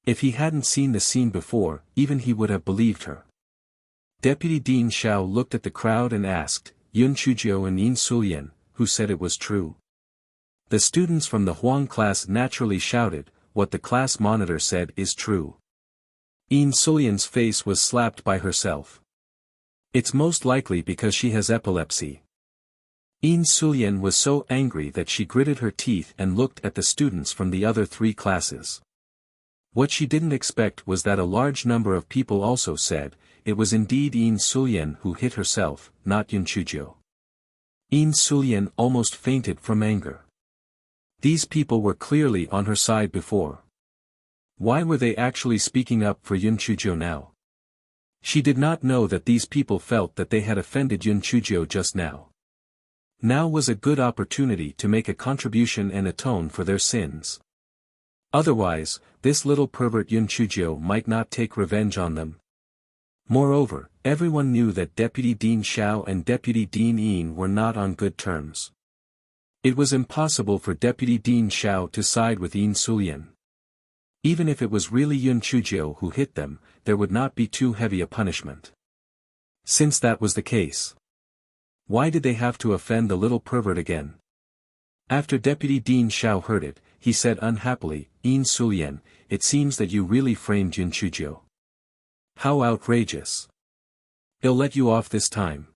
Speaker 1: If he hadn't seen the scene before, even he would have believed her. Deputy Dean Xiao looked at the crowd and asked, Yun Chujio and Yin Sulian, who said it was true? The students from the Huang class naturally shouted, what the class monitor said is true. Yin Sulian's face was slapped by herself. It's most likely because she has epilepsy. Yin Sulian was so angry that she gritted her teeth and looked at the students from the other three classes. What she didn't expect was that a large number of people also said, it was indeed Yin Sulian who hit herself, not Yun Chujio. Yin Sulian almost fainted from anger. These people were clearly on her side before. Why were they actually speaking up for Yun Chujio now? She did not know that these people felt that they had offended Yun Chujio just now. Now was a good opportunity to make a contribution and atone for their sins. Otherwise, this little pervert Yun Chujio might not take revenge on them. Moreover, everyone knew that Deputy Dean Xiao and Deputy Dean Yin were not on good terms. It was impossible for Deputy Dean Xiao to side with Yin Sulian. Even if it was really Yun Chujio who hit them, there would not be too heavy a punishment. Since that was the case, why did they have to offend the little pervert again? After Deputy Dean Xiao heard it, he said unhappily, Yin Sulian, it seems that you really framed Yun Chujio. How outrageous. I'll let you off this time.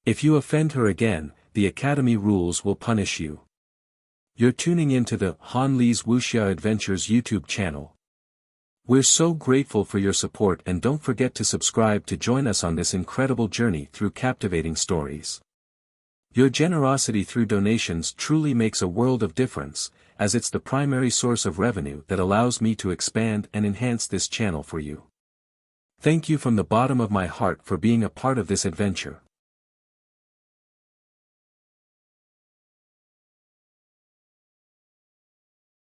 Speaker 1: If you offend her again, the Academy rules will punish you. You're tuning into the Han Li's Wuxia Adventures YouTube channel. We're so grateful for your support and don't forget to subscribe to join us on this incredible journey through captivating stories. Your generosity through donations truly makes a world of difference, as it's the primary source of revenue that allows me to expand and enhance this channel for you. Thank you from the bottom of my heart for being a part of this adventure.